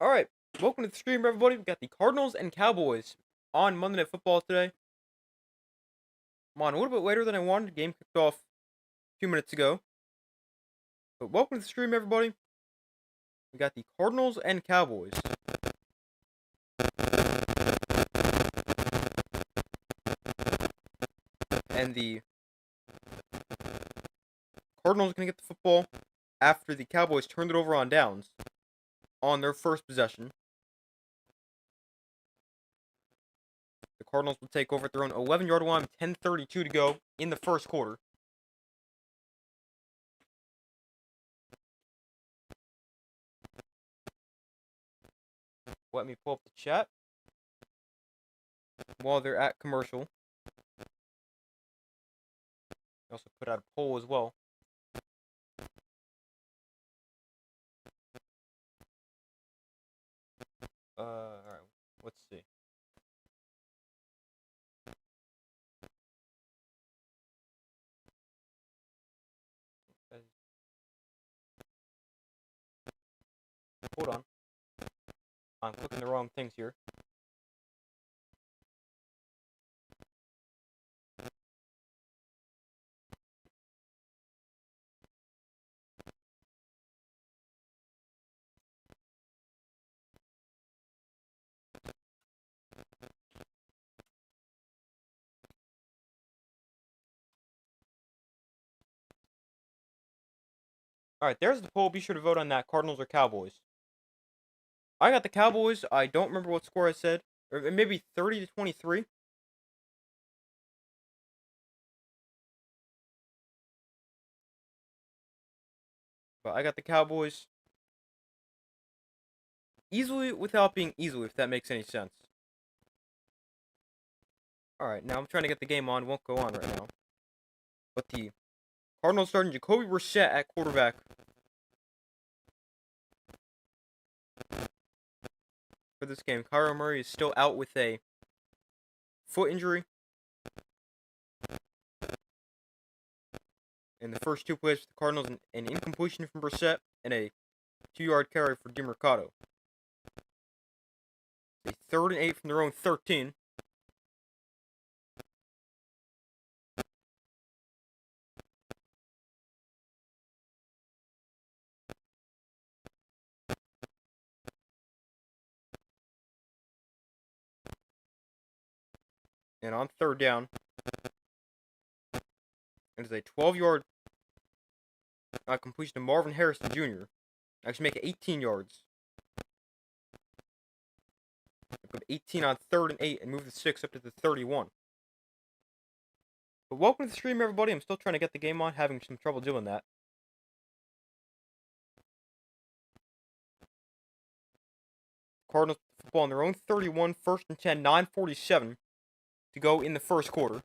Alright, welcome to the stream, everybody. We got the Cardinals and Cowboys on Monday Night Football today. I'm on a little bit later than I wanted. The game kicked off a few minutes ago. But welcome to the stream, everybody. We got the Cardinals and Cowboys. And the Cardinals are going to get the football after the Cowboys turned it over on downs on their first possession. The Cardinals will take over at their own 11-yard line, 10:32 to go in the first quarter. Let me pull up the chat while they're at commercial. I also put out a poll as well. Alright, let's see. Hold on. I'm clicking the wrong things here. Alright, there's the poll. Be sure to vote on that. Cardinals or Cowboys. I got the Cowboys. I don't remember what score I said. Or maybe 30-23. But I got the Cowboys easily without being easily, if that makes any sense. Alright, now I'm trying to get the game on. Won't go on right now. But the Cardinals starting Jacoby Brissett at quarterback. For this game, Kyler Murray is still out with a foot injury. In the first two plays for the Cardinals, an incompletion from Brissett and a 2-yard carry for DeMercado. A 3rd and 8 from their own 13. And on 3rd down, it is a 12-yard completion to Marvin Harrison Jr. Actually make it 18 yards. Go 18 on 3rd and 8 and move the 6 up to the 31. But welcome to the stream, everybody. I'm still trying to get the game on, having some trouble doing that. Cardinals football on their own 31, 1st and 10, 9:47 to go in the first quarter.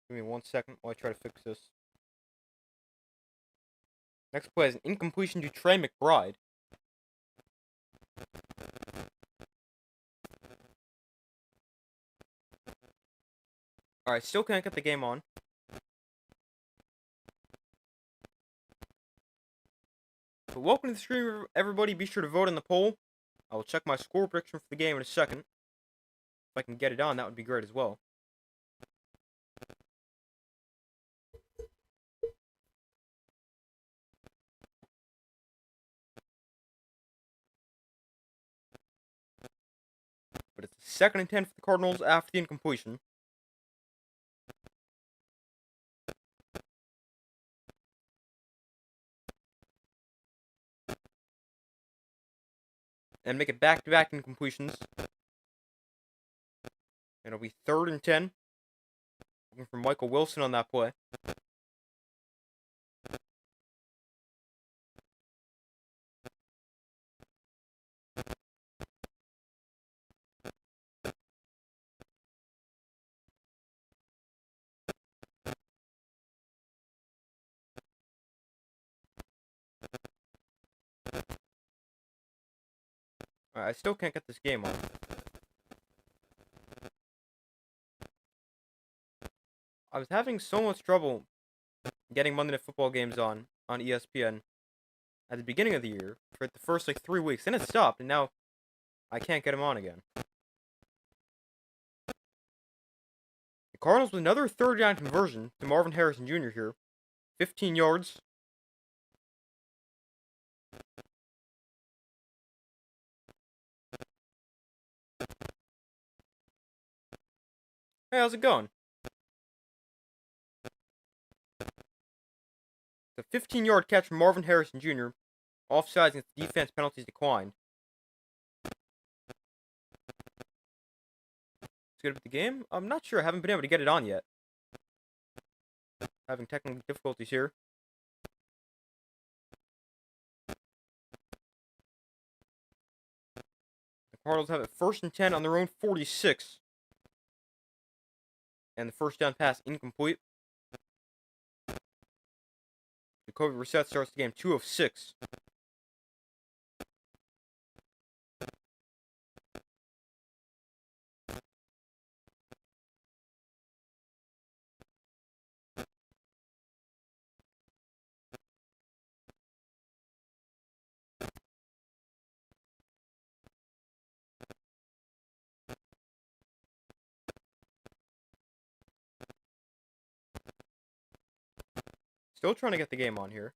Give me 1 second while I try to fix this. Next play is an incompletion to Trey McBride. Alright, still can't get the game on. But welcome to the stream, everybody. Be sure to vote in the poll. I will check my score prediction for the game in a second. If I can get it on, that would be great as well. But it's 2nd and 10 for the Cardinals after the incompletion. And make it back-to-back incompletions. And it'll be 3rd and 10. Looking for Michael Wilson on that play. I still can't get this game on. I was having so much trouble getting Monday Night Football games on ESPN at the beginning of the year for the first like 3 weeks. Then it stopped, and now I can't get them on again. The Cardinals with another third down conversion to Marvin Harrison Jr. here. 15 yards. Hey, how's it going? The 15-yard catch from Marvin Harrison Jr. Offsides against defense penalties declined. It's good with the game? I'm not sure. I haven't been able to get it on yet. Having technical difficulties here. The Cardinals have it 1st and 10 on their own 46. And the first down pass incomplete. Jacoby Brissett starts the game 2 of 6. Still trying to get the game on here.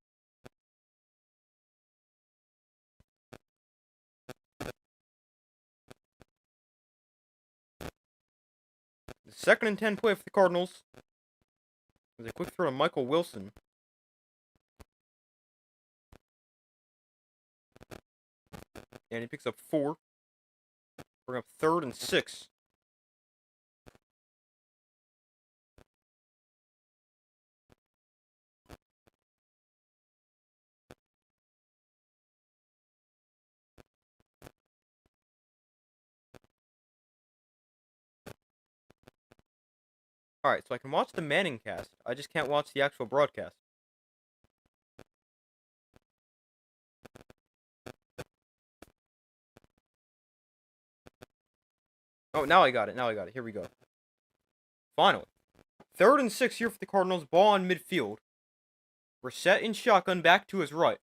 The 2nd and 10 play for the Cardinals. There's a quick throw to Michael Wilson. And he picks up 4. Bring up 3rd and 6. Alright, so I can watch the Manning cast. I just can't watch the actual broadcast. Oh, now I got it. Now I got it. Here we go. Finally. 3rd and 6 here for the Cardinals. Ball on midfield. Brissett in shotgun back to his right.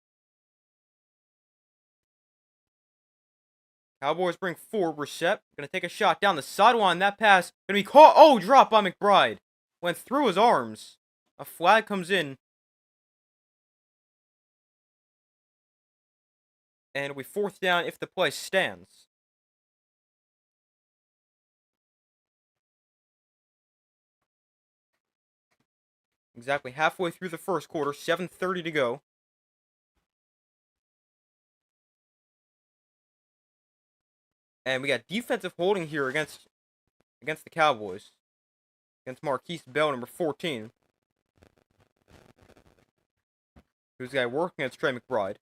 Cowboys bring 4. Brissett gonna take a shot down the sideline. That pass gonna be caught. Oh, drop by McBride. Went through his arms. A flag comes in. And it'll be 4th down if the play stands. Exactly halfway through the first quarter. 7:30 to go. And we got defensive holding here against the Cowboys. Against Marquise Bell, number 14. Who's the guy working against Trey McBride.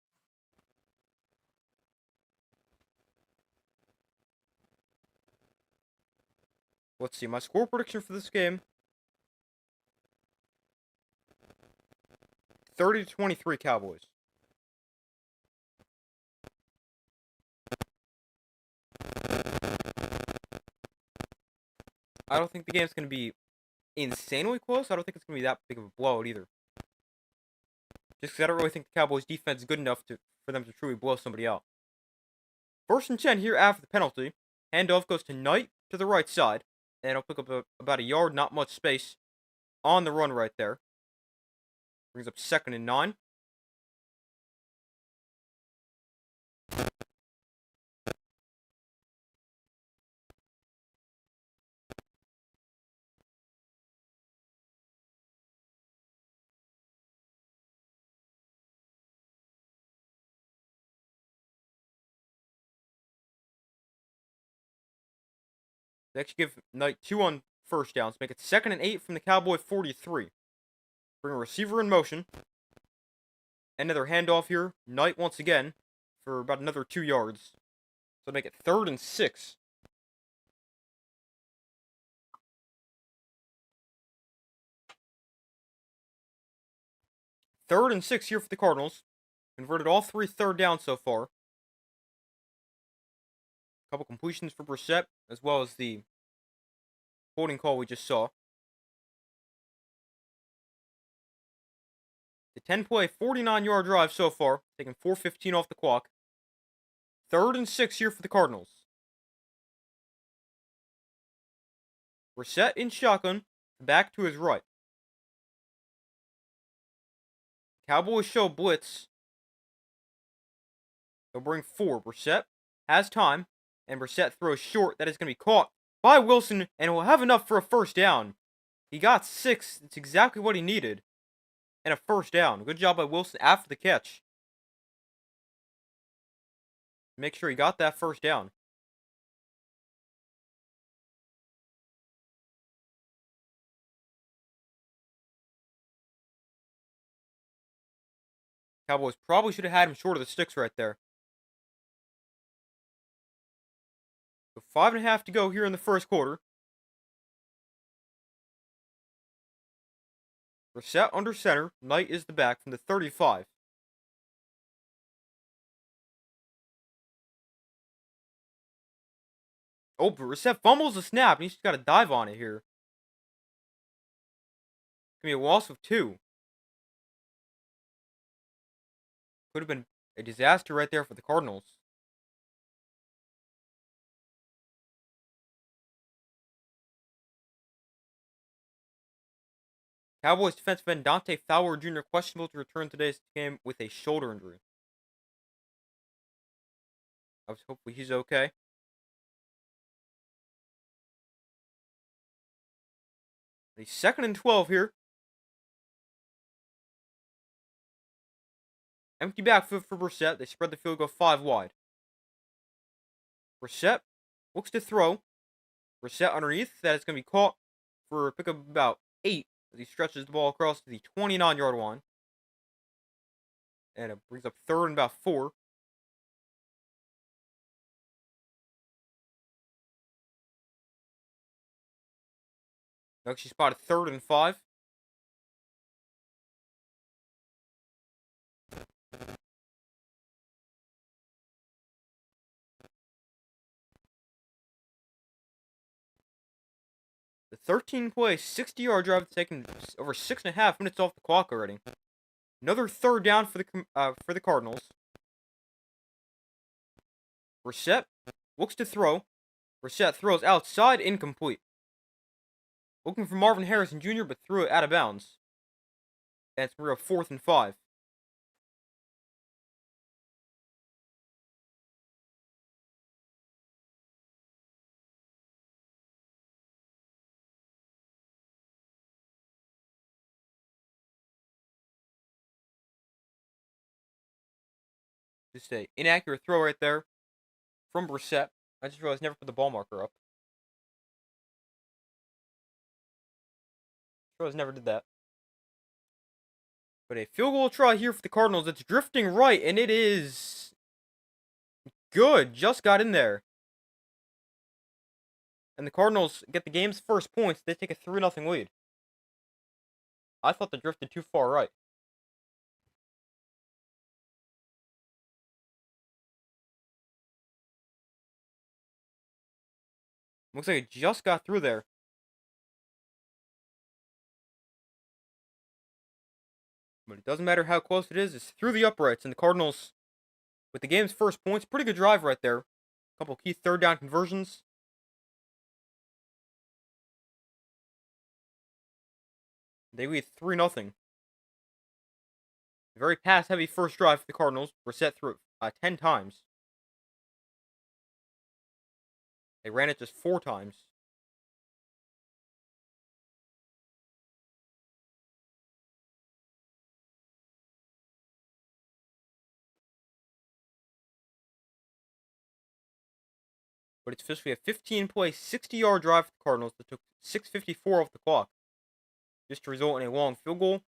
Let's see, my score prediction for this game. 30-23 Cowboys. I don't think the game's going to be insanely close. I don't think it's going to be that big of a blowout either. Just because I don't really think the Cowboys' defense is good enough for them to truly blow somebody out. 1st and 10 here after the penalty. Handoff goes to Knight to the right side. And it'll pick up about a yard, not much space on the run right there. Brings up 2nd and 9. They actually give Knight 2 on 1st downs. Make it 2nd and 8 from the Cowboy 43. Bring a receiver in motion. Another handoff here. Knight once again for about another 2 yards. So make it 3rd and 6. Third and 6 here for the Cardinals. Converted all 3 third downs so far. couple completions for Brissett, as well as the holding call we just saw. The 10-play, 49-yard drive so far, taking 4:15 off the clock. 3rd and 6 here for the Cardinals. Brissett in shotgun, back to his right. Cowboys show blitz. They'll bring 4. Brissett has time, and Brissett throws short. That is going to be caught by Wilson, and will have enough for a first down. He got 6. It's exactly what he needed. And a first down. Good job by Wilson after the catch. Make sure he got that first down. Cowboys probably should have had him short of the sticks right there. So 5.5 to go here in the first quarter. Brissett under center. Knight is the back from the 35. Oh, Brissett fumbles the snap, and he's just got to dive on it here. It's going to be a loss of 2. Could have been a disaster right there for the Cardinals. Cowboys defensive end Dante Fowler Jr. questionable to return today's game with a shoulder injury. Hopefully he's okay. He's 2nd and 12 here. Empty backfield for Brissett. They spread the field goal 5 wide. Brissett looks to throw. Brissett underneath. That is going to be caught for a pickup of about 8 as he stretches the ball across to the 29-yard line. And it brings up 3rd and about 4. Actually spotted 3rd and 5. The 13-play, 60-yard drive taking over 6.5 minutes off the clock already. Another 3rd down for the Cardinals. Brissett looks to throw. Brissett throws outside, incomplete. Looking for Marvin Harrison Jr., but threw it out of bounds. And it's a 4th and 5. Just a inaccurate throw right there from Brissett. I just realized I never put the ball marker up. Realized never did that. But a field goal try here for the Cardinals. It's drifting right, and it is good. Just got in there. And the Cardinals get the game's first points. They take a 3-0 lead. I thought they drifted too far right. Looks like it just got through there. But it doesn't matter how close it is. It's through the uprights. And the Cardinals, with the game's first points, pretty good drive right there. A couple key 3rd down conversions. They lead 3-0. Very pass-heavy first drive for the Cardinals. Brissett threw it 10 times. They ran it just 4 times. But it's officially a 15-play, 60-yard drive for the Cardinals that took 6:54 off the clock. Just to result in a long field goal.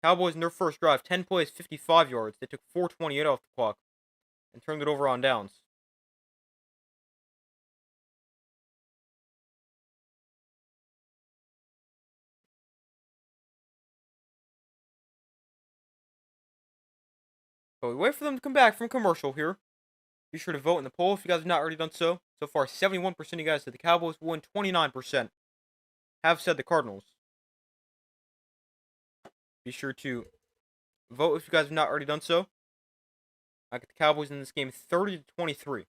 Cowboys in their first drive, 10 plays, 55 yards. They took 4:28 off the clock and turned it over on downs. So we wait for them to come back from commercial here. Be sure to vote in the poll if you guys have not already done so. So far, 71% of you guys said the Cowboys will win, 29% have said the Cardinals. Be sure to vote if you guys have not already done so. I got the Cowboys in this game 30-23.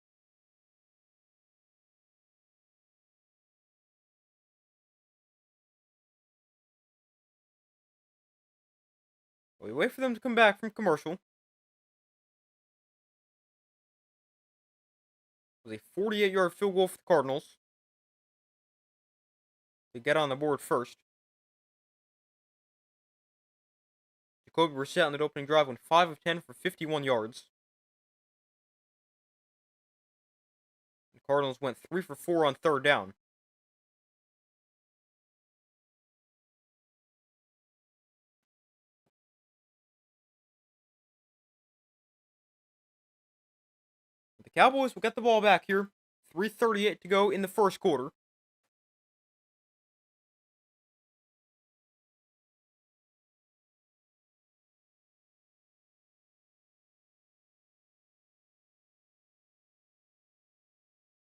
We wait for them to come back from commercial. It was a 48-yard field goal for the Cardinals to get on the board first. Jacoby Brissett on the opening drive went 5 of 10 for 51 yards. The Cardinals went 3 for 4 on third down. The Cowboys will get the ball back here. 3:38 to go in the first quarter.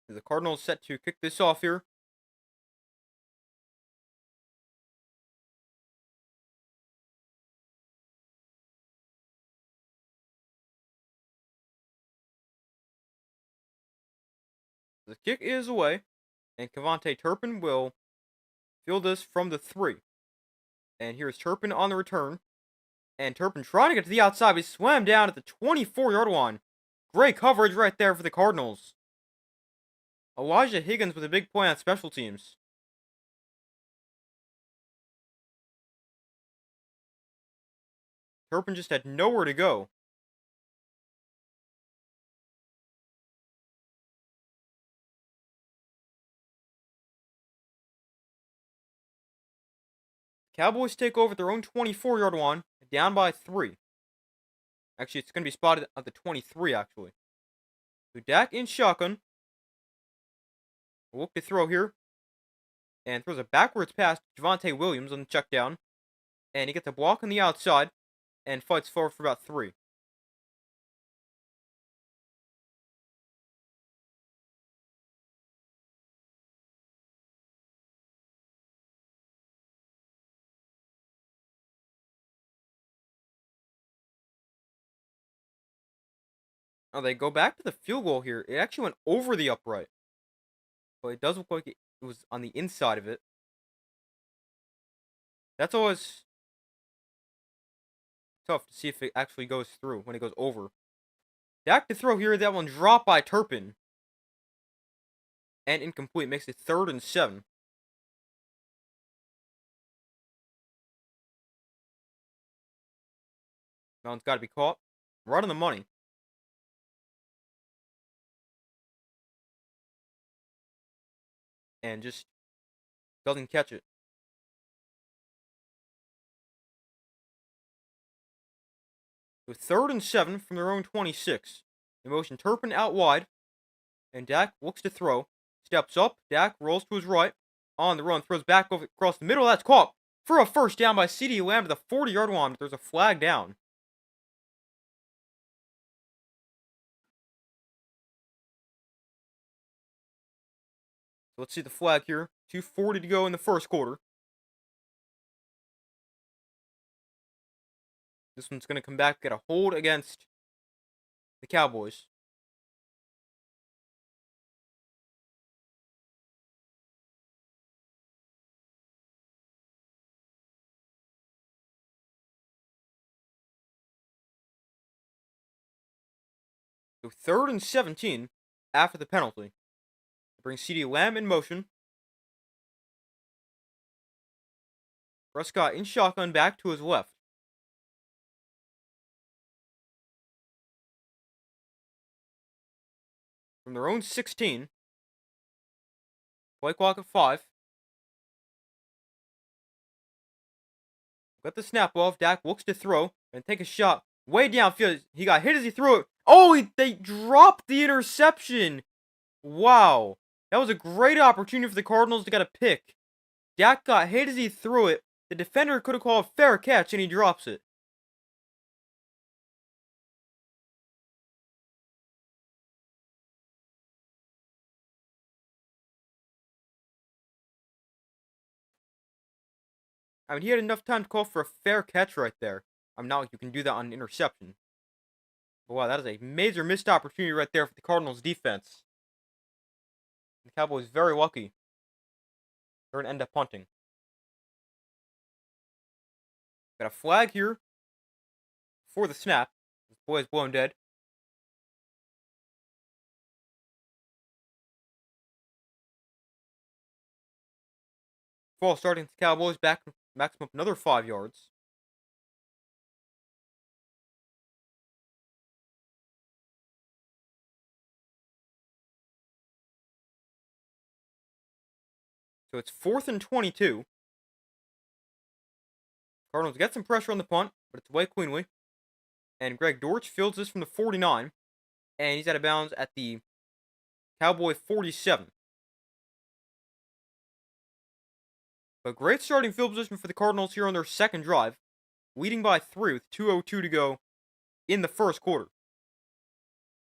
The Cardinals set to kick this off here. The kick is away, and Cavante Turpin will field this from the 3. And here's Turpin on the return. And Turpin trying to get to the outside, but he swam down at the 24-yard line. Great coverage right there for the Cardinals. Elijah Higgins with a big play on special teams. Turpin just had nowhere to go. Cowboys take over their own 24-yard line, down by 3. Actually, it's going to be spotted at the 23, actually. So Dak in shotgun. Look to throw here. And throws a backwards pass to Javonte Williams on the check down. And he gets a block on the outside and fights forward for about 3. Now they go back to the field goal here. It actually went over the upright. But it does look like it was on the inside of it. That's always tough to see if it actually goes through when it goes over. Dak to throw here. That one dropped by Turpin. And incomplete. Makes it 3rd and 7. That one's got to be caught. Right on the money. And just doesn't catch it. With 3rd and 7 from their own 26. They motion Turpin out wide. And Dak looks to throw. Steps up. Dak rolls to his right. On the run. Throws back over across the middle. That's caught for a first down by CeeDee Lamb to the 40-yard line. But there's a flag down. So let's see the flag here. 2:40 to go in the first quarter. This one's going to come back, get a hold against the Cowboys. So 3rd and 17 after the penalty. Brings CeeDee Lamb in motion. Prescott in shotgun back to his left. From their own 16. Play clock at 5. Got the snap off. Dak looks to throw and take a shot way downfield. He got hit as he threw it. Oh, they dropped the interception. Wow. That was a great opportunity for the Cardinals to get a pick. Dak got hit as he threw it. The defender could have called a fair catch, and he drops it. I mean, he had enough time to call for a fair catch right there. I'm not like you can do that on an interception. But wow, that is a major missed opportunity right there for the Cardinals defense. The Cowboys very lucky. They're gonna end up punting. Got a flag here for the snap. This boy is blown dead. Ball starting the Cowboys back maximum up another 5 yards. So it's 4th and 22. Cardinals get some pressure on the punt, but it's away cleanly. And Greg Dortch fields this from the 49. And he's out of bounds at the Cowboy 47. But great starting field position for the Cardinals here on their second drive, leading by 3 with 2:02 to go in the first quarter.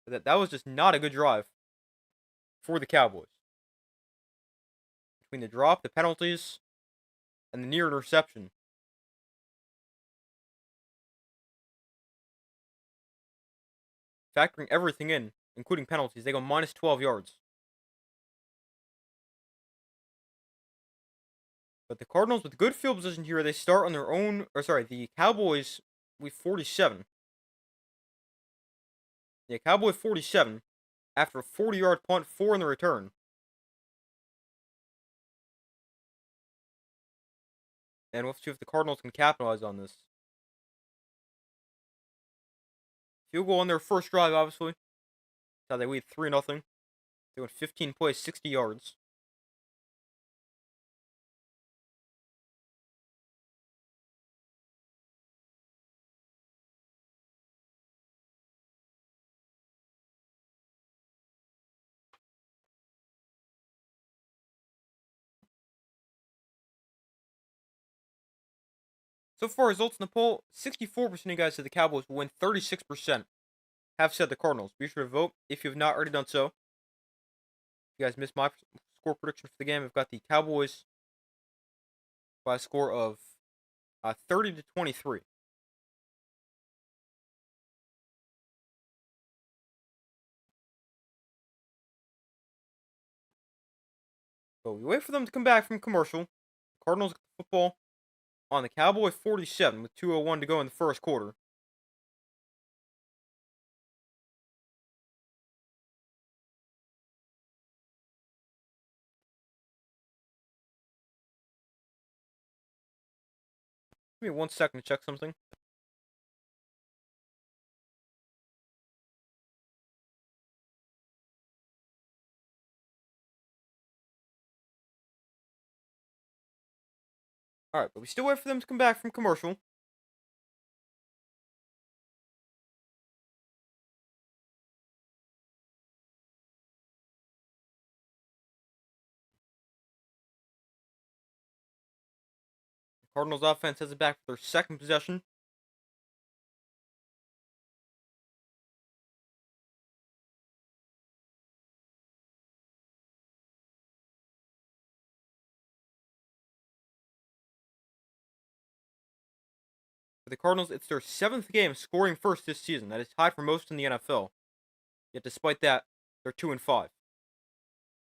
But that was just not a good drive for the Cowboys. Between the drop, the penalties, and the near interception. Factoring everything in, including penalties, they go minus 12 yards. But the Cardinals with good field position here, they start on their own, the Cowboys with 47. Yeah, Cowboy 47 after a 40-yard punt, 4 in the return. And we'll see if the Cardinals can capitalize on this. Field goal on their first drive, obviously. That's how they lead 3-0. They went 15 plays, 60 yards. So far, results in the poll, 64% of you guys said the Cowboys will win, 36% have said the Cardinals. Be sure to vote if you have not already done so. If you guys missed my score prediction for the game, I've got the Cowboys by a score of 30-23. So we wait for them to come back from commercial. Cardinals get the football on the Cowboy 47 with 2:01 to go in the first quarter. Give me 1 second to check something. Alright, but we still wait for them to come back from commercial. The Cardinals offense has it back for their second possession. For the Cardinals, it's their 7th game scoring first this season. That is tied for most in the NFL. Yet despite that, they're 2-5.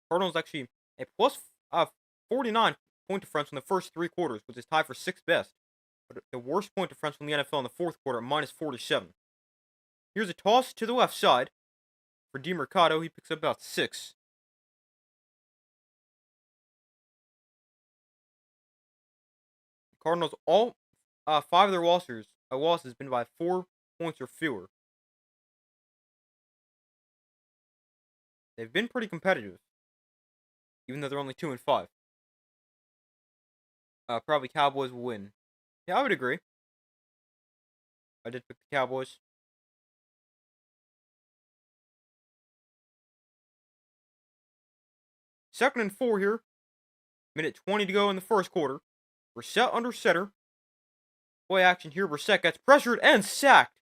Cardinals actually a plus 49 point difference in the first 3 quarters, which is tied for 6th best. But the worst point difference from the NFL in the fourth quarter, minus 47. Here's a toss to the left side for DeMercado. He picks up about 6. The Cardinals, all 5 of their losses has been by 4 points or fewer. They've been pretty competitive, even though they're only 2-5. Probably Cowboys will win. Yeah, I would agree. I did pick the Cowboys. Second and 4 here. Minute 20 to go in the first quarter. Brissett under center. Play action here. Brissett gets pressured and sacked.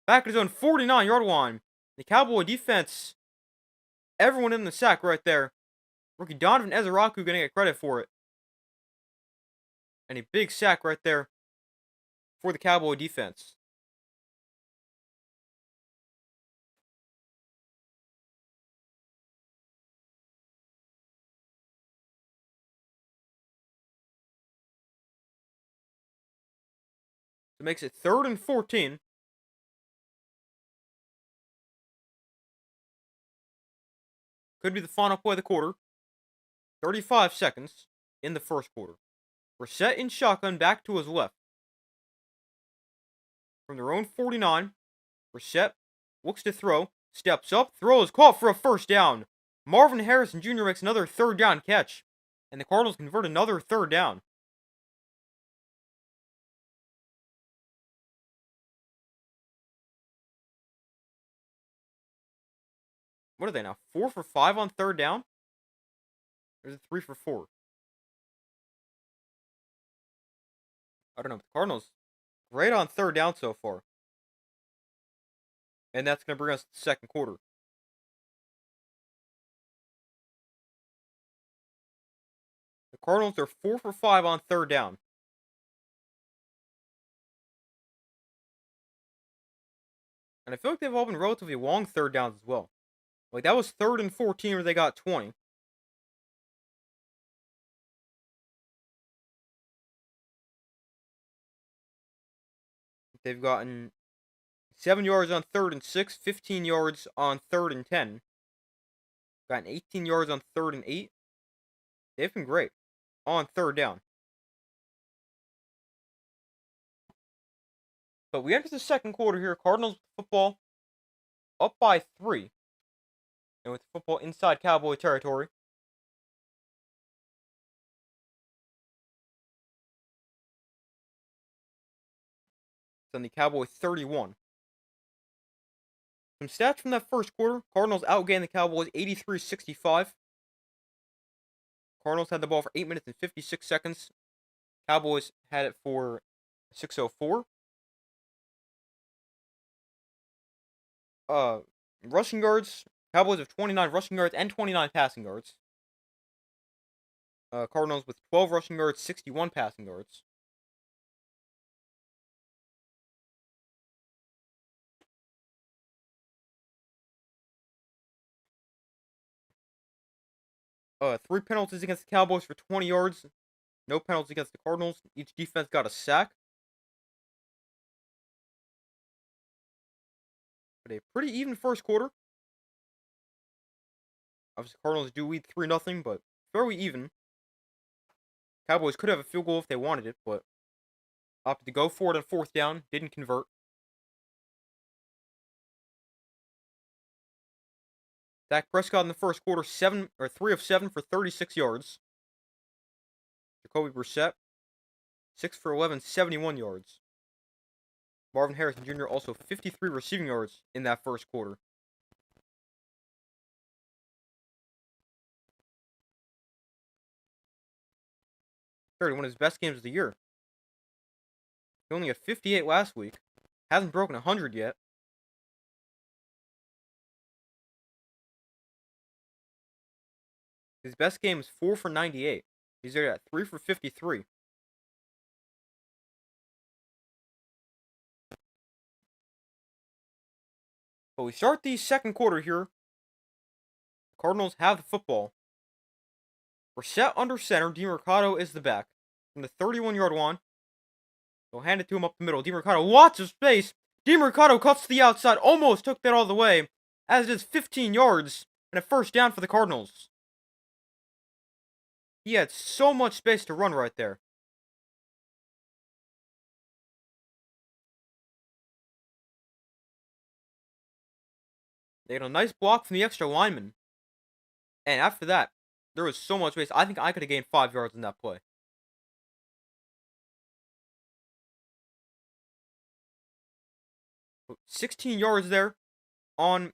Back at his own 49-yard line. The Cowboy defense, everyone in the sack right there. Rookie Donovan Ezeraku gonna get credit for it. And a big sack right there for the Cowboy defense. So it makes it 3rd and 14. Could be the final play of the quarter. 35 seconds in the first quarter. Brissett in shotgun back to his left. From their own 49, Brissett looks to throw, steps up, throw is caught for a first down. Marvin Harrison Jr. makes another 3rd down catch, and the Cardinals convert another 3rd down. What are they now? 4 for 5 on 3rd down? Or is it 3 for 4? I don't know. The Cardinals, great on 3rd down so far. And that's going to bring us to the second quarter. The Cardinals are 4 for 5 on 3rd down. And I feel like they've all been relatively long 3rd downs as well. Like, that was 3rd and 14 where they got 20. They've gotten 7 yards on 3rd and 6, 15 yards on 3rd and 10. Gotten 18 yards on 3rd and 8. They've been great on 3rd down. But we enter the second quarter here. Cardinals football up by 3. And with football inside Cowboy territory. It's on the Cowboy 31. Some stats from that first quarter. Cardinals outgained the Cowboys 83-65. Cardinals had the ball for 8 minutes and 56 seconds. Cowboys had it for 6:04. Rushing yards. Cowboys have 29 rushing yards and 29 passing yards. Cardinals with 12 rushing yards, 61 passing yards. Three penalties against the Cowboys for 20 yards. No penalties against the Cardinals. Each defense got a sack. But a pretty even first quarter. Obviously, Cardinals do lead 3-0, but fairly even. Cowboys could have a field goal if they wanted it, but opted to go for it on 4th down. Didn't convert. Dak Prescott in the first quarter, 3 of 7 for 36 yards. Jacoby Brissett, 6 for 11, 71 yards. Marvin Harrison Jr. also 53 receiving yards in that first quarter. One of his best games of the year. He only had 58 last week. Hasn't broken 100 yet. His best game is 4 for 98. He's there at 3 for 53. But we start the second quarter here. Cardinals have the football. Brissett under center. DeMercado is the back. From the 31-yard line. They'll hand it to him up the middle. DeMercado, lots of space. DeMercado cuts to the outside. Almost took that all the way. As it is 15 yards. And a first down for the Cardinals. He had so much space to run right there. They had a nice block from the extra lineman. And after that, there was so much space. I think I could have gained 5 yards in that play. But 16 yards there on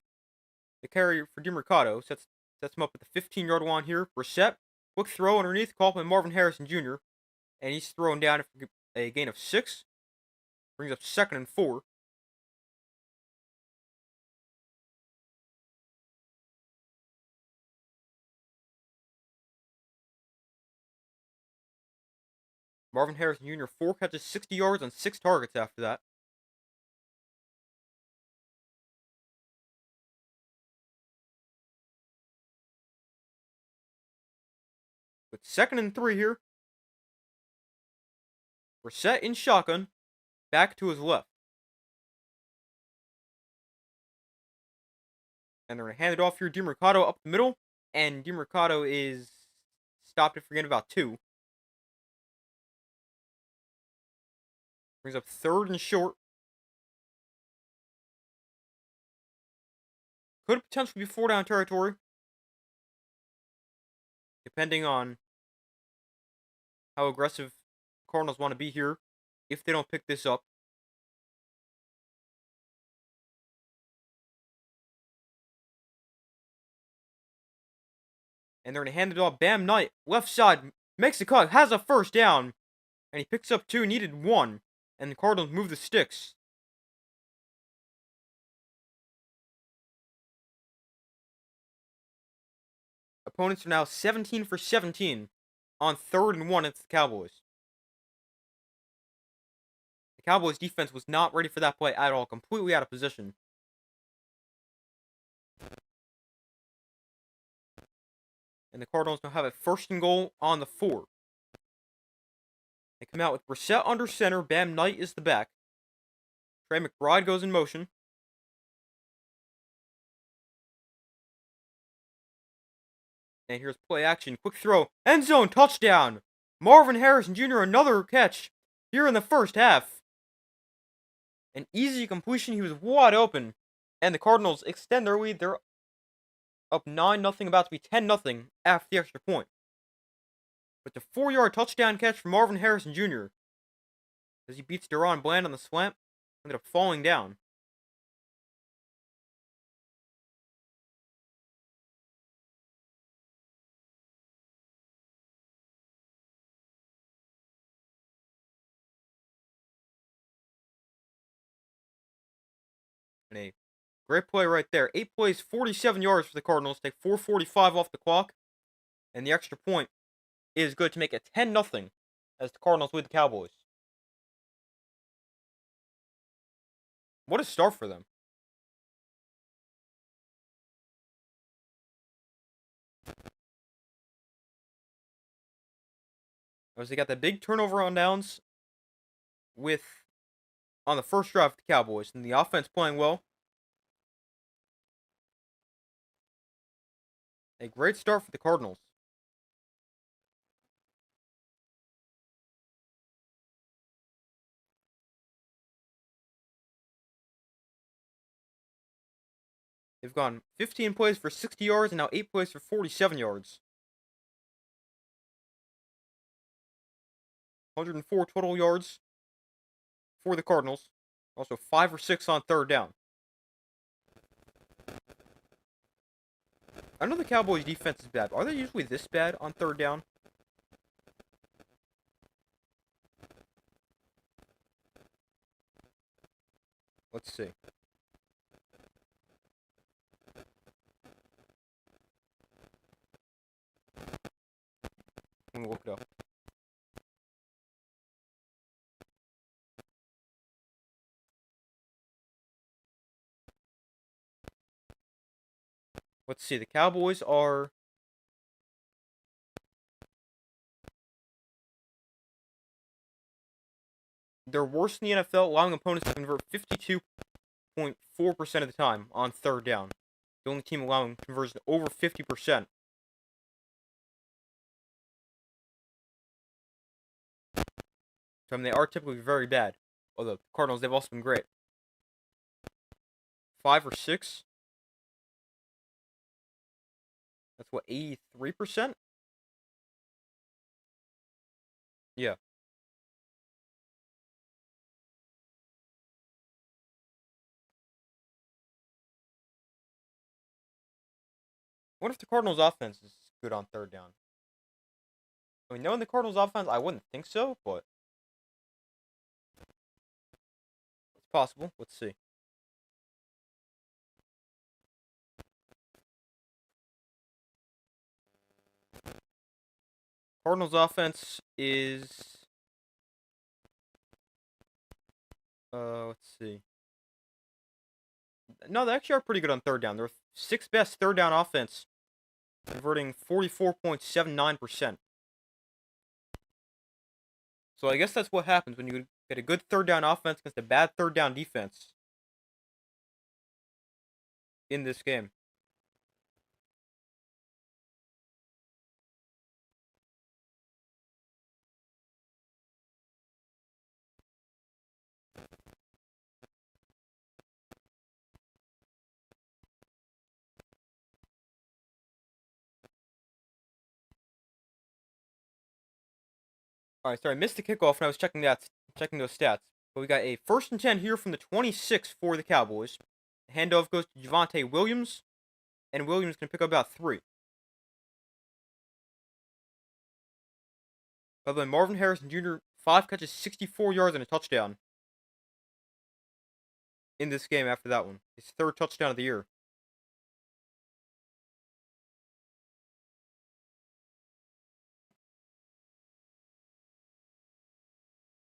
the carry for DeMercado. Sets him up at the 15-yard line here. Brissett, quick throw underneath, caught by Marvin Harrison Jr. And he's thrown down for a gain of 6. Brings up 2nd and 4. Marvin Harrison Jr. 4 catches, 60 yards on 6 targets after that. With 2nd and 3 here. Brissett in shotgun. Back to his left. And they're going to hand it off here. DeMercado up the middle. And DeMercado is stopped it for gain about 2. Brings up 3rd and short. Could potentially be 4-down territory. Depending on how aggressive Cardinals want to be here. If they don't pick this up. And they're going to hand it off. Bam Knight, left side, makes the cut, has a 1st down. And he picks up 2, needed 1. And the Cardinals move the sticks. Opponents are now 17 for 17 on 3rd and 1 against the Cowboys. The Cowboys defense was not ready for that play at all, completely out of position. And the Cardinals now have a 1st and goal on the 4. They come out with Brissett under center. Bam Knight is the back. Trey McBride goes in motion. And here's play action. Quick throw. End zone touchdown. Marvin Harrison Jr. another catch here in the 1st half. An easy completion. He was wide open. And the Cardinals extend their lead. They're up 9-0, about to be 10-0 after the extra point. With the 4-yard touchdown catch from Marvin Harrison Jr. as he beats Deron Bland on the slant, ended up falling down. And a great play right there. 8 plays, 47 yards for the Cardinals. Take 4:45 off the clock. And the extra point is good to make it 10-0 as the Cardinals lead the Cowboys. What a start for them. As they got that big turnover on downs on the first drive of the Cowboys, and the offense playing well. A great start for the Cardinals. They've gone 15 plays for 60 yards and now 8 plays for 47 yards. 104 total yards for the Cardinals. Also 5 or 6 on 3rd down. I know the Cowboys' defense is bad, but are they usually this bad on 3rd down? Let's see. Let me look it up. Let's see. The Cowboys are they're worse in the NFL, allowing opponents to convert 52.4% of the time on 3rd down. The only team allowing conversion over 50%. So, I mean, they are typically very bad. Although, the Cardinals, they've also been great. 5 or 6. That's what, 83%? Yeah. What if the Cardinals' offense is good on 3rd down? I mean, knowing the Cardinals' offense, I wouldn't think so, but it's possible. Let's see. Cardinals' offense is Let's see. No, they actually are pretty good on third down. They're sixth best third down offense, converting 44.79%. So I guess that's what happens when you get a good third down offense against a bad third down defense in this game. All right, sorry, I missed the kickoff when I was checking those stats. But we got a 1st and 10 here from the 26 for the Cowboys. The handoff goes to Javonte Williams, and Williams can pick up about 3. By the way, Marvin Harrison Jr., 5 catches, 64 yards, and a touchdown in this game after that one. His 3rd touchdown of the year.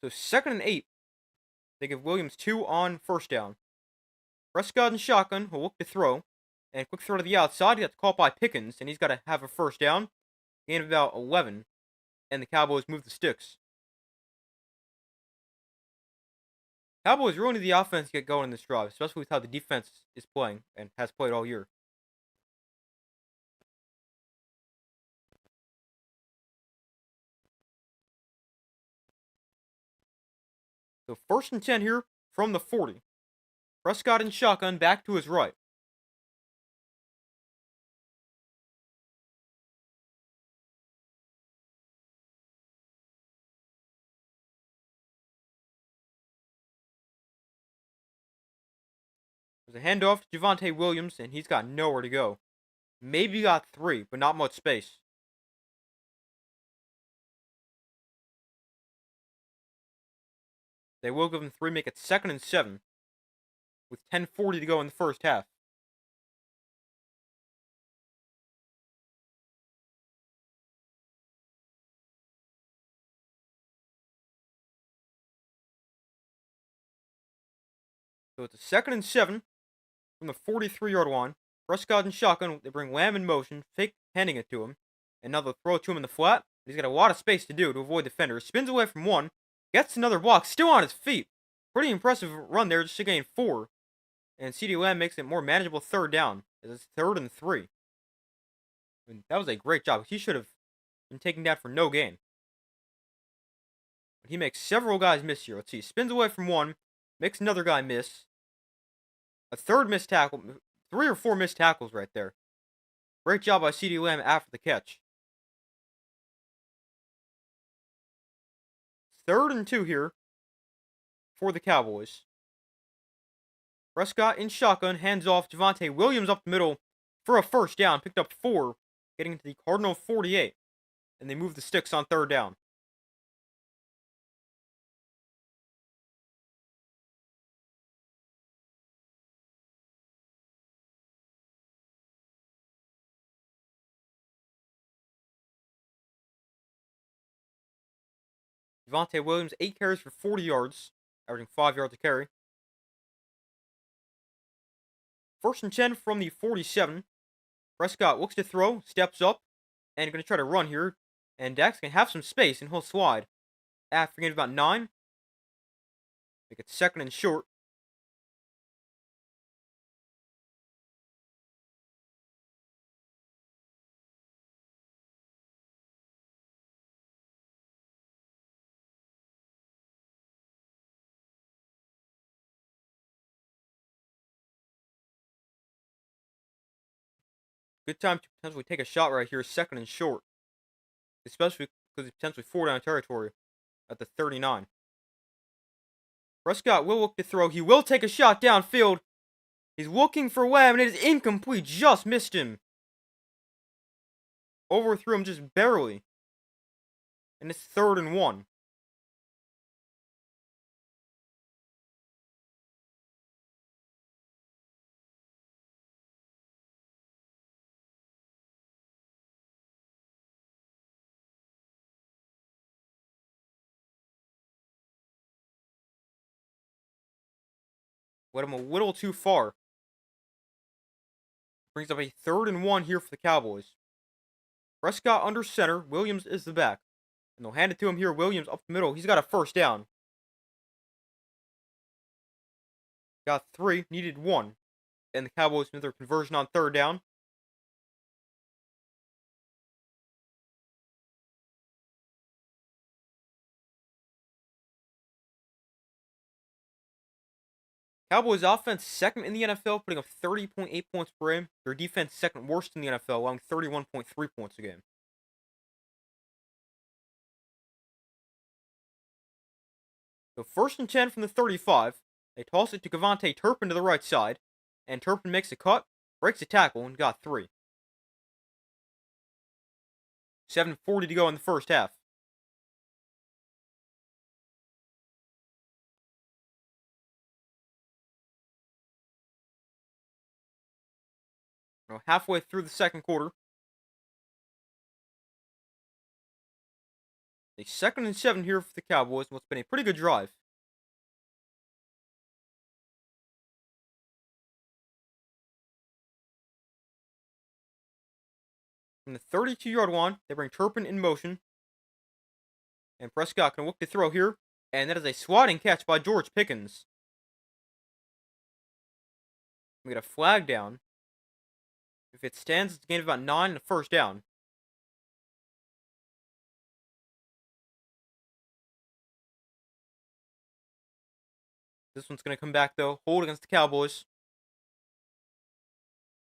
So 2nd and 8. They give Williams 2 on 1st down. Prescott and shotgun will look to throw. And quick throw to the outside. He got caught by Pickens, and he's got to have a 1st down. Gain of about 11. And the Cowboys move the sticks. Cowboys really need the offense to get going in this drive, especially with how the defense is playing and has played all year. So 1st and 10 here from the 40. Prescott and shotgun back to his right. There's a handoff to Javonte Williams, and he's got nowhere to go. Maybe got 3, but not much space. They will give him 3, make it 2nd and 7, with 10:40 to go in the first half. So it's a 2nd and 7 from the 43-yard line. Prescott and shotgun, they bring Lamb in motion, fake handing it to him, and now they'll throw it to him in the flat. He's got a lot of space to do to avoid defenders. Spins away from 1, gets another block, still on his feet. Pretty impressive run there, just to gain 4. And CeeDee Lamb makes it more manageable 3rd down. It's 3rd and 3. I mean, that was a great job. He should have been taken down for no gain. But he makes several guys miss here. Let's see. Spins away from 1, makes another guy miss. A 3rd missed tackle. 3 or 4 missed tackles right there. Great job by CeeDee Lamb after the catch. 3rd and 2 here for the Cowboys. Prescott in shotgun, hands off Javonte Williams up the middle for a 1st down. Picked up 4, getting into the Cardinal 48. And they move the sticks on 3rd down. Javonte Williams, 8 carries for 40 yards, averaging 5 yards a carry. 1st and 10 from the 47. Prescott looks to throw, steps up, and going to try to run here. And Dax can have some space, and he'll slide. After getting about 9. Make it 2nd and short. Good time to potentially take a shot right here, 2nd and short. Especially because it's potentially 4-down territory at the 39. Prescott will look to throw. He will take a shot downfield. He's looking for Lamb, and it is incomplete. Just missed him. Overthrew him just barely. And it's 3rd and 1. Went him a little too far. Brings up a 3rd and 1 here for the Cowboys. Prescott under center. Williams is the back. And they'll hand it to him here. Williams up the middle. He's got a first down. Got 3. Needed 1. And the Cowboys made their conversion on 3rd down. Cowboys offense second in the NFL, putting up 30.8 points per game. Their defense second worst in the NFL, allowing 31.3 points a game. So 1st and 10 from the 35. They toss it to Cavante Turpin to the right side. And Turpin makes a cut, breaks a tackle, and got 3. 7:40 to go in the first half. Now halfway through the second quarter. A 2nd and 7 here for the Cowboys, what's been a pretty good drive. From the 32-yard line, they bring Turpin in motion. And Prescott can look to throw here. And that is a swatting catch by George Pickens. We get a flag down. If it stands, it's a gain of about 9 and a first down. This one's going to come back, though. Hold against the Cowboys.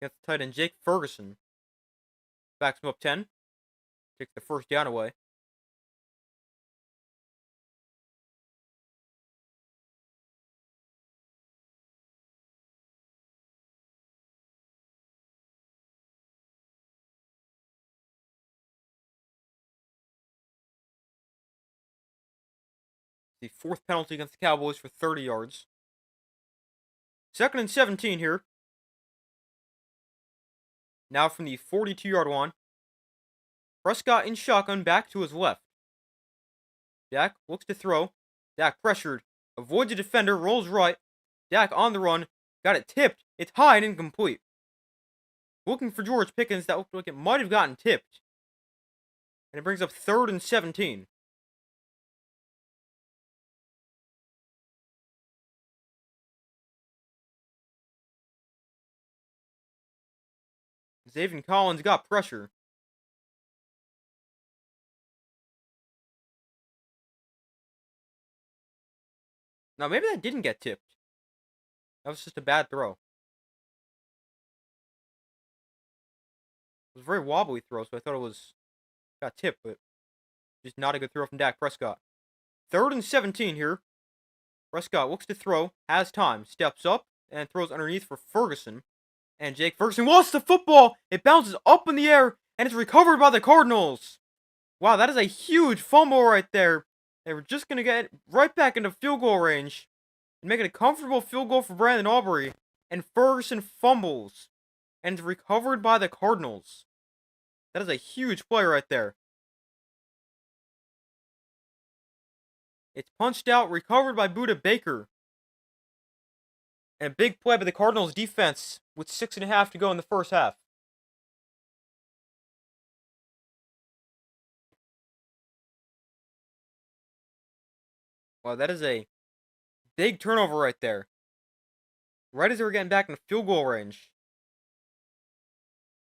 Against the tight end, Jake Ferguson. Backs him up 10. Takes the first down away. The 4th penalty against the Cowboys for 30 yards. 2nd and 17 here. Now from the 42-yard line. Prescott in shotgun back to his left. Dak looks to throw. Dak pressured. Avoids a defender. Rolls right. Dak on the run. Got it tipped. It's high and incomplete. Looking for George Pickens. That looked like it might have gotten tipped. And it brings up 3rd and 17. Zaven Collins got pressure. Now, maybe that didn't get tipped. That was just a bad throw. It was a very wobbly throw, so I thought it got tipped, but just not a good throw from Dak Prescott. 3rd and 17 here. Prescott looks to throw, has time, steps up, and throws underneath for Ferguson. And Jake Ferguson lost the football. It bounces up in the air, and it's recovered by the Cardinals. Wow, that is a huge fumble right there. They were just going to get right back into field goal range and make it a comfortable field goal for Brandon Aubrey. And Ferguson fumbles. And it's recovered by the Cardinals. That is a huge play right there. It's punched out, recovered by Budda Baker. And a big play by the Cardinals defense with 6.5 to go in the first half. Wow, that is a big turnover right there. Right as they were getting back in field goal range.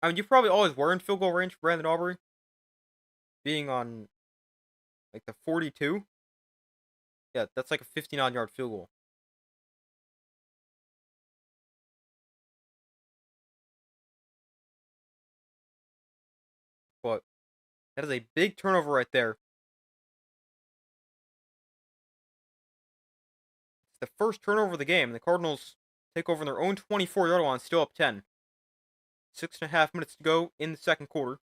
I mean, you probably always were in field goal range for Brandon Aubrey. Being on, like, the 42. Yeah, that's like a 59-yard field goal. But that is a big turnover right there. It's the first turnover of the game. The Cardinals take over their own 24-yard line, still up 10. 6.5 minutes to go in the second quarter.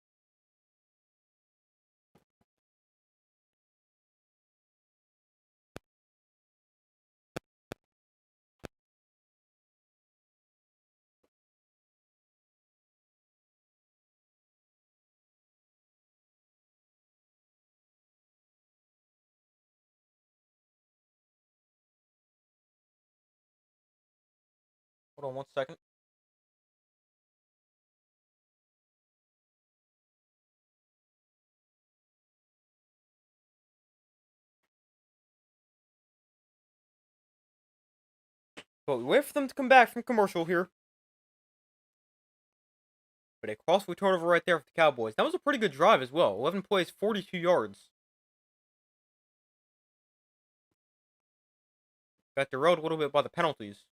Hold on 1 second. But we wait for them to come back from commercial here. But a costly turnover right there for the Cowboys. That was a pretty good drive as well. 11 plays, 42 yards. Got derailed a little bit by the penalties.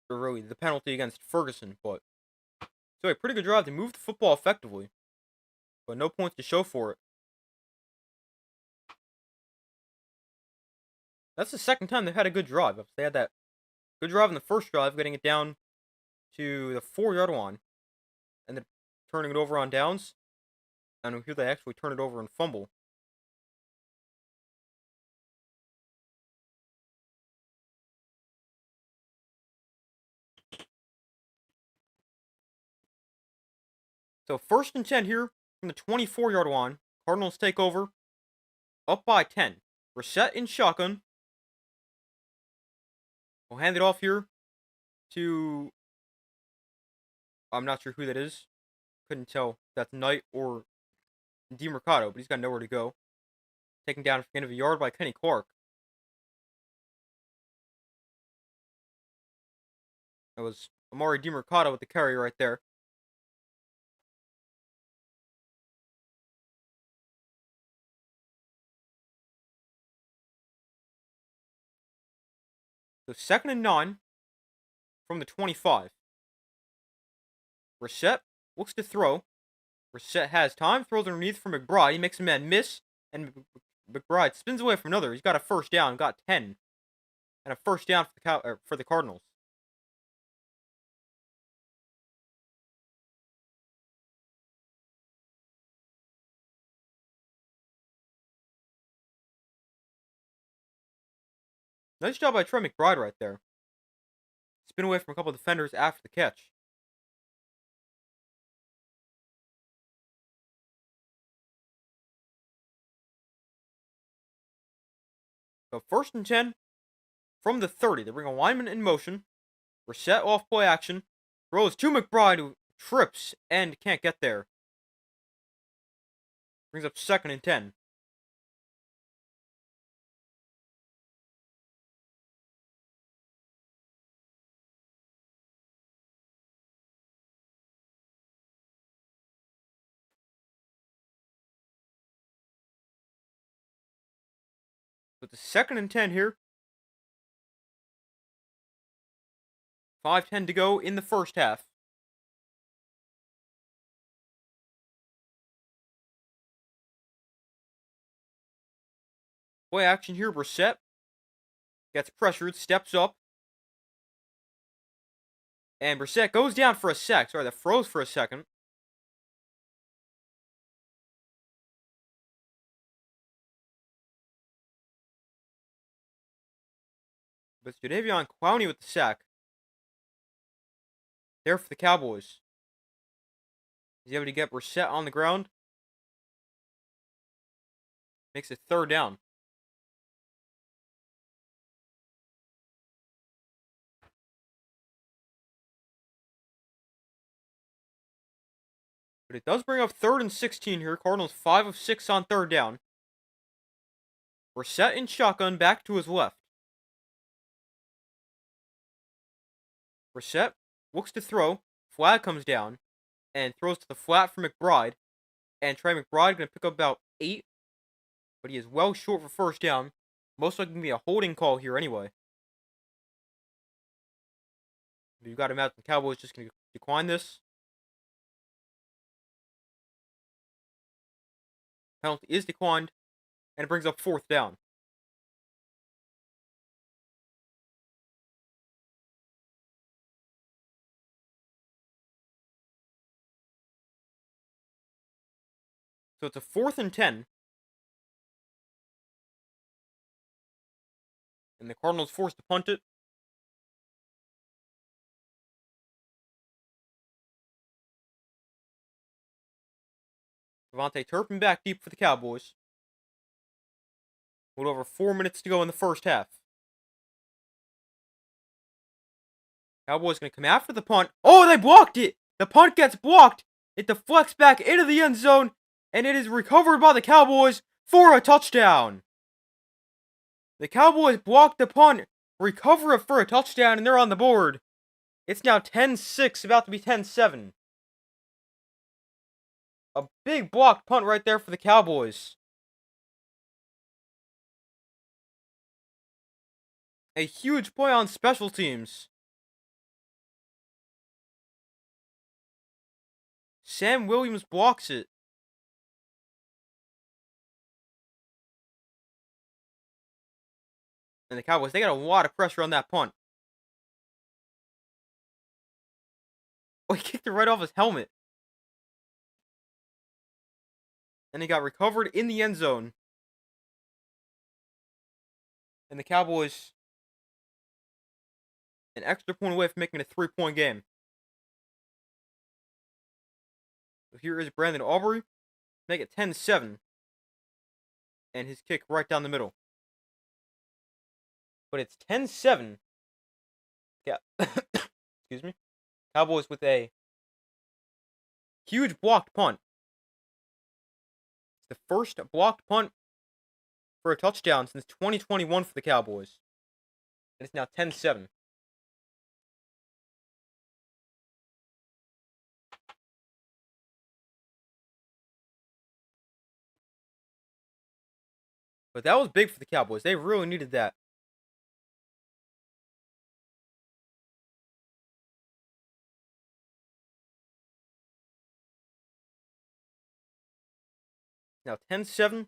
Or really, the penalty against Ferguson, but so a pretty good drive. They moved the football effectively, but no points to show for it. That's the second time they've had a good drive. They had that good drive in the first drive, getting it down to the 4-yard line, and then turning it over on downs. And here they actually turn it over and fumble. So 1st and 10 here from the 24-yard line. Cardinals take over, up by 10. Brissett in shotgun. We'll hand it off here to, I'm not sure who that is. Couldn't tell if that's Knight or DeMercado, but he's got nowhere to go. Taken down for the end of a yard by Kenny Clark. That was Amari DeMercado with the carry right there. So 2nd and 9 from the 25. Brissett looks to throw. Brissett has time, throws underneath for McBride. He makes a man miss, and McBride spins away from another. He's got a first down, got 10, and a first down for the Cardinals. Nice job by Trey McBride right there. Spin away from a couple of defenders after the catch. So 1st and 10 from the 30. They bring a lineman in motion. Brissett off play action. Throws to McBride, who trips and can't get there. Brings up 2nd and 10. With the 2nd and 10 here. 5:10 to go in the first half. Play action here. Brissett gets pressured, steps up. And Brissett goes down for a sack. Sorry, that froze for a second. But it's Jadeveon Clowney with the sack. There for the Cowboys. He's able to get Brissett on the ground. Makes it 3rd down. But it does bring up 3rd and 16 here. Cardinals 5 of 6 on 3rd down. Brissett in shotgun, back to his left. Brissett looks to throw. Flag comes down. And throws to the flat for McBride. And Trey McBride going to pick up about 8. But he is well short for 1st down. Most likely going to be a holding call here anyway. You've got to imagine the Cowboys just going to decline this. Penalty is declined. And it brings up 4th down. So it's a 4th and 10. And the Cardinals forced to punt it. Devontae Turpin back deep for the Cowboys. with over 4 minutes to go in the first half. Cowboys going to come after the punt. Oh, they blocked it! The punt gets blocked. It deflects back into the end zone, and it is recovered by the Cowboys for a touchdown. The Cowboys blocked the punt, recover it for a touchdown, and they're on the board. It's now 10-6, about to be 10-7. A big blocked punt right there for the Cowboys. A huge play on special teams. Sam Williams blocks it. And the Cowboys, they got a lot of pressure on that punt. Oh, he kicked it right off his helmet. And he got recovered in the end zone. And the Cowboys, an extra point away from making it a 3-point game. So here is Brandon Aubrey. Make it 10-7. And his kick right down the middle. But it's 10-7. Yeah. Excuse me. Cowboys with a huge blocked punt. It's the first blocked punt for a touchdown since 2021 for the Cowboys. And it's now 10-7. But that was big for the Cowboys. They really needed that. Now 10-7.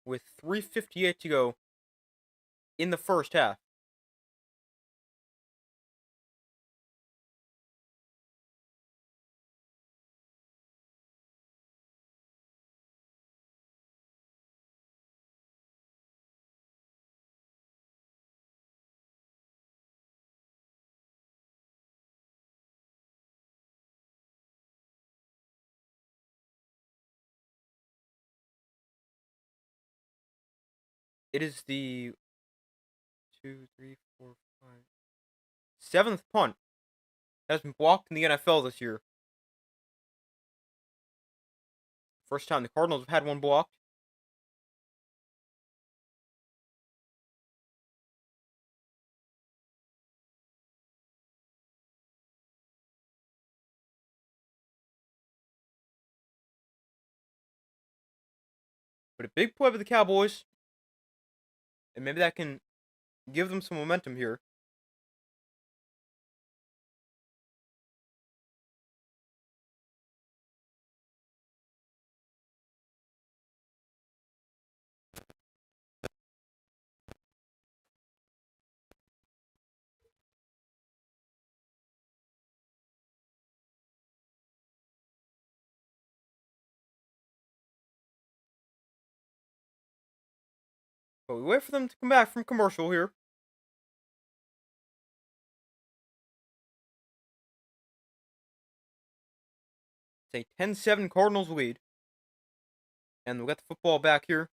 With 3:58 to go in the first half. It is the 2, 3, 4, 5, 7th punt that has been blocked in the NFL this year. First time the Cardinals have had one blocked. But a big play for the Cowboys. And maybe that can give them some momentum here. But we wait for them to come back from commercial here. It's a 10-7 Cardinals lead. And we'll get the football back here.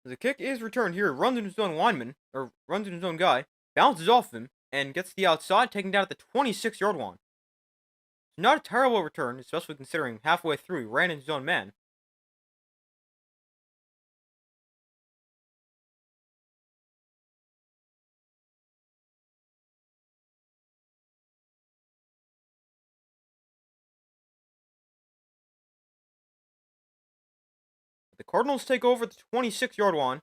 The kick is returned here. Runs into his own lineman, or runs into his own guy, bounces off him, and gets to the outside, taken down at the 26-yard line. Not a terrible return, especially considering halfway through he ran into his own man. The Cardinals take over at the 26-yard line.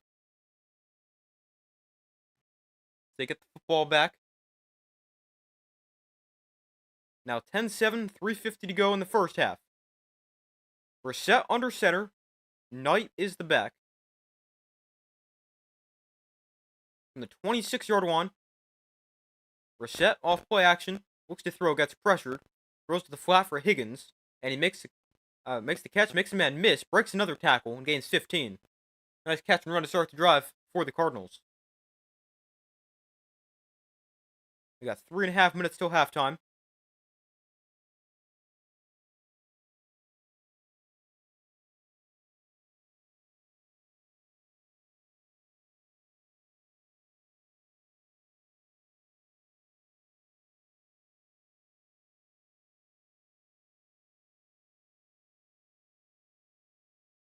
They get the football back. Now 10-7, 3:50 to go in the first half. Brissett under center. Knight is the back. from the 26-yard line. Brissett off play action, looks to throw, gets pressured, throws to the flat for Higgins, and he makes the catch, makes a man miss, breaks another tackle, and gains 15. Nice catch and run to start the drive for the Cardinals. We got 3.5 minutes till halftime.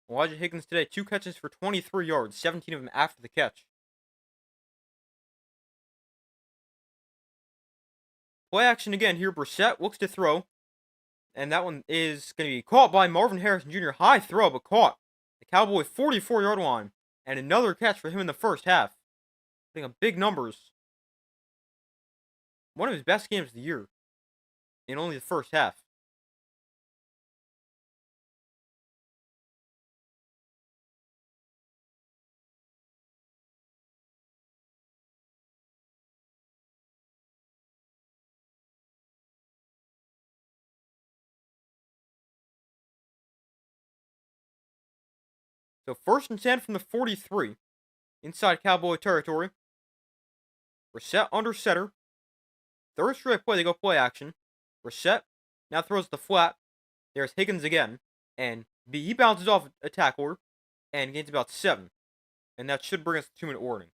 Elijah Higgins today, 2 catches for 23 yards, 17 of them after the catch. Play action again here. Brissett looks to throw. And that one is going to be caught by Marvin Harrison Jr. High throw, but caught. The Cowboy 44-yard line. And another catch for him in the first half. I think of big numbers. One of his best games of the year. In only the first half. So 1st and 10 from the 43. Inside Cowboy territory. Brissett under center. Third straight play, they go play action. Brissett now throws the flat. There's Higgins again. And he bounces off a tackler and gains about 7. And that should bring us to 2-minute warning.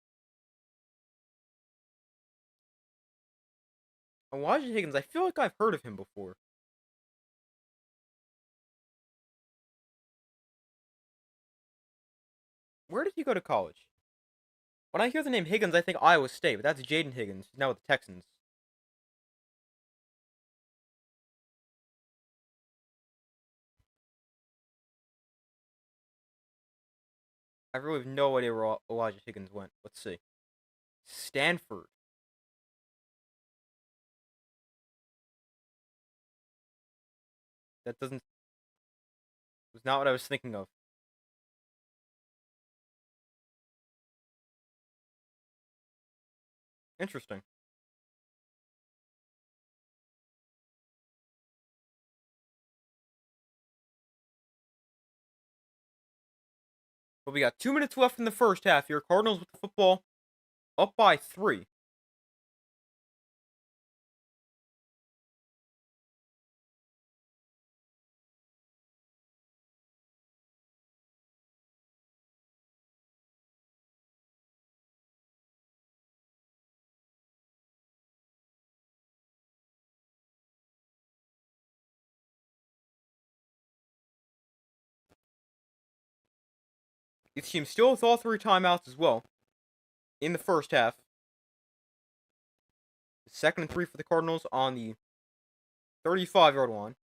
Elijah Higgins, I feel like I've heard of him before. Where did he go to college? When I hear the name Higgins, I think Iowa State, but that's Jaden Higgins. He's now with the Texans. I really have no idea where Elijah Higgins went. Let's see. Stanford. That was not what I was thinking of. Interesting. But we got 2 minutes left in the first half here. Cardinals with the football up by 3. These teams still with all 3 timeouts as well in the first half. 2nd and 3 for the Cardinals on the 35-yard line.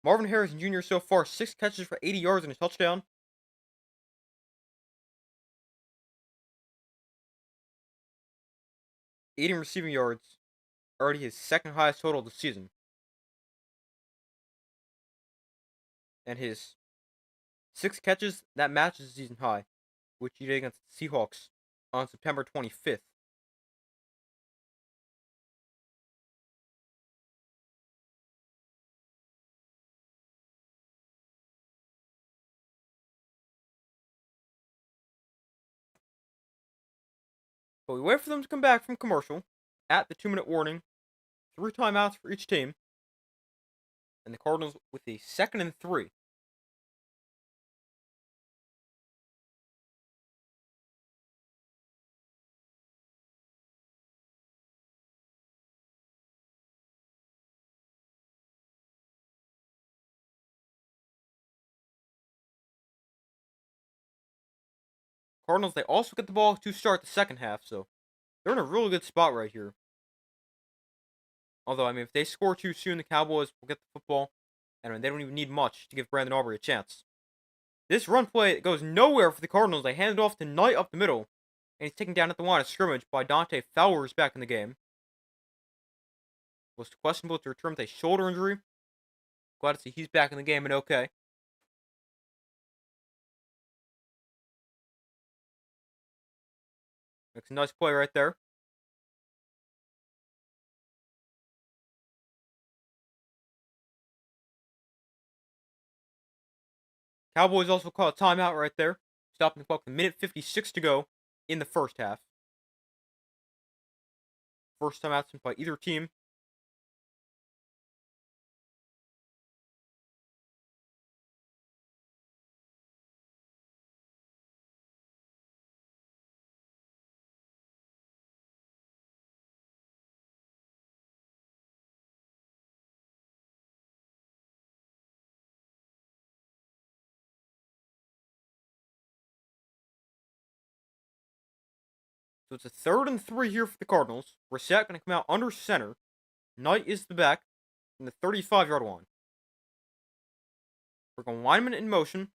Marvin Harrison Jr. so far 6 catches for 80 yards and a touchdown. 80 receiving yards, already his 2nd highest total of the season. And his 6 catches, that matches the season high, which he did against the Seahawks on September 25th. But we wait for them to come back from commercial at the 2-minute warning. 3 timeouts for each team. And the Cardinals with a 2nd and 3. Cardinals, they also get the ball to start the second half, so they're in a really good spot right here. Although, I mean, if they score too soon, the Cowboys will get the football, and they don't even need much to give Brandon Aubrey a chance. This run play goes nowhere for the Cardinals. They hand it off to Knight up the middle, and he's taken down at the line of scrimmage by Dante Fowler, who's back in the game. Was questionable to return with a shoulder injury. Glad to see he's back in the game and okay. Makes a nice play right there. Cowboys also call a timeout right there, stopping the clock with a minute 56 to go in the first half. First timeout sent by either team. So it's a 3rd and 3 here for the Cardinals. Brissett going to come out under center. Knight is the back from the 35-yard line. We're going lineman in motion.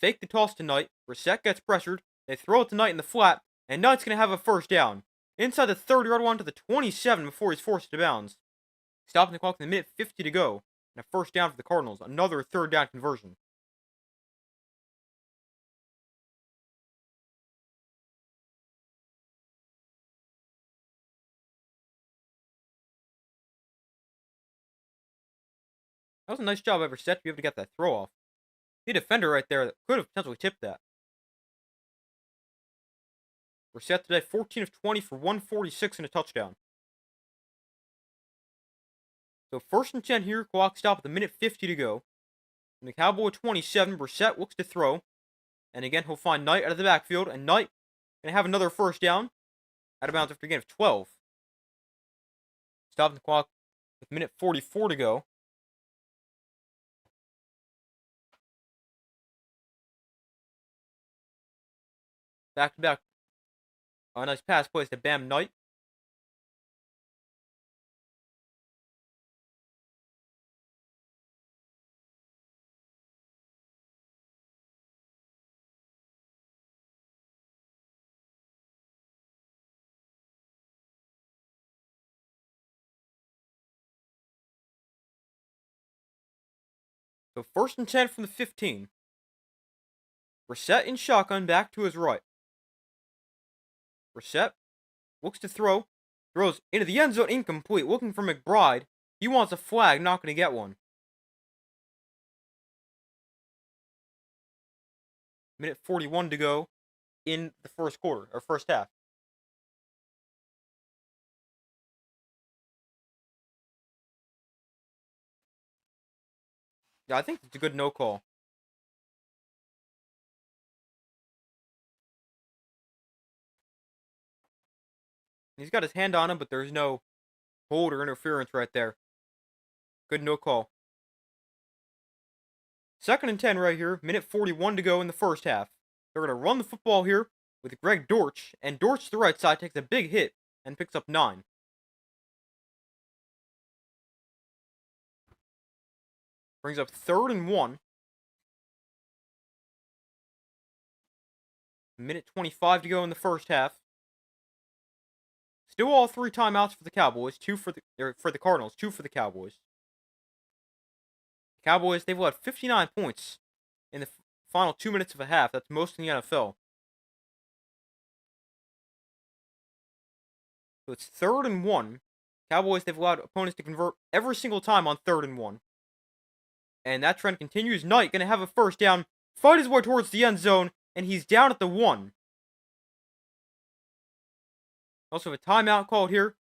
Fake the toss to Knight. Brissett gets pressured. They throw it to Knight in the flat. And Knight's going to have a first down. Inside the 30-yard line to the 27 before he's forced to bounds. Stopping the clock with a minute 50 to go. And a first down for the Cardinals. Another 3rd down conversion. That was a nice job by Brissett to be able to get that throw off. The defender right there that could have potentially tipped that. Brissett today 14 of 20 for 146 and a touchdown. So 1st and 10 here, clock stop with a minute 50 to go. From the Cowboy 27, Brissett looks to throw. And again, he'll find Knight out of the backfield. And Knight going to have another first down. Out of bounds after a gain of 12. Stopping the clock with a minute 44 to go. Back to back. A nice pass plays to Bam Knight. So 1st and 10 from the 15. Brissett in shotgun back to his right. Brissett looks to throw. Throws into the end zone, incomplete. Looking for McBride. He wants a flag, not going to get one. Minute 41 to go in the first quarter, or first half. Yeah, I think it's a good no call. He's got his hand on him, but there's no hold or interference right there. Good no call. 2nd and 10 right here. Minute 41 to go in the first half. They're going to run the football here with Greg Dortch. And Dortch to the right side takes a big hit and picks up 9. Brings up 3rd and 1. Minute 25 to go in the first half. Still all 3 timeouts for the Cowboys. 2 for the Cardinals. 2 for the Cowboys. Cowboys, they've allowed 59 points in the final 2 minutes of a half. That's most in the NFL. So it's 3rd and 1. Cowboys, they've allowed opponents to convert every single time on 3rd and 1. And that trend continues. Knight going to have a first down. Fight his way towards the end zone. And he's down at the 1. Also, a timeout called here.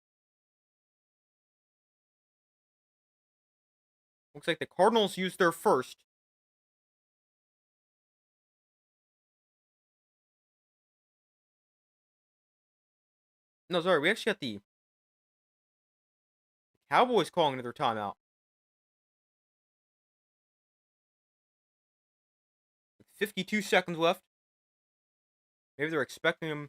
Looks like the Cardinals used their first. No, sorry. We actually got the Cowboys calling another timeout. With 52 seconds left. Maybe they're expecting him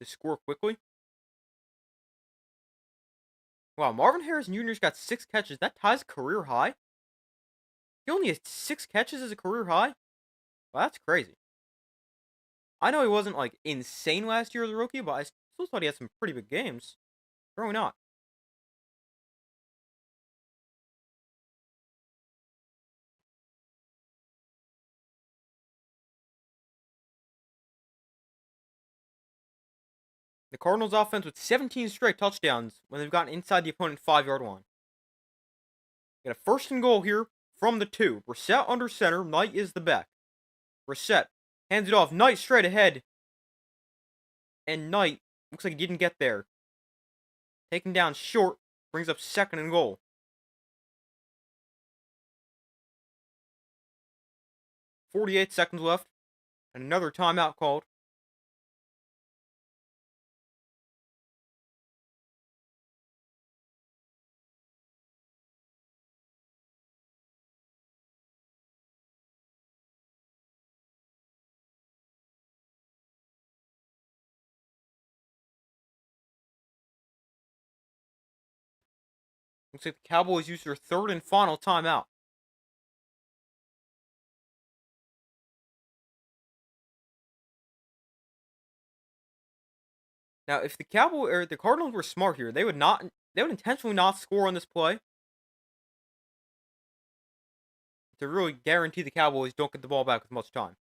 to score quickly. Wow, Marvin Harrison Jr.'s got 6 catches. That ties career high. He only has 6 catches as a career high? Well, that's crazy. I know he wasn't, like, insane last year as a rookie, but I Still thought he had some pretty big games. Probably not. The Cardinals offense with 17 straight touchdowns when they've gotten inside the opponent's 5-yard line. Got a 1st and goal here from the 2. Brissett under center. Knight is the back. Brissett hands it off. Knight straight ahead. And Knight looks like he didn't get there. Taken down short. Brings up 2nd and goal. 48 seconds left. And another timeout called. Looks like the Cowboys use their 3rd and final timeout. Now, if the Cardinals were smart here, they would intentionally not score on this play to really guarantee the Cowboys don't get the ball back with much time.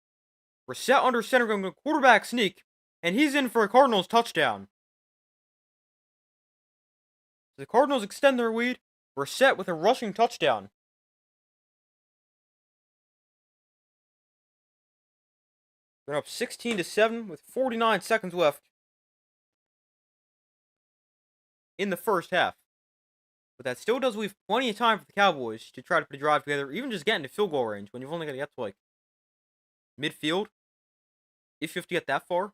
Brissett under center going to quarterback sneak, and he's in for a Cardinals touchdown. The Cardinals extend their lead. Brissett with a rushing touchdown. They're up 16-7 with 49 seconds left in the first half. But that still does leave plenty of time for the Cowboys to try to put a drive together, even just get into field goal range when you've only got to get to like midfield. If you have to get that far.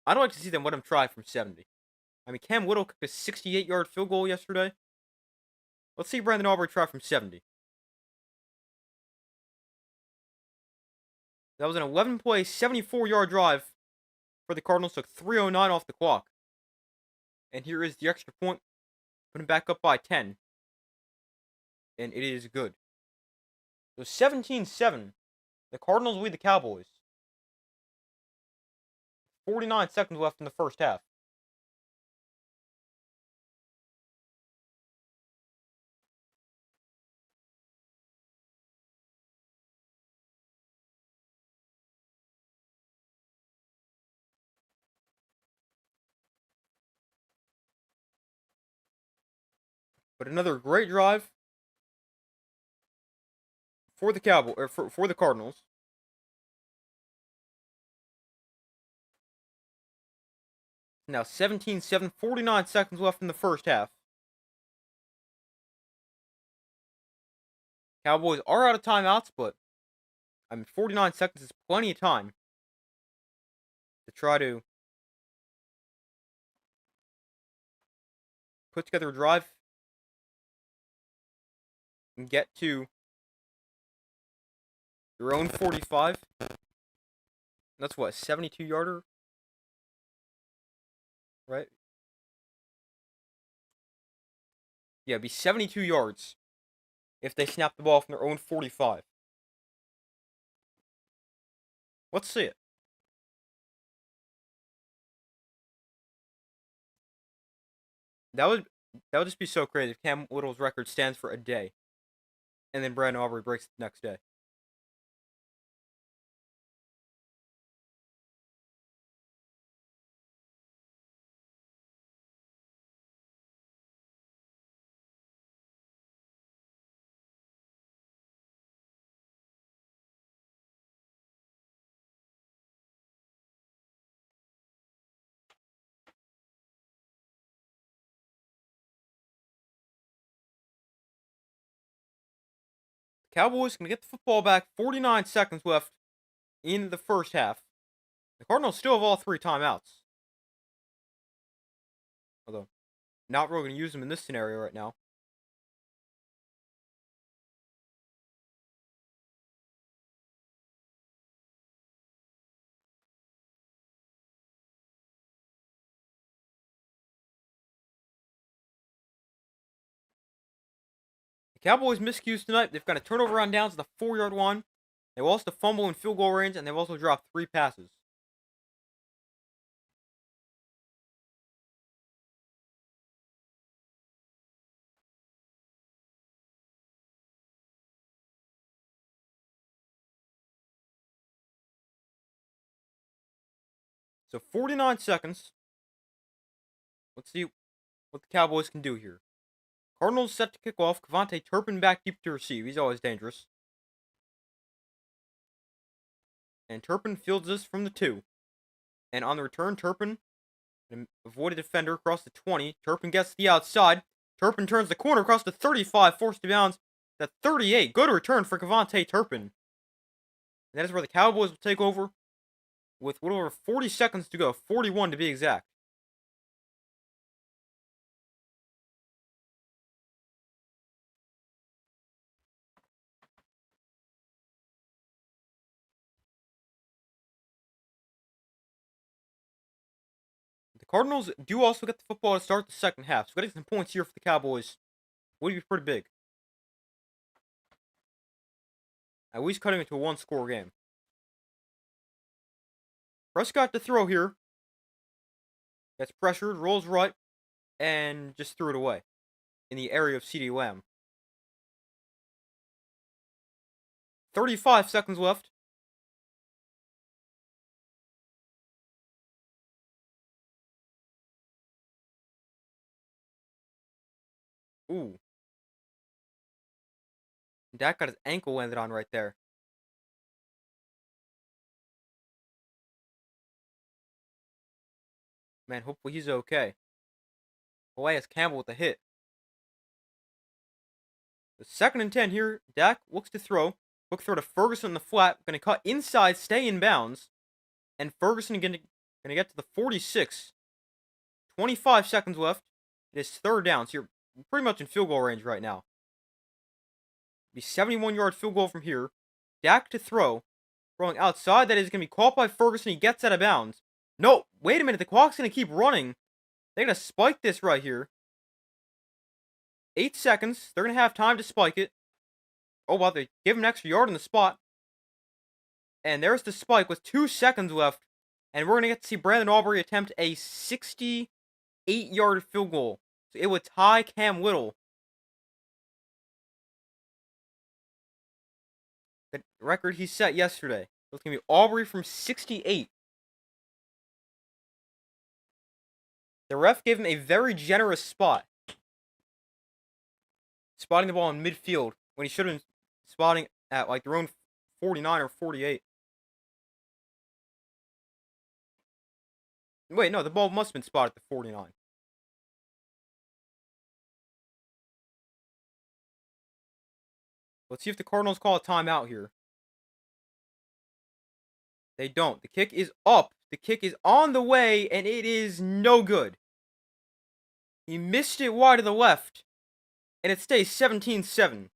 I'd like to see them let him try from 70. I mean, Cam Whittle kicked a 68-yard field goal yesterday. Let's see Brandon Aubrey try from 70. That was an 11-play, 74-yard drive for the Cardinals. Took 3:09 off the clock. And here is the extra point. Put him back up by 10. And it is good. So 17-7. The Cardinals lead the Cowboys. 49 seconds left in the first half. But another great drive for the for the Cardinals. Now 17-7, 49 seconds left in the first half. Cowboys are out of timeouts, but 49 seconds is plenty of time to try to put together a drive and get to your own 45. That's what, 72-yarder? Right? Yeah, it'd be 72 yards if they snap the ball from their own 45. Let's see it. That would just be so crazy if Cam Whittle's record stands for a day, and then Brandon Aubrey breaks it the next day. Cowboys can get the football back. 49 seconds left in the first half. The Cardinals still have all 3 timeouts. Although, not really going to use them in this scenario right now. The Cowboys miscues tonight. They've got a turnover on downs at the 4-yard line. They lost a fumble in field goal range, and they've also dropped 3 passes. So 49 seconds. Let's see what the Cowboys can do here. Cardinals set to kick off. Cavante Turpin back deep to receive. He's always dangerous. And Turpin fields this from the 2. And on the return, Turpin avoid a defender across the 20. Turpin gets to the outside. Turpin turns the corner across the 35, forced to bounds. The 38. Good return for Cavante Turpin. And that is where the Cowboys will take over with a little over 40 seconds to go. 41 to be exact. The Cardinals do also get the football to start the second half. So getting some points here for the Cowboys would be pretty big. At least cutting it to a 1-score game. Prescott to throw here. Gets pressured, rolls right, and just threw it away in the area of CeeDee Lamb. 35 seconds left. Ooh. Dak got his ankle landed on right there. Man, hopefully he's okay. Elias Campbell with the hit. The 2nd and 10 here. Dak looks to throw. Quick throw to Ferguson in the flat. Going to cut inside, stay in bounds. And Ferguson going to get to the 46. 25 seconds left. It is 3rd down. So you're pretty much in field goal range right now. Be 71-yard field goal from here. Dak to throw. Throwing outside. That is going to be caught by Ferguson. He gets out of bounds. No, wait a minute. The clock's going to keep running. They're going to spike this right here. 8 seconds. They're going to have time to spike it. Oh, wow. They give him an extra yard on the spot. And there's the spike with 2 seconds left. And we're going to get to see Brandon Aubrey attempt a 68-yard field goal. So it would tie Cam Little. The record he set yesterday. So it's going to be Aubrey from 68. The ref gave him a very generous spot. Spotting the ball in midfield when he should have been spotting at like their own 49 or 48. Wait, no, the ball must have been spotted at the 49. Let's see if the Cardinals call a timeout here. They don't. The kick is up. The kick is on the way, and it is no good. He missed it wide to the left, and it stays 17-7.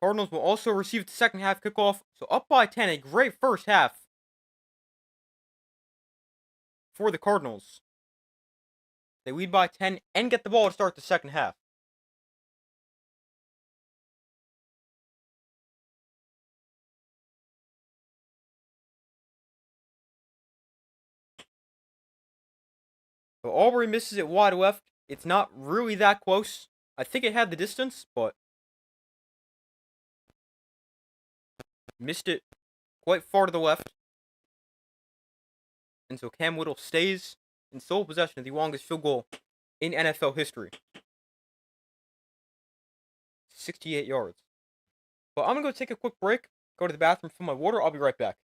Cardinals will also receive the second half kickoff, so up by 10, a great first half for the Cardinals. They lead by 10 and get the ball to start the second half. So Aubrey misses it wide left. It's not really that close. I think it had the distance, but missed it quite far to the left. And so Cam Little stays in sole possession of the longest field goal in NFL history. 68 yards. But I'm going to go take a quick break, go to the bathroom, fill my water. I'll be right back.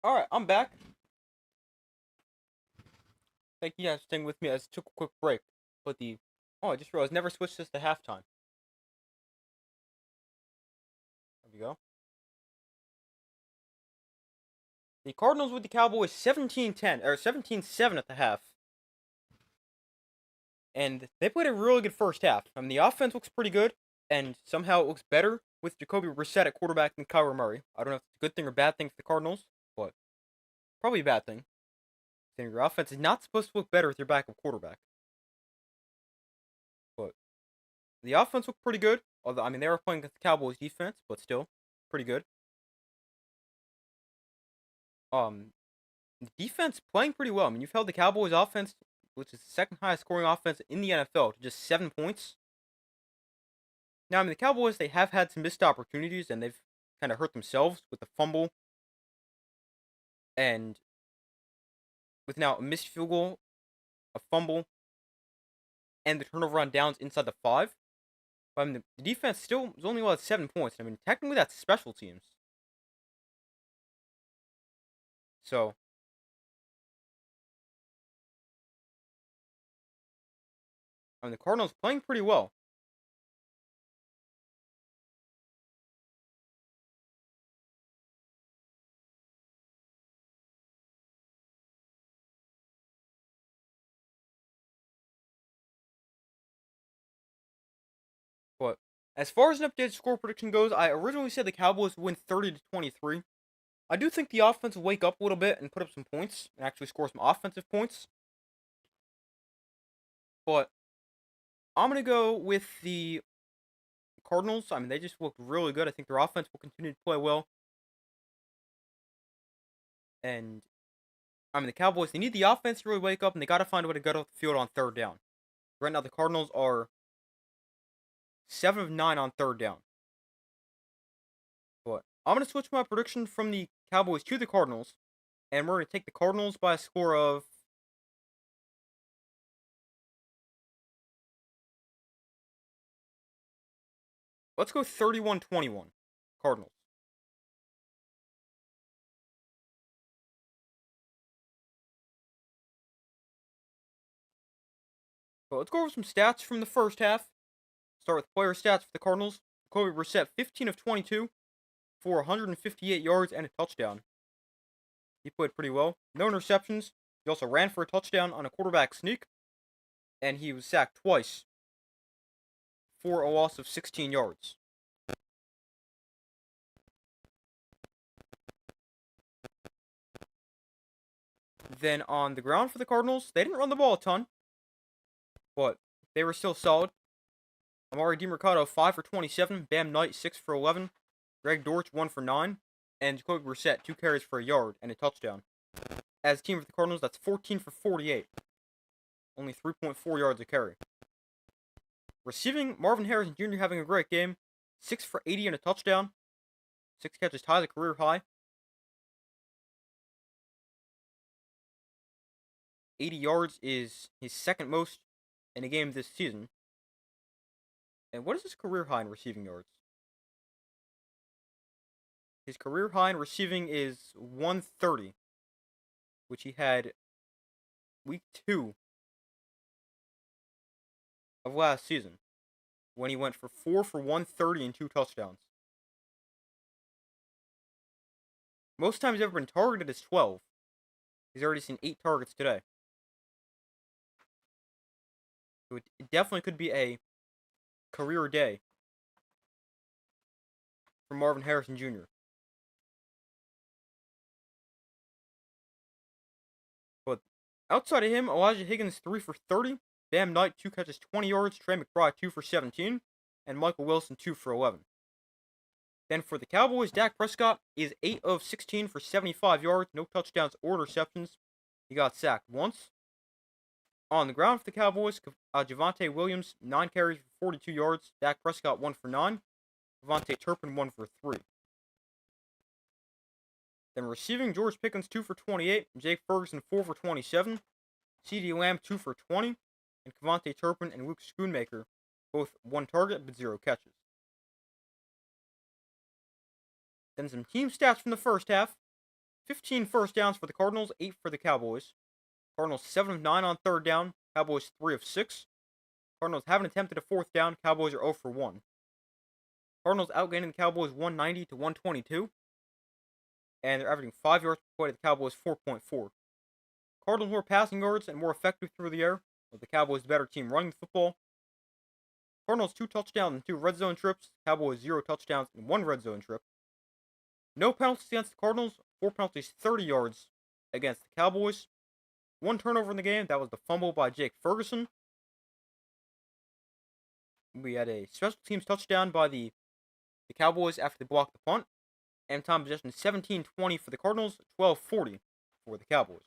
Alright, I'm back. Thank you guys for staying with me. I just took a quick break. But I just realized never switched this to halftime. There we go. The Cardinals with the Cowboys 17-10, or 17-7 at the half. And they played a really good first half. The offense looks pretty good, and somehow it looks better with Jacoby Brissett at quarterback than Kyler Murray. I don't know if it's a good thing or bad thing for the Cardinals, but probably a bad thing. Saying your offense is not supposed to look better with your backup quarterback. But the offense looked pretty good. Although, they were playing against the Cowboys defense, but still, pretty good. The defense playing pretty well. You've held the Cowboys offense, which is the second highest scoring offense in the NFL, to just 7 points. Now, the Cowboys, they have had some missed opportunities, and they've kind of hurt themselves with the fumble. And with now a missed field goal, a fumble, and the turnover on downs inside the 5. But the defense still is only allowed 7 points. Technically that's special teams. So, the Cardinals playing pretty well. But as far as an updated score prediction goes, I originally said the Cowboys would win 30-23. I do think the offense will wake up a little bit and put up some points and actually score some offensive points. But I'm going to go with the Cardinals. They just look really good. I think their offense will continue to play well. And, the Cowboys, they need the offense to really wake up, and they got to find a way to get off the field on third down. Right now, the Cardinals are 7 of 9 on third down. But I'm going to switch my prediction from the Cowboys to the Cardinals, and we're going to take the Cardinals by a score of... Let's go 31-21, Cardinals. But let's go over some stats from the first half. Start with player stats for the Cardinals. Jacoby Brissett, 15 of 22 for 158 yards and a touchdown. He played pretty well. No interceptions. He also ran for a touchdown on a quarterback sneak. And he was sacked twice for a loss of 16 yards. Then on the ground for the Cardinals, they didn't run the ball a ton, but they were still solid. Amari DiMercato, 5 for 27. Bam Knight, 6 for 11. Greg Dortch, 1 for 9. And Jacoby Brissett, 2 carries for a yard and a touchdown. As a team for the Cardinals, that's 14 for 48. Only 3.4 yards a carry. Receiving, Marvin Harrison Jr. having a great game. 6 for 80 and a touchdown. 6 catches ties a career high. 80 yards is his second most in a game this season. And what is his career high in receiving yards? His career high in receiving is 130, which he had week 2 of last season, when he went for 4 for 130 and 2 touchdowns. Most times he's ever been targeted is 12. He's already seen 8 targets today. So it definitely could be a career day for Marvin Harrison Jr. But outside of him, Elijah Higgins, 3 for 30. Bam Knight, 2 catches, 20 yards. Trey McBride, 2 for 17. And Michael Wilson, 2 for 11. Then for the Cowboys, Dak Prescott is 8 of 16 for 75 yards. No touchdowns or interceptions. He got sacked once. On the ground for the Cowboys, Javonte Williams, 9 carries for 42 yards. Dak Prescott, 1 for 9. Devontae Turpin, 1 for 3. Then receiving, George Pickens, 2 for 28. Jake Ferguson, 4 for 27. CeeDee Lamb, 2 for 20. And Devontae Turpin and Luke Schoonmaker, both 1 target but 0 catches. Then some team stats from the first half. 15 first downs for the Cardinals, 8 for the Cowboys. Cardinals 7 of 9 on third down, Cowboys 3 of 6. Cardinals haven't attempted a fourth down, Cowboys are 0 for 1. Cardinals outgaining the Cowboys 190 to 122. And they're averaging 5 yards per play to the Cowboys 4.4. Cardinals more passing yards and more effective through the air, with the Cowboys the better team running the football. Cardinals 2 touchdowns and 2 red zone trips. Cowboys 0 touchdowns and 1 red zone trip. No penalties against the Cardinals. 4 penalties, 30 yards against the Cowboys. 1 turnover in the game. That was the fumble by Jake Ferguson. We had a special teams touchdown by the Cowboys after they blocked the punt. And time possession 17-20 for the Cardinals, 12-40 for the Cowboys.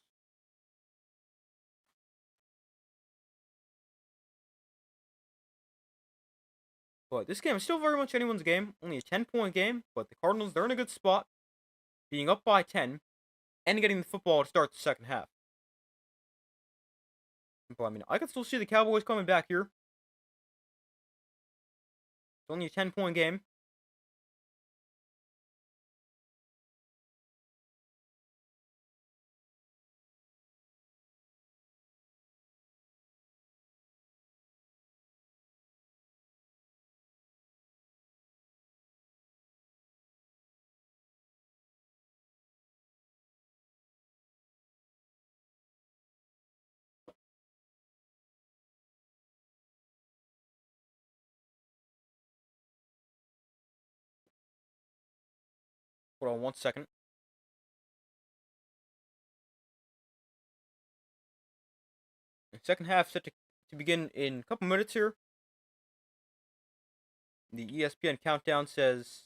But this game is still very much anyone's game. Only a 10-point game, but the Cardinals, they're in a good spot, being up by 10, and getting the football to start the second half. But, I mean, I can still see the Cowboys coming back here. It's only a 10-point game. Hold on 1 second. The second half set to begin in a couple minutes here. The ESPN countdown says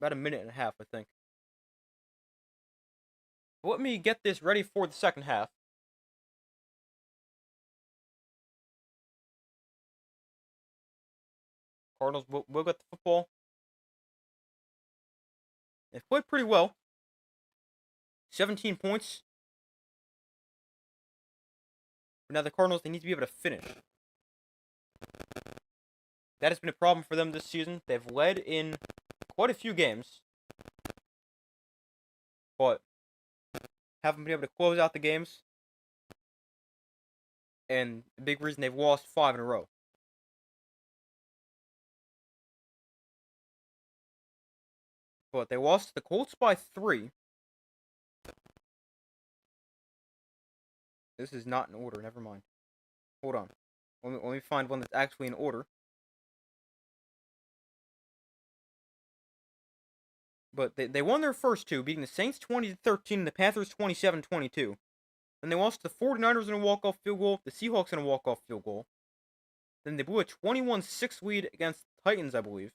about a minute and a half, I think. But let me get this ready for the second half. Cardinals will get the football. They've played pretty well. 17 points. But now the Cardinals, they need to be able to finish. That has been a problem for them this season. They've led in quite a few games, but haven't been able to close out the games. And the big reason they've lost 5 in a row. But they lost to the Colts by 3. This is not in order, never mind. Hold on. Let me find one that's actually in order. But they won their first 2, beating the Saints 20-13 and the Panthers 27-22. Then they lost to the 49ers in a walk-off field goal, the Seahawks in a walk-off field goal. Then they blew a 21-6 lead against the Titans, I believe.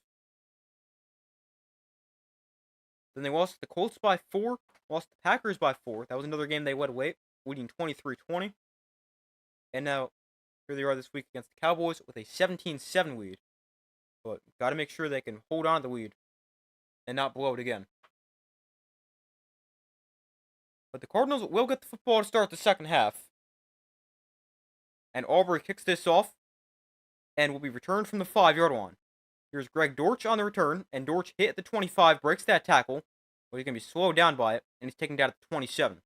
Then they lost to the Colts by 4, lost to the Packers by 4. That was another game they led late, leading 23-20. And now, here they are this week against the Cowboys with a 17-7 lead. But got to make sure they can hold on to the lead and not blow it again. But the Cardinals will get the football to start the second half. And Aubrey kicks this off and will be returned from the 5-yard line. Here's Greg Dortch on the return, and Dortch hit at the 25, breaks that tackle, but he's going to be slowed down by it, and he's taken down at the 27.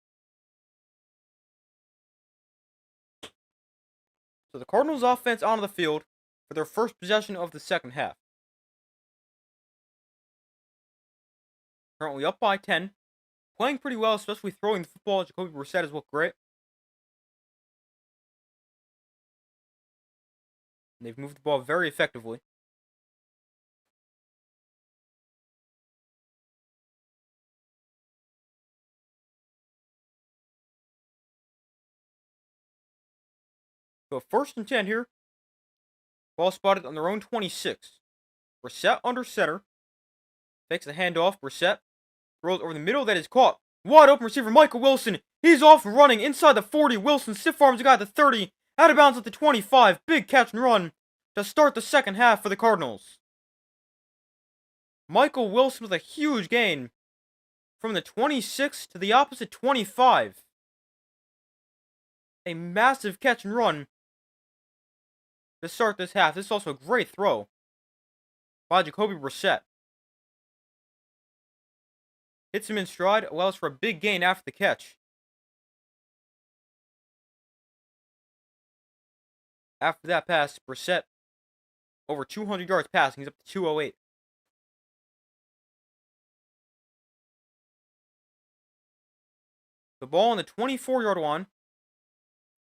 So the Cardinals offense onto the field for their first possession of the second half. Currently up by 10. Playing pretty well, especially throwing the football. Jacoby Brissett has looked great. And they've moved the ball very effectively. So 1st and 10 here. Ball spotted on their own 26. Brissett under center. Takes the handoff. Brissett throws over the middle. That is caught. Wide open receiver Michael Wilson. He's off and running inside the 40. Wilson stiff arms the guy at the 30. Out of bounds at the 25. Big catch and run to start the second half for the Cardinals. Michael Wilson with a huge gain from the 26 to the opposite 25. A massive catch and run to start this half. This is also a great throw by Jacoby Brissett. hits him in stride, allows for a big gain after the catch. After that pass, Brissett over 200 yards passing. He's up to 208. The ball on the 24-yard line,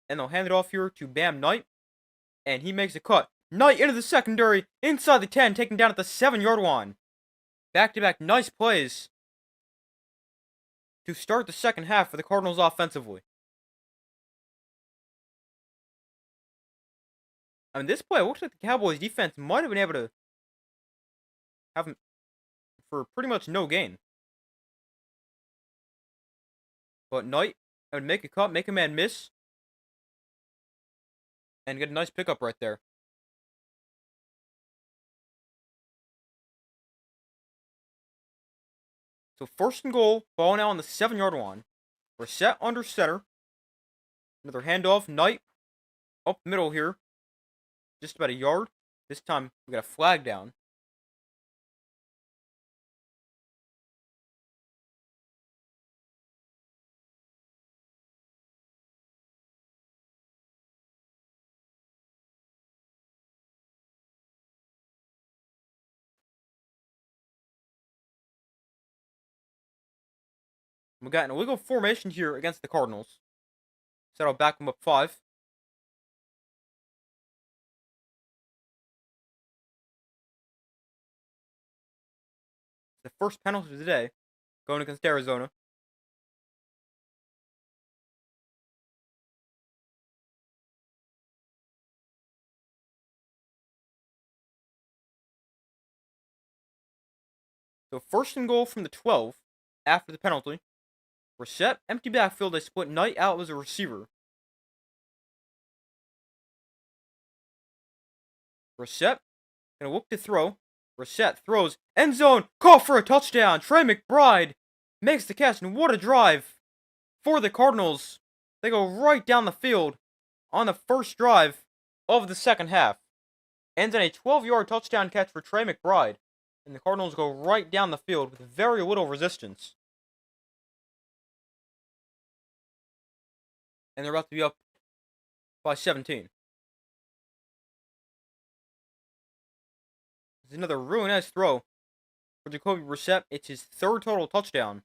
and they'll hand it off here to Bam Knight, and he makes a cut. Knight into the secondary, inside the 10, taken down at the 7-yard line. Back-to-back nice plays to start the second half for the Cardinals offensively. I mean, this play looks like the Cowboys defense might have been able to have him for pretty much no gain. But Knight would make a cut, make a man miss, and get a nice pickup right there. So 1st and goal, ball now on the 7-yard line. We're set under center. Another handoff, Knight up middle here. Just about a yard. This time we got a flag down. We got an illegal formation here against the Cardinals. So I'll back them up 5. The first penalty of the day, going against Arizona. So 1st and goal from the 12 after the penalty. We're set, empty backfield. They split Knight out as a receiver. Brissett gonna look to throw. Brissett throws, end zone, call for a touchdown. Trey McBride makes the catch, and what a drive for the Cardinals. They go right down the field on the first drive of the second half. Ends in a 12-yard touchdown catch for Trey McBride, and the Cardinals go right down the field with very little resistance. And they're about to be up by 17. It's another really nice throw for Jacoby Brissett. It's his 3rd total touchdown.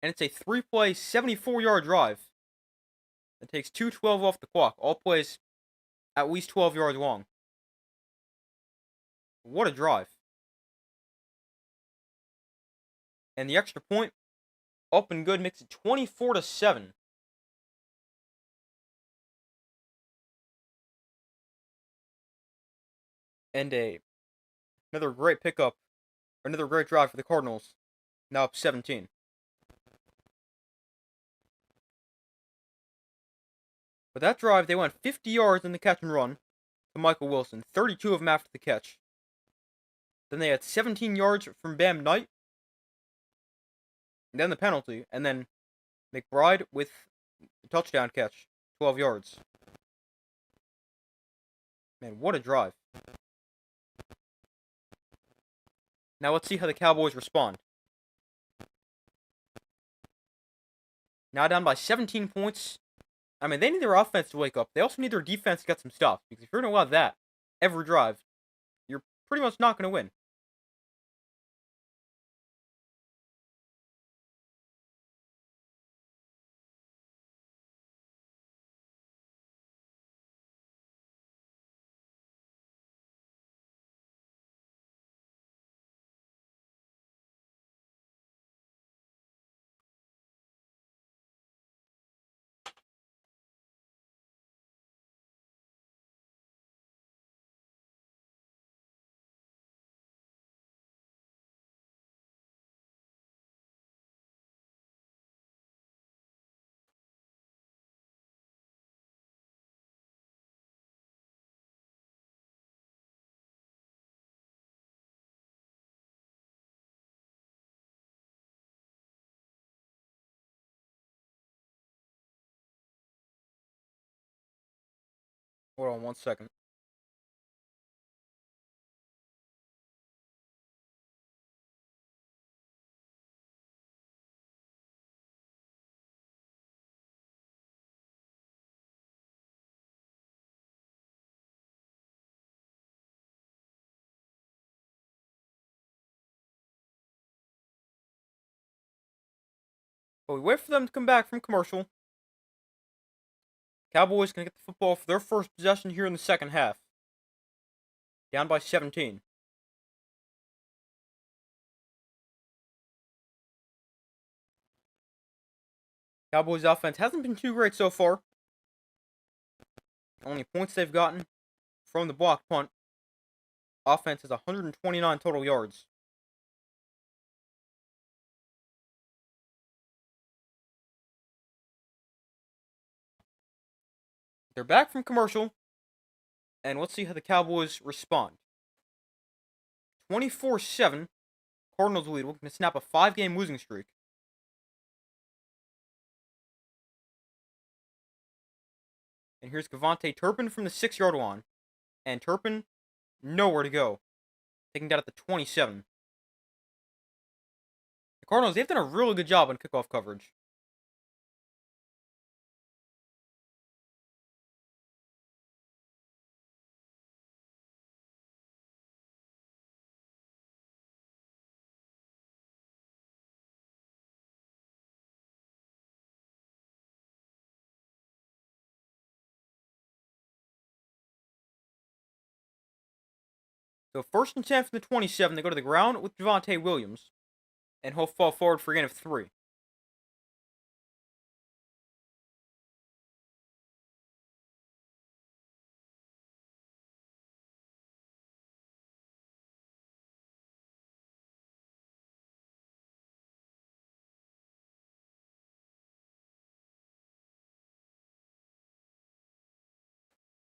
And it's a 3-play, 74-yard drive. It takes 2:12 off the clock. All plays at least 12 yards long. What a drive. And the extra point, up and good, makes it 24-7. And another great pickup, or another great drive for the Cardinals. Now up 17. But that drive, they went 50 yards in the catch and run to Michael Wilson, 32 of them after the catch. Then they had 17 yards from Bam Knight. And then the penalty, and then McBride with the touchdown catch, 12 yards. Man, what a drive. Now let's see how the Cowboys respond. Now down by 17 points. I mean, they need their offense to wake up. They also need their defense to get some stuff. Because if you're going to allow that every drive, you're pretty much not going to win. Hold on 1 second. But we wait for them to come back from commercial. Cowboys gonna get the football for their first possession here in the second half. Down by 17. Cowboys offense hasn't been too great so far. Only points they've gotten from the blocked punt. Offense has 129 total yards. They're back from commercial. And let's see how the Cowboys respond. 24-7. Cardinals lead. We're going to snap a 5-game losing streak. And here's Cavante Turpin from the 6-yard line. And Turpin, nowhere to go. Taking that at the 27. The Cardinals, they've done a really good job on kickoff coverage. So 1st and 10 from the 27. They go to the ground with Javonte Williams. And he'll fall forward for a gain of 3.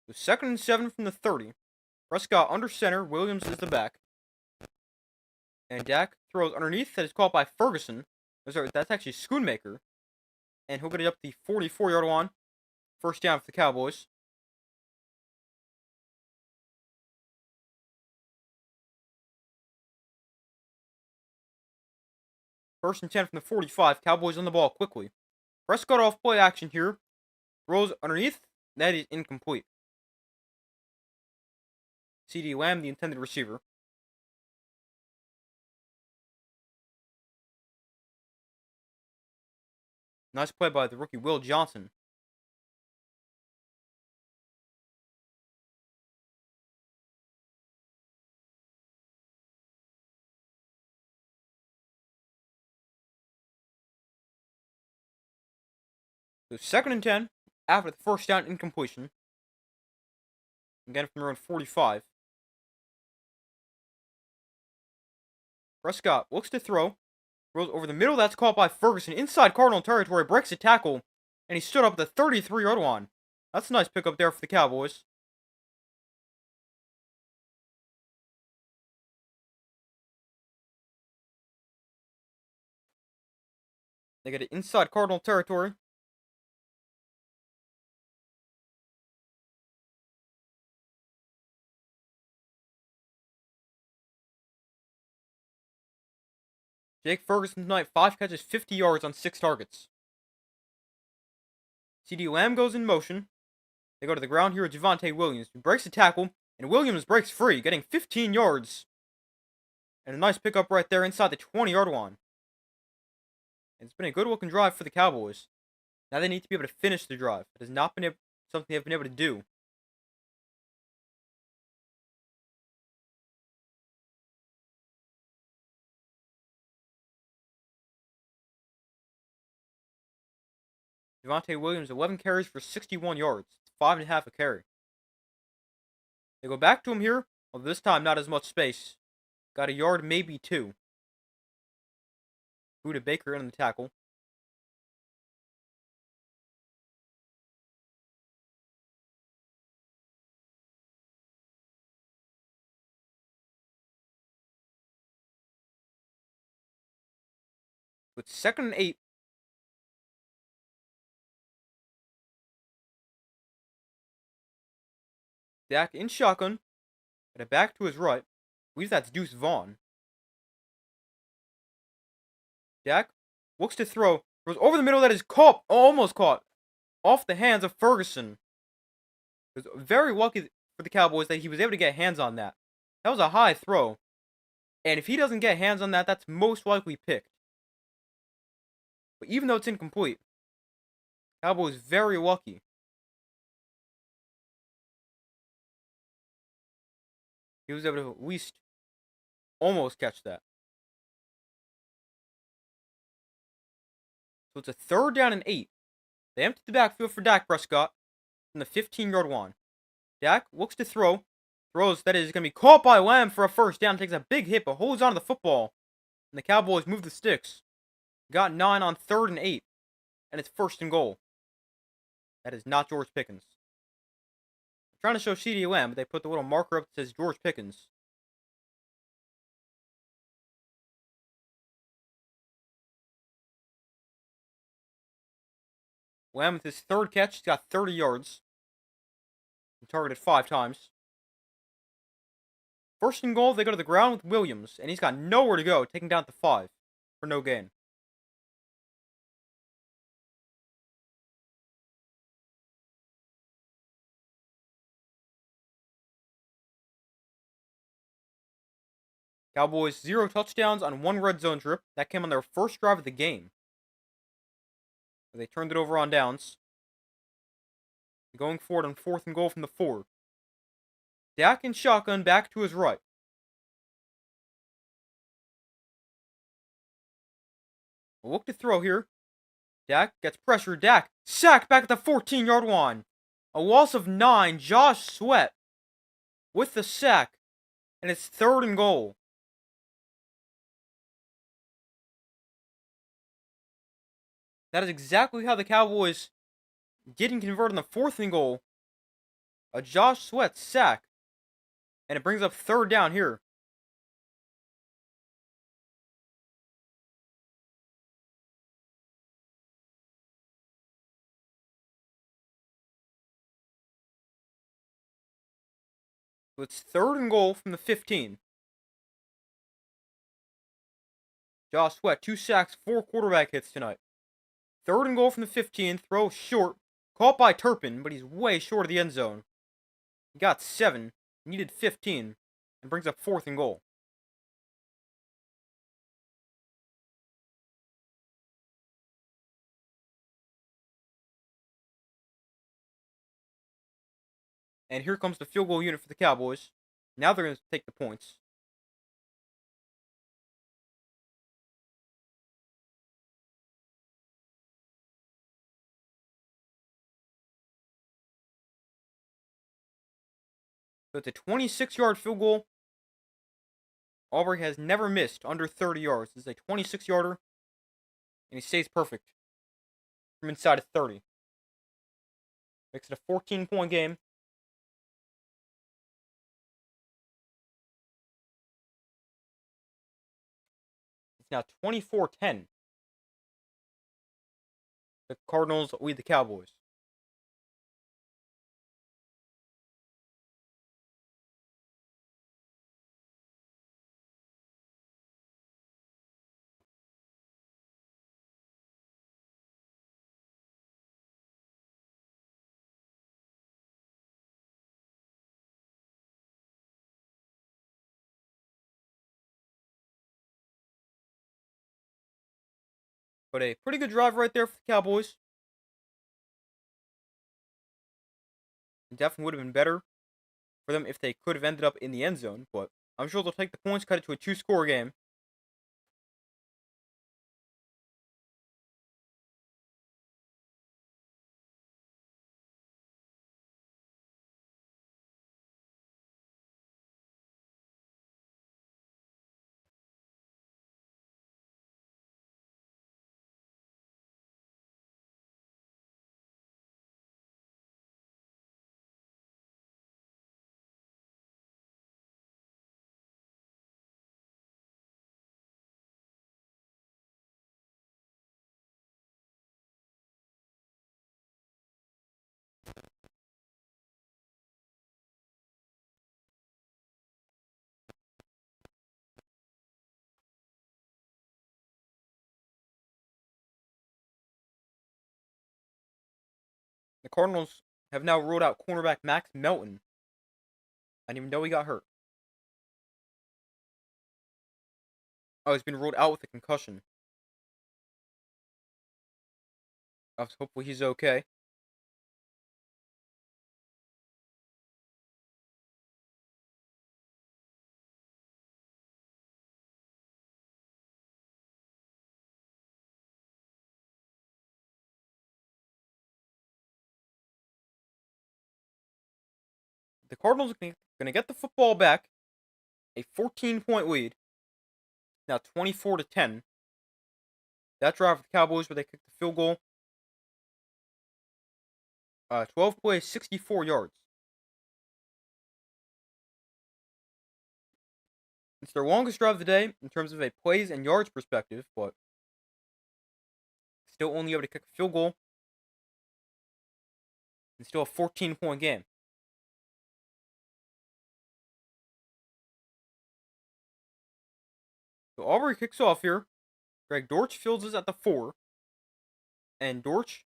So 2nd and 7 from the 30. Prescott under center. Williams is the back. And Dak throws underneath. That is caught by Ferguson. Sorry, that's actually Schoonmaker. And he'll get it up the 44-yard line. 1st down for the Cowboys. First and 10 from the 45. Cowboys on the ball quickly. Prescott off play action here. Throws underneath. That is incomplete. CeeDee Lamb, the intended receiver. Nice play by the rookie Will Johnson. So 2nd and 10 after the 1st down incompletion. Again from around 45. Prescott looks to throw. Rolls over the middle. That's caught by Ferguson. Inside Cardinal territory. Breaks a tackle. And he stood up at the 33-yard line. That's a nice pickup there for the Cowboys. They get it inside Cardinal territory. Jake Ferguson tonight, 5 catches, 50 yards on 6 targets. CeeDee Lamb goes in motion. They go to the ground here with Javonte Williams, who breaks the tackle, and Williams breaks free, getting 15 yards. And a nice pickup right there inside the 20-yard line. And it's been a good-looking drive for the Cowboys. Now they need to be able to finish the drive. It has not been something they've been able to do. Javonte Williams, 11 carries for 61 yards. It's 5.5 a carry. They go back to him here, although this time not as much space. Got a yard, maybe 2. Buda Baker in the tackle. With 2nd and 8. Dak in shotgun. And a back to his right. I believe that's Deuce Vaughn. Dak looks to throw. Goes over the middle. That is caught. Almost caught. Off the hands of Ferguson. It was very lucky for the Cowboys that he was able to get hands on that. That was a high throw. And if he doesn't get hands on that, that's most likely picked. But even though it's incomplete, Cowboys very lucky. He was able to at least almost catch that. So it's a 3rd down and 8. They empty the backfield for Dak Prescott from the 15-yard line. Dak looks to throw. Throws, that is, going to be caught by Lamb for a 1st down. Takes a big hit, but holds on to the football. And the Cowboys move the sticks. Got 9 on 3rd and 8. And it's 1st and goal. That is not George Pickens. I'm trying to show CeeDee Lamb, but they put the little marker up that says George Pickens. Lamb with his 3rd catch, he's got 30 yards. He targeted 5 times. 1st and goal, they go to the ground with Williams, and he's got nowhere to go, taking down at the 5 for no gain. Cowboys 0 touchdowns on 1 red zone trip. That came on their 1st drive of the game. They turned it over on downs. Going forward on 4th and goal from the 4. Dak in shotgun back to his right. A look to throw here. Dak gets pressure. Dak sacked back at the 14-yard line. A loss of 9. Josh Sweat with the sack. And it's 3rd and goal. That is exactly how the Cowboys didn't convert on the 4th and goal. A Josh Sweat sack. And it brings up 3rd down here. So it's 3rd and goal from the 15. Josh Sweat, 2 sacks, 4 quarterback hits tonight. 3rd and goal from the 15. Throw short. Caught by Turpin, but he's way short of the end zone. He got 7. Needed 15. And brings up 4th and goal. And here comes the field goal unit for the Cowboys. Now they're going to take the points. So it's a 26-yard field goal. Aubrey has never missed under 30 yards. This is a 26-yarder. And he stays perfect from inside of 30. Makes it a 14-point game. It's now 24-10. The Cardinals lead the Cowboys. But a pretty good drive right there for the Cowboys. It definitely would have been better for them if they could have ended up in the end zone. But I'm sure they'll take the points, cut it to a 2-score game. The Cardinals have now ruled out cornerback Max Melton. I didn't even know he got hurt. Oh, he's been ruled out with a concussion. Hopefully he's okay. The Cardinals are going to get the football back, a 14-point lead, now 24-10. That drive for the Cowboys where they kicked the field goal, 12 plays, 64 yards. It's their longest drive of the day in terms of a plays and yards perspective, but still only able to kick a field goal and still a 14-point game. So Aubrey kicks off here. Greg Dortch fields us at the 4. And Dortch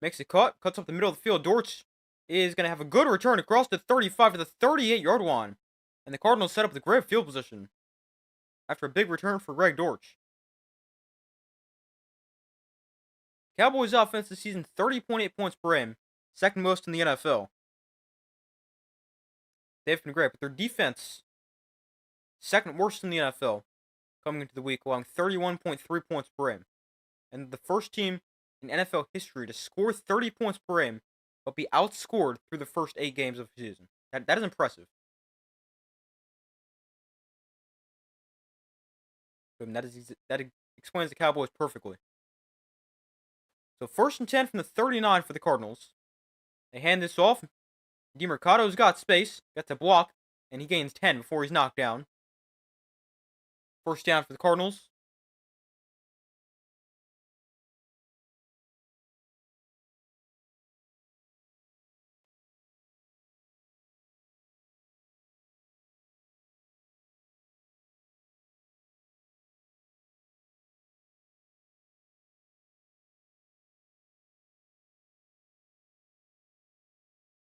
makes a cuts up the middle of the field. Dortch is going to have a good return across the 35 to the 38-yard line. And the Cardinals set up the great field position after a big return for Greg Dortch. Cowboys offense this season, 30.8 points per game, second most in the NFL. They've been great, but their defense, second worst in the NFL, coming into the week, allowing 31.3 points per game. And the first team in NFL history to score 30 points per game, but be outscored through the first 8 games of the season. That is impressive. And that explains the Cowboys perfectly. So 1st and 10 from the 39 for the Cardinals. They hand this off. DeMercado's got space, gets a block, and he gains 10 before he's knocked down. First down for the Cardinals.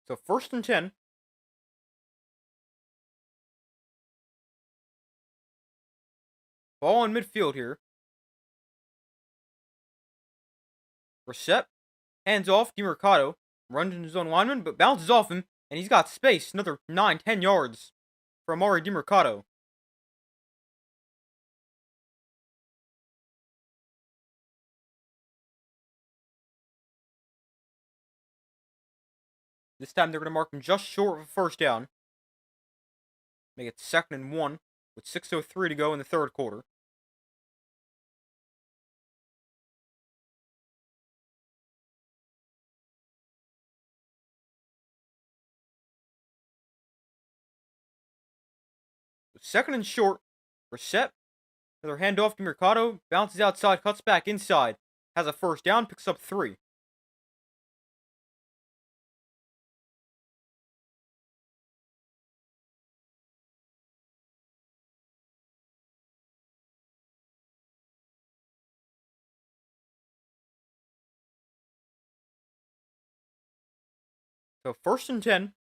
So 1st and 10. Ball in midfield here. Brissett hands off DeMercado. Runs into his own lineman, but bounces off him, and he's got space. Another 9-10 yards for Amari DeMercado. This time they're going to mark him just short of a first down. Make it 2nd and 1 with 6:03 to go in the third quarter. So 2nd and short. Brissett, another handoff to Mercado, bounces outside, cuts back inside, has a first down, picks up 3. So 1st and 10.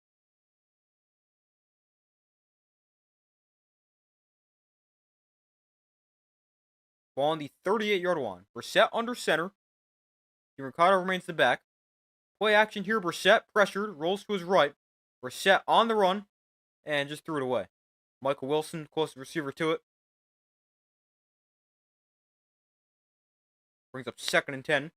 Ball on the 38-yard line. Brissett under center. Mercado remains the back. Play action here. Brissett pressured, rolls to his right. Brissett on the run, and just threw it away. Michael Wilson, closest receiver to it. Brings up 2nd and 10.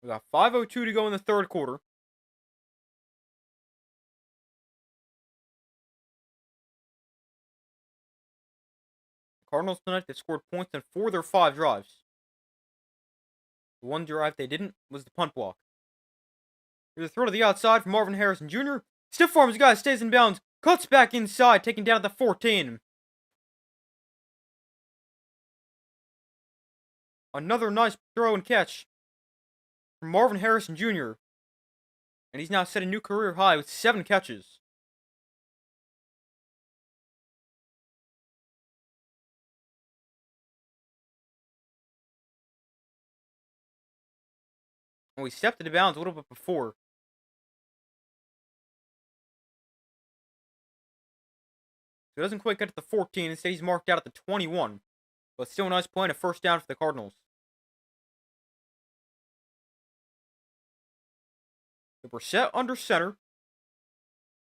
We got 5:02 to go in the third quarter. The Cardinals tonight, they scored points on 4 of their 5 drives. The one drive they didn't was the punt block. Here's a throw to the outside from Marvin Harrison Jr. Stiff arms the guy, stays in bounds, cuts back inside, taken down at the 14. Another nice throw and catch from Marvin Harrison Jr. And he's now set a new career high with 7 catches. Oh, he stepped into bounds a little bit before. So he doesn't quite get to the 14. Instead, he's marked out at the 21. But still a nice play and a first down for the Cardinals. The Brissett under center.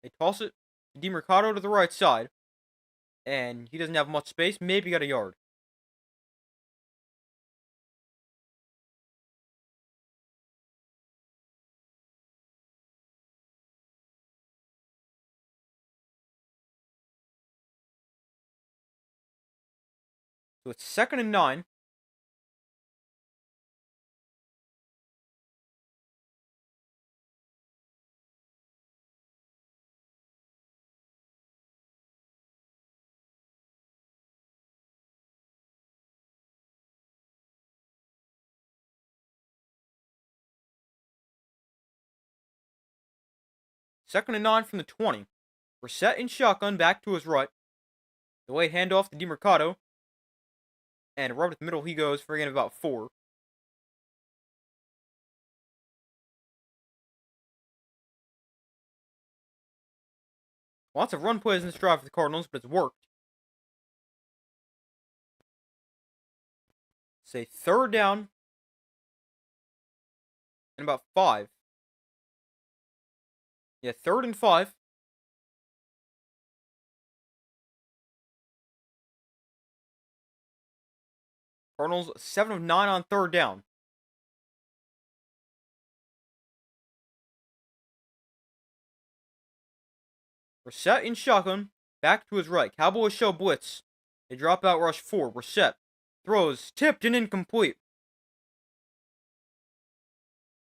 They toss it to DeMercado to the right side. And he doesn't have much space. Maybe got a yard. So it's 2nd and 9. Second and 9 from the 20. Brissett in shotgun back to his right. Delayed handoff to DeMercado. And right up the middle he goes for a gain of about 4. Lots of run plays in this drive for the Cardinals, but it's worked. Say 3rd down and about 5. Yeah, 3rd and 5. Cardinals 7 of 9 on 3rd down. Brissett in shotgun, back to his right. Cowboys show blitz. They drop out rush 4. Brissett throws, tipped and incomplete.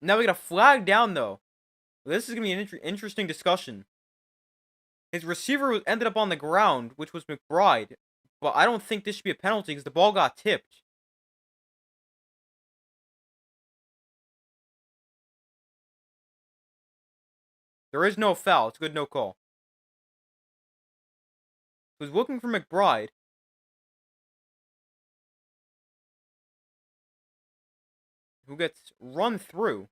Now we got a flag down though. This is going to be an interesting discussion. His receiver ended up on the ground, which was McBride. But I don't think this should be a penalty because the ball got tipped. There is no foul. It's a good no call. He was looking for McBride. Who gets run through.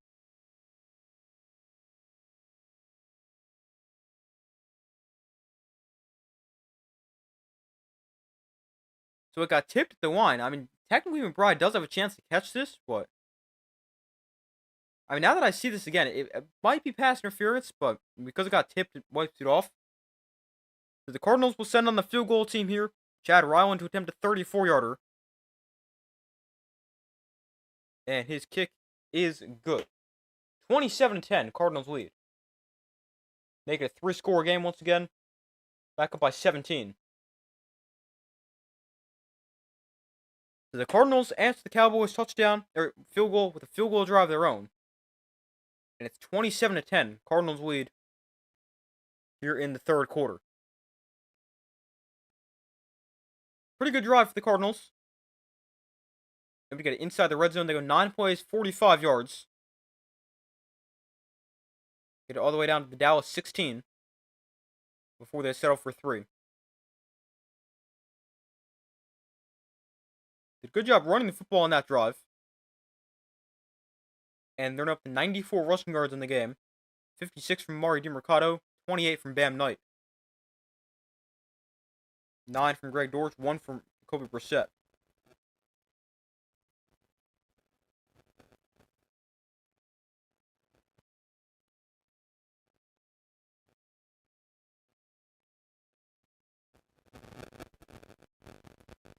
So it got tipped at the line. I mean, technically McBride does have a chance to catch this, but I mean, now that I see this again, it might be pass interference, but because it got tipped, it wipes it off. So the Cardinals will send on the field goal team here. Chad Ryland to attempt a 34-yarder. And his kick is good. 27-10, Cardinals lead. Make it a 3-score game once again. Back up by 17. So the Cardinals answer the Cowboys touchdown or field goal with a field goal drive of their own. And it's 27-10. Cardinals lead here in the 3rd quarter. Pretty good drive for the Cardinals. And we get it inside the red zone. They go 9 plays, 45 yards. Get it all the way down to the Dallas 16 before they settle for 3. Did a good job running the football on that drive. And they're up to 94 rushing yards in the game. 56 from Mari DeMercado, 28 from Bam Knight. 9 from Greg Dortch, 1 from Kobe Brissett.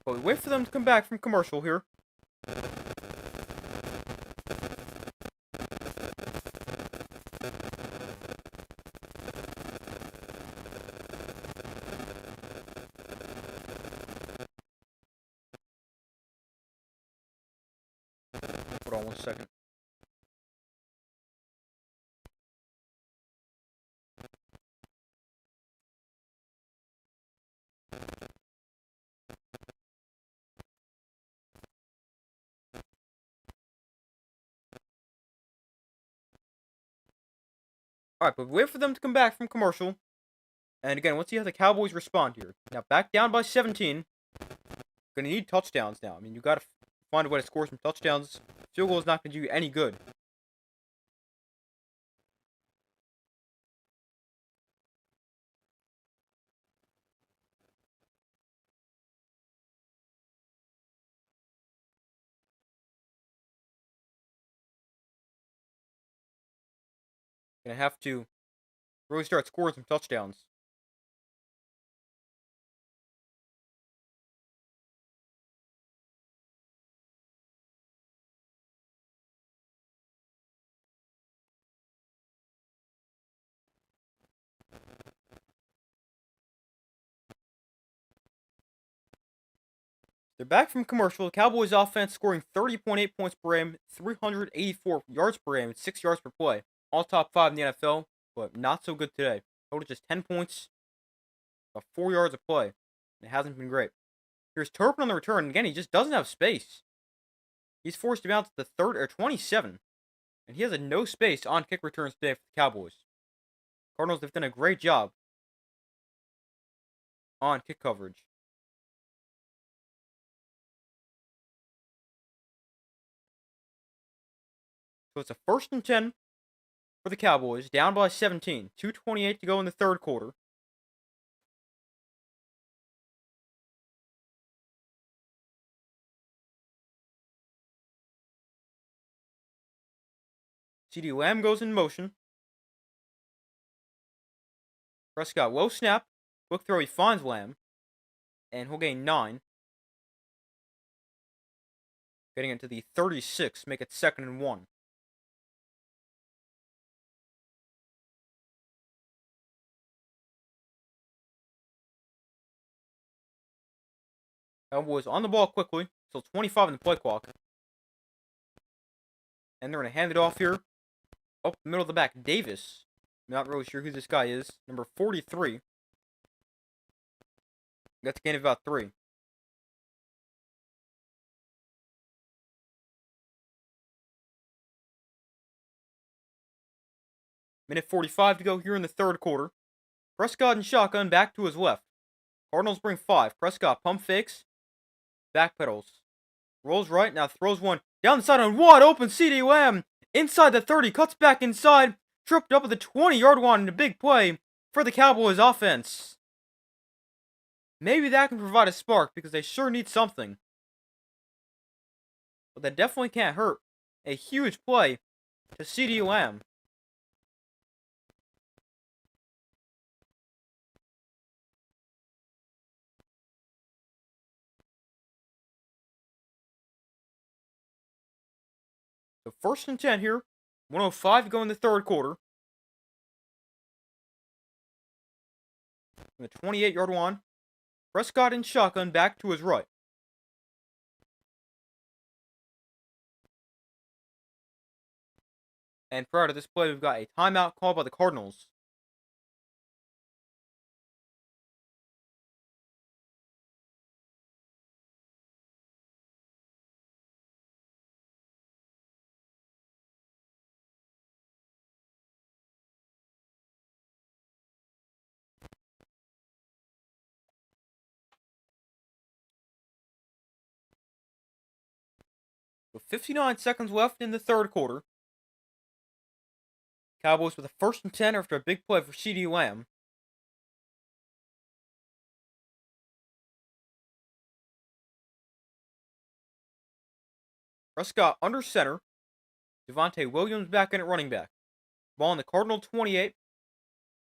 But we wait for them to come back from commercial here. Hold on one second. Alright, but wait for them to come back from commercial. And again, let's see how the Cowboys respond here. Now, back down by 17. Gonna need touchdowns now. I mean, you gotta find a way to score some touchdowns. Field goal is not gonna do you any good. Gonna have to really start scoring some touchdowns. They're back from commercial. The Cowboys offense scoring 30.8 points per game, 384 yards per game, and 6 yards per play. All top 5 in the NFL, but not so good today. Total just 10 points, about 4 yards of play. It hasn't been great. Here's Turpin on the return. Again, he just doesn't have space. He's forced to bounce to the 27. And he has no space on kick returns today for the Cowboys. Cardinals have done a great job on kick coverage. So it's a 1st and 10 for the Cowboys, down by 17. 2:28 to go in the third quarter. CeeDee Lamb goes in motion. Prescott low snap. Quick throw, he finds Lamb. And he'll gain 9. Getting into the 36, make it 2nd and 1. Cowboys on the ball quickly. Still 25 in the play clock. And they're going to hand it off here. Up the middle of the back, Davis. Not really sure who this guy is. Number 43. Got to gain of about 3. Minute 45 to go here in the third quarter. Prescott and shotgun back to his left. Cardinals bring 5. Prescott pump fakes. Backpedals. Rolls right, now throws one down the side on wide open CeeDee Lamb. Inside the 30, cuts back inside. Tripped up at the 20-yard line in a big play for the Cowboys offense. Maybe that can provide a spark because they sure need something. But that definitely can't hurt. A huge play to CeeDee Lamb. So 1st and 10 here. 1:05 to go in the third quarter. From the 28-yard line. Prescott in shotgun back to his right. And prior to this play, we've got a timeout called by the Cardinals. With 59 seconds left in the third quarter. Cowboys with a 1st and 10 after a big play for CeeDee Lamb. Prescott under center. Javonte Williams back in at running back. Ball on the Cardinal 28.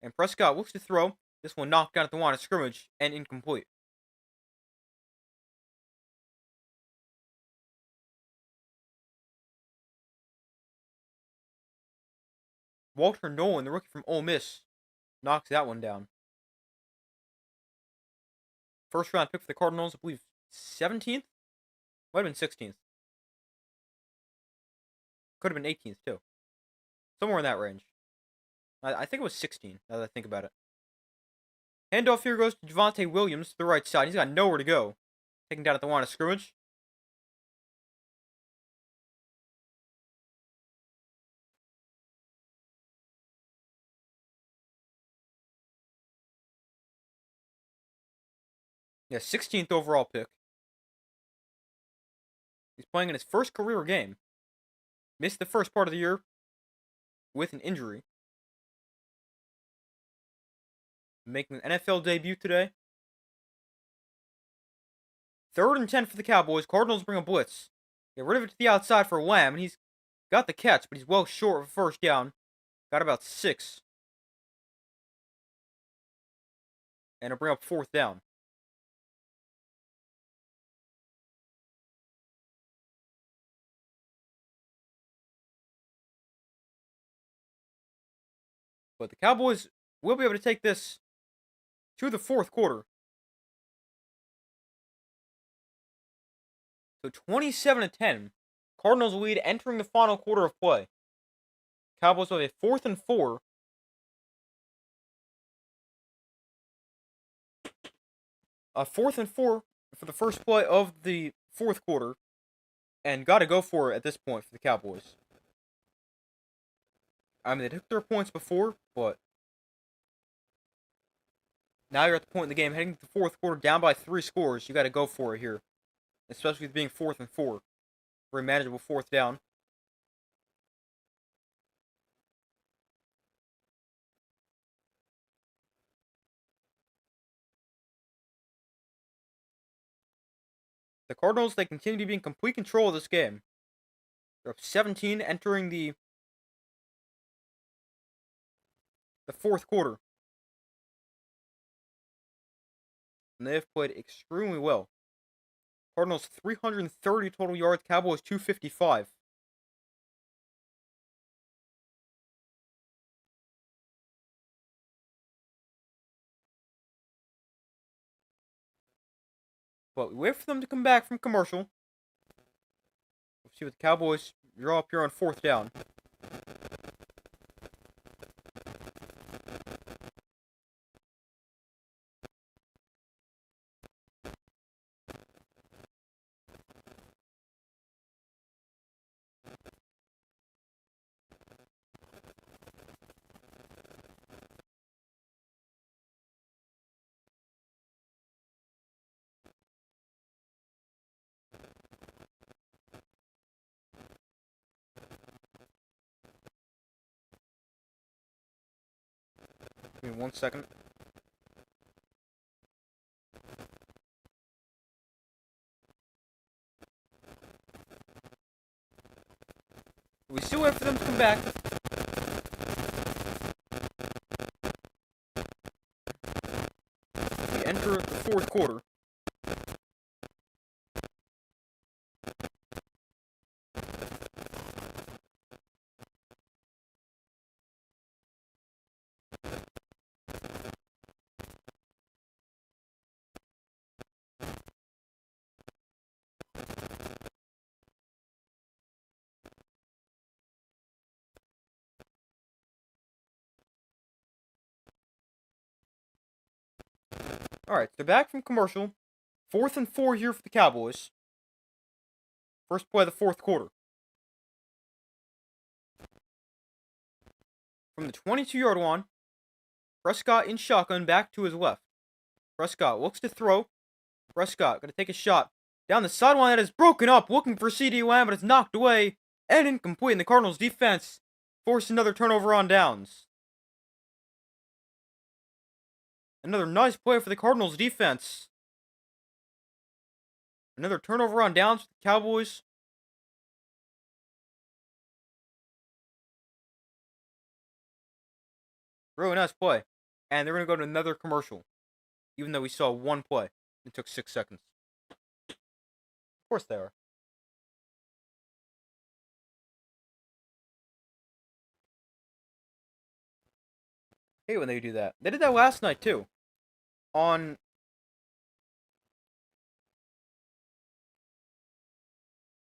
And Prescott looks to throw. This one knocked down at the line of scrimmage and incomplete. Walter Nolan, the rookie from Ole Miss, knocks that one down. 1st round pick for the Cardinals, I believe 17th? Might have been 16th. Could have been 18th, too. Somewhere in that range. I think it was 16, now that I think about it. Handoff here goes to Javonte Williams to the right side. He's got nowhere to go. Taken down at the line of scrimmage. Yeah, 16th overall pick. He's playing in his first career game. Missed the first part of the year with an injury. Making an NFL debut today. 3rd and 10 for the Cowboys. Cardinals bring a blitz. Get rid of it to the outside for Lamb, and he's got the catch, but he's well short of a 1st down. Got about 6. And it'll bring up 4th down. But the Cowboys will be able to take this to the 4th quarter. So 27-10. Cardinals lead entering the final quarter of play. Cowboys have a 4th and 4. A 4th and 4 for the first play of the 4th quarter. And got to go for it at this point for the Cowboys. I mean, they took their points before, but now you're at the point in the game heading to the 4th quarter down by 3 scores. You got to go for it here, especially with being 4th and 4. Very manageable 4th down. The Cardinals, they continue to be in complete control of this game. They're up 17 entering the 4th quarter. And they have played extremely well. Cardinals 330 total yards, Cowboys 255. But we wait for them to come back from commercial. We'll see what the Cowboys draw up here on 4th down. Give me 1 second. We still wait for them to come back. We enter the 4th quarter. Alright, they're back from commercial. 4th and 4 here for the Cowboys. First play of the 4th quarter. From the 22-yard line, Prescott in shotgun back to his left. Prescott looks to throw. Prescott going to take a shot down the sideline that is broken up, looking for CeeDee Lamb, but it's knocked away and incomplete. And the Cardinals defense forced another turnover on downs. Another nice play for the Cardinals defense. Another turnover on downs for the Cowboys. Really nice play. And they're going to go to another commercial. Even though we saw one play. It took 6 seconds. Of course they are. I hate when they do that. They did that last night too. On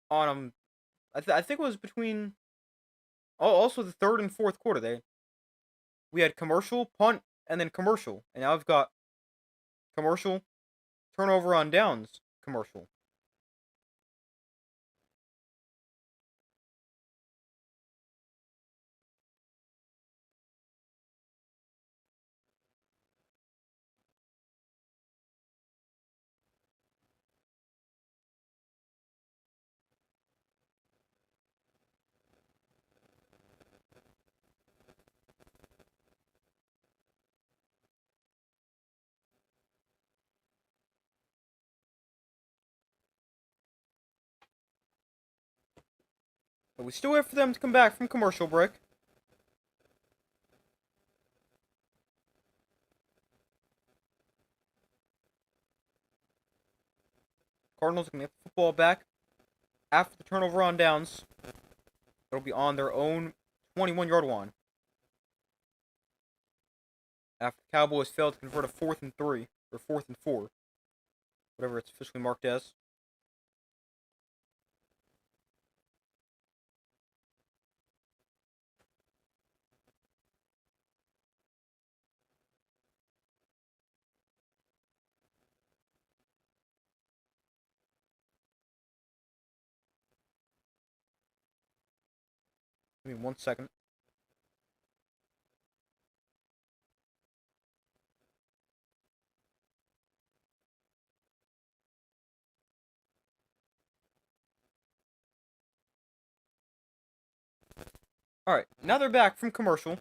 I think it was between also the 3rd and 4th quarter. We had commercial, punt, and then commercial. And now I've got commercial, turnover on downs, commercial. But we still wait for them to come back from commercial break. Cardinals are going to get the football back after the turnover on downs. It'll be on their own 21-yard line. After the Cowboys failed to convert a 4th and 3, or 4th and 4, whatever it's officially marked as. Give me 1 second. Alright, now they're back from commercial.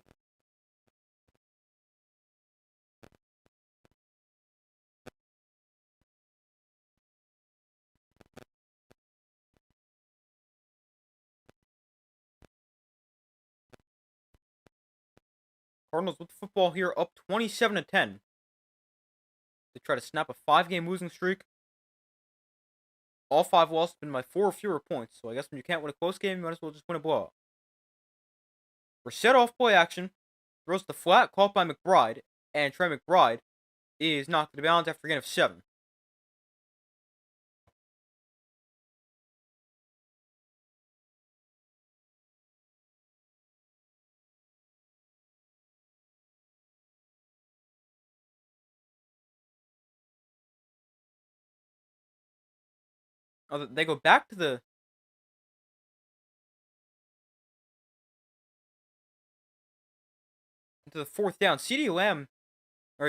Cardinals with the football here, up 27-10. They try to snap a 5-game losing streak. All 5 losses have been by 4 or fewer points, so I guess when you can't win a close game, you might as well just win a blowout. Brissett off play action, throws the flat, caught by McBride, and Trey McBride is knocked to the balance after a gain of 7. They go back to the into the 4th down.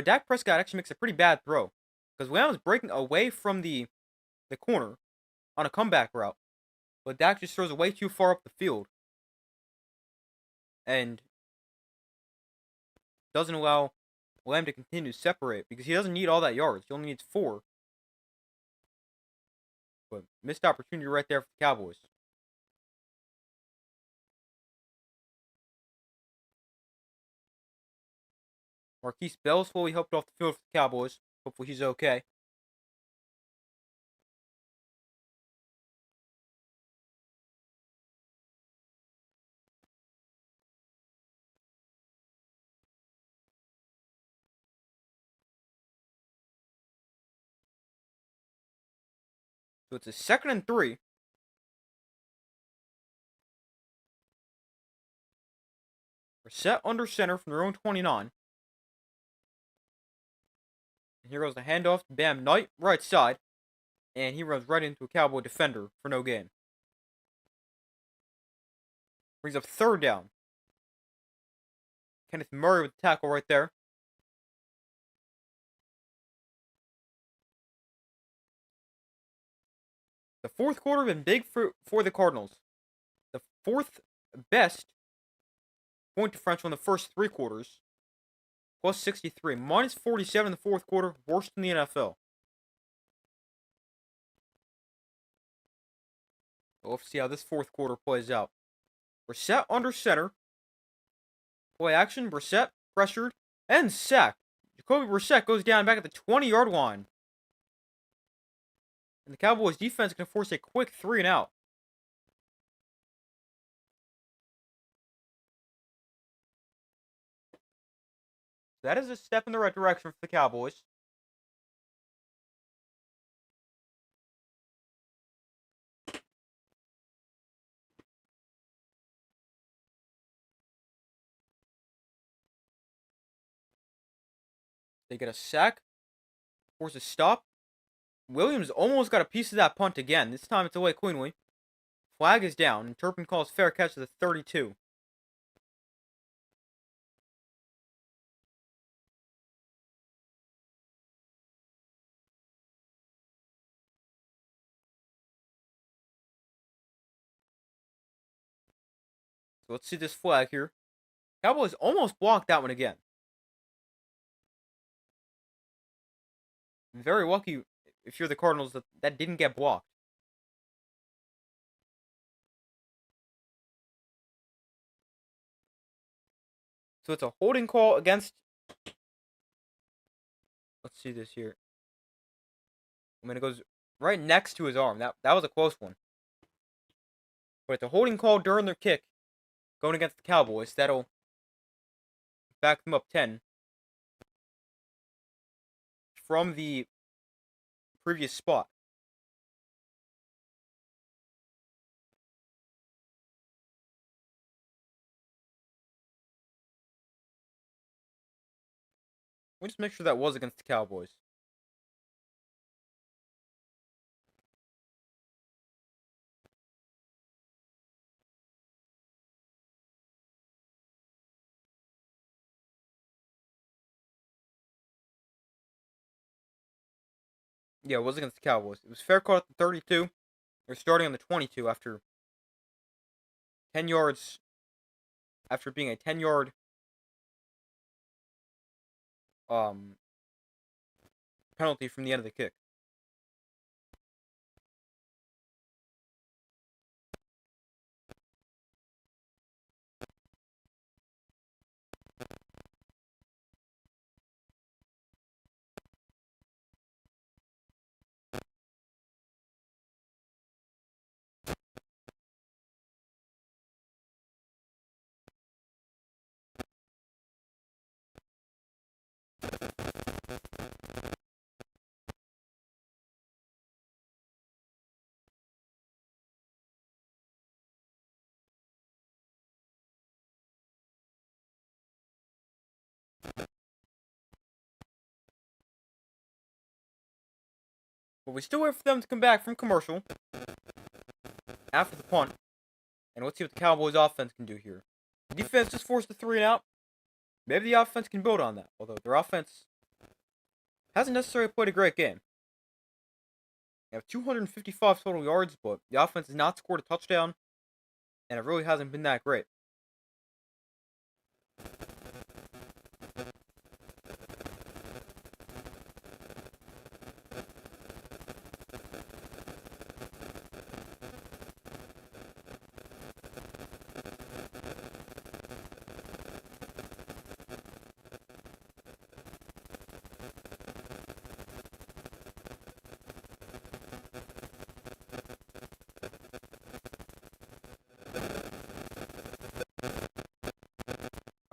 Dak Prescott actually makes a pretty bad throw because Lamb was breaking away from the corner on a comeback route, but Dak just throws it way too far up the field and doesn't allow Lamb to continue to separate because he doesn't need all that yards. He only needs 4. But missed opportunity right there for the Cowboys. Marquise Bell slowly helped off the field for the Cowboys. Hopefully he's okay. So it's a 2nd and 3. We're set under center from their own 29. And here goes the handoff to Bam Knight, right side. And he runs right into a Cowboy defender for no gain. Brings up 3rd down. Kenneth Murray with the tackle right there. The 4th quarter has been big for the Cardinals. The 4th best point differential in the first 3 quarters. Plus 63. Minus 47 in the 4th quarter. Worst in the NFL. We'll see how this 4th quarter plays out. Brissett under center. Play action. Brissett pressured and sacked. Jacoby Brissett goes down back at the 20-yard line. And the Cowboys defense can force a quick 3 and out. That is a step in the right direction for the Cowboys. They get a sack. Force a stop. Williams almost got a piece of that punt again. This time it's away cleanly. Flag is down, and Turpin calls fair catch to the 32. So let's see this flag here. Cowboys almost blocked that one again. Very lucky if you're the Cardinals that didn't get blocked. So it's a holding call against... Let's see this here. I mean, it goes right next to his arm. That was a close one. But it's a holding call during their kick going against the Cowboys. That'll back them up 10 from the previous spot. Let me just make sure that was against the Cowboys. Yeah, it was against the Cowboys. It was fair call at the 32. They're starting on the 22 after 10 yards, after being a 10-yard um penalty from the end of the kick. But we still wait for them to come back from commercial after the punt. And let's see what the Cowboys offense can do here. The defense just forced a 3 and out. Maybe the offense can build on that. Although their offense hasn't necessarily played a great game. They have 255 total yards, but the offense has not scored a touchdown. And it really hasn't been that great.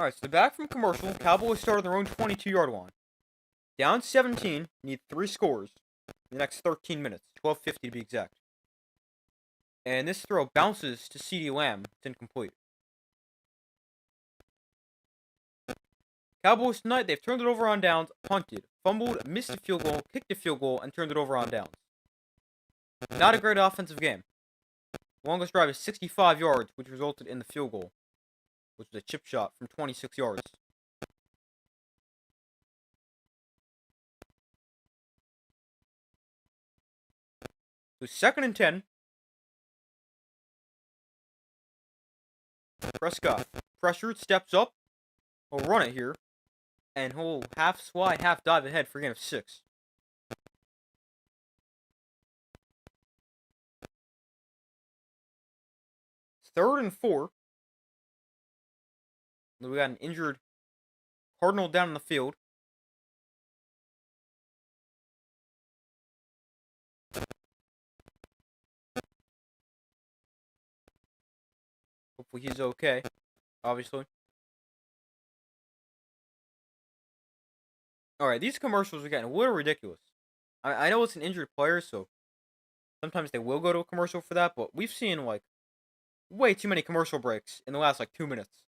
Alright, so they're back from commercial. Cowboys start on their own 22-yard line. Down 17, need 3 scores in the next 13 minutes. 12:50 to be exact. And this throw bounces to CeeDee Lamb. It's incomplete. Cowboys tonight, they've turned it over on downs, punted, fumbled, missed a field goal, kicked a field goal, and turned it over on downs. Not a great offensive game. The longest drive is 65 yards, which resulted in the field goal, which was a chip shot from 26 yards. So 2nd and 10. Prescott pressured, steps up. He'll run it here. And he'll half slide, half dive ahead for a gain of 6. It's 3rd and 4. We got an injured Cardinal down in the field. Hopefully he's okay, obviously. Alright, these commercials are getting a little ridiculous. I know it's an injured player, so sometimes they will go to a commercial for that, but we've seen, like, way too many commercial breaks in the last, like, 2 minutes.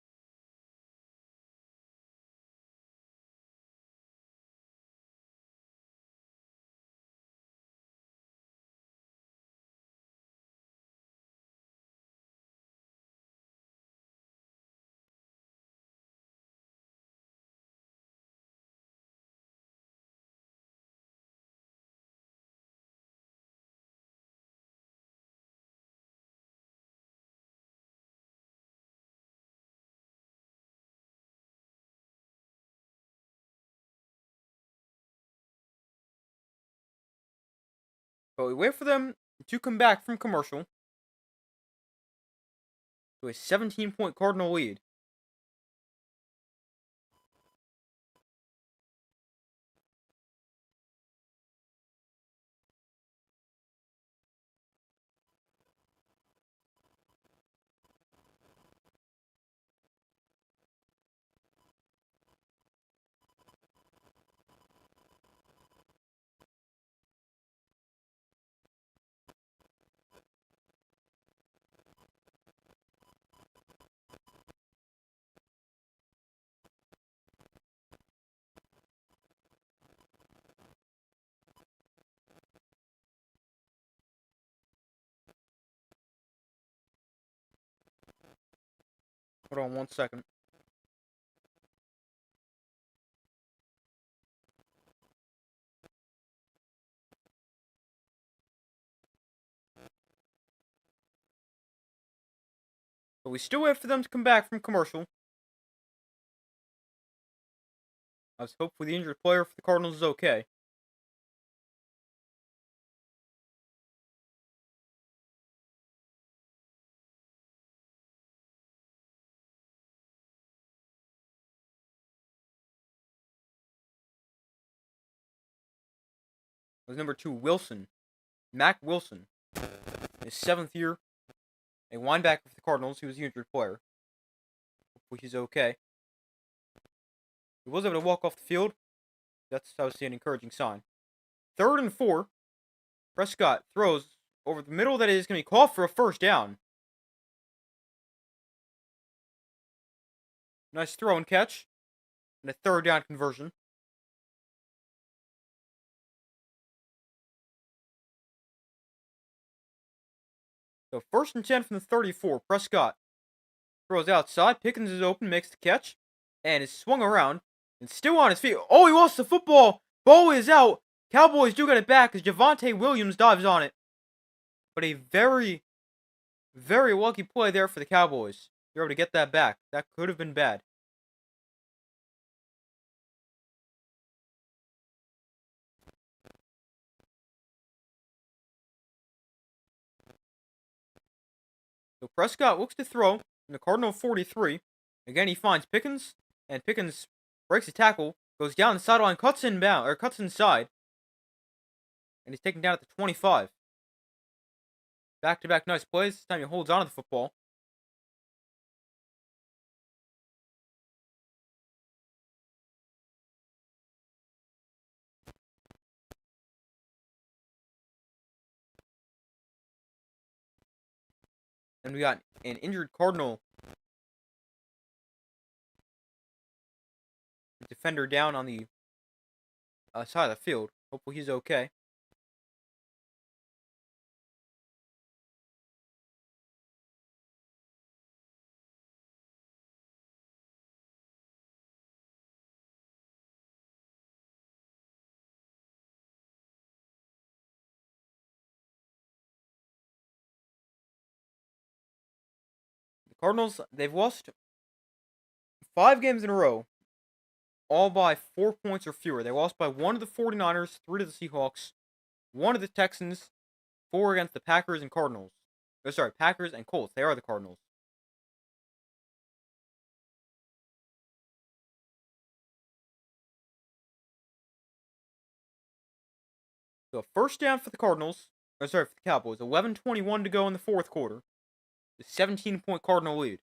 But we wait for them to come back from commercial to a 17-point Cardinal lead. Hold on 1 second. But we still wait for them to come back from commercial. Let's hopefully the injured player for the Cardinals is okay. It was number 2, Wilson. Mac Wilson. His 7th year. A linebacker for the Cardinals. He was the injured player. Hopefully he's okay. He was able to walk off the field. That's obviously an encouraging sign. 3rd and 4. Prescott throws over the middle that is going to be called for a first down. Nice throw and catch. And a 3rd down conversion. So 1st and 10 from the 34. Prescott throws outside. Pickens is open, makes the catch, and is swung around and still on his feet. Oh, he lost the football. Ball is out. Cowboys do get it back as Javonte Williams dives on it. But a very, very lucky play there for the Cowboys. They're able to get that back. That could have been bad. So Prescott looks to throw in the Cardinal 43. Again, he finds Pickens, and Pickens breaks a tackle, goes down the sideline, cuts inside, and he's taken down at the 25. Back-to-back nice plays. This time he holds on to the football. And we got an injured Cardinal defender down on the side of the field. Hopefully he's okay. The Cardinals, they've lost 5 games in a row, all by 4 points or fewer. They lost by 1 to the 49ers, 3 to the Seahawks, 1 to the Texans, 4 against the Packers and Cardinals. Packers and Colts. They are the Cardinals. So a first down for the Cardinals. For the Cowboys. 11:21 to go in the 4th quarter. The 17-point Cardinal lead.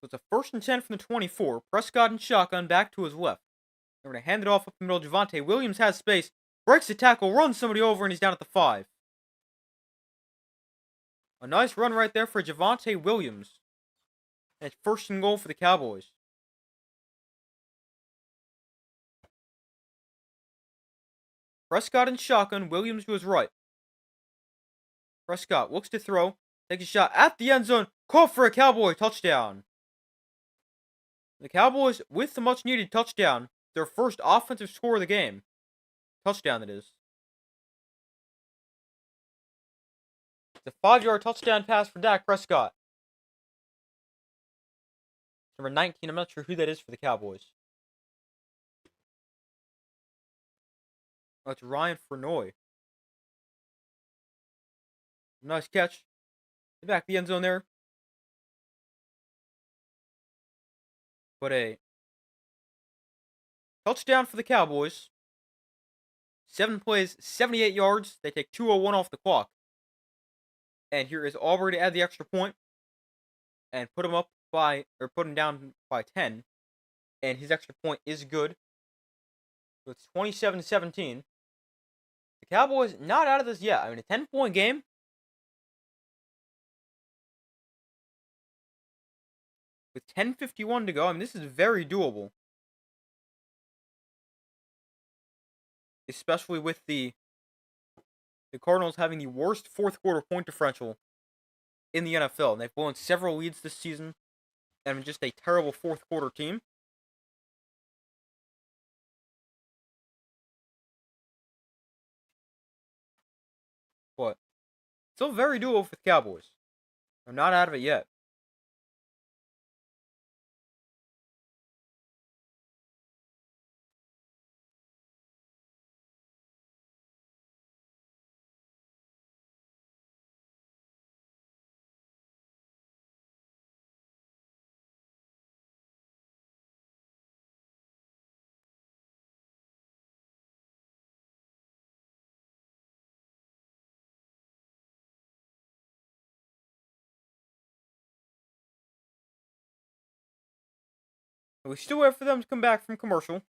So it's a 1st and 10 from the 24. Prescott and shotgun back to his left. They're going to hand it off up the middle. Javonte Williams has space. Breaks the tackle, runs somebody over, and he's down at the 5. A nice run right there for Javonte Williams. And it's 1st and goal for the Cowboys. Prescott and shotgun. Williams to his right. Prescott looks to throw. Takes a shot at the end zone. Called for a Cowboy touchdown. The Cowboys, with the much-needed touchdown, their first offensive score of the game. Touchdown, that is. It's a 5-yard touchdown pass for Dak Prescott. Number 19, I'm not sure who that is for the Cowboys. Oh, it's Ryan Fernoy. Nice catch. Back the end zone there. But a touchdown for the Cowboys. 7 plays, 78 yards. They take 2:01 off the clock. And here is Aubrey to add the extra point and put him down by 10. And his extra point is good. So it's 27-17. The Cowboys not out of this yet. I mean, a 10-point game. with 10:51 to go. I mean, this is very doable, especially with the Cardinals having the worst fourth quarter point differential in the NFL. And they've blown several leads this season and just a terrible fourth quarter team. But still very doable for the Cowboys. They're not out of it yet. We still wait for them to come back from commercial.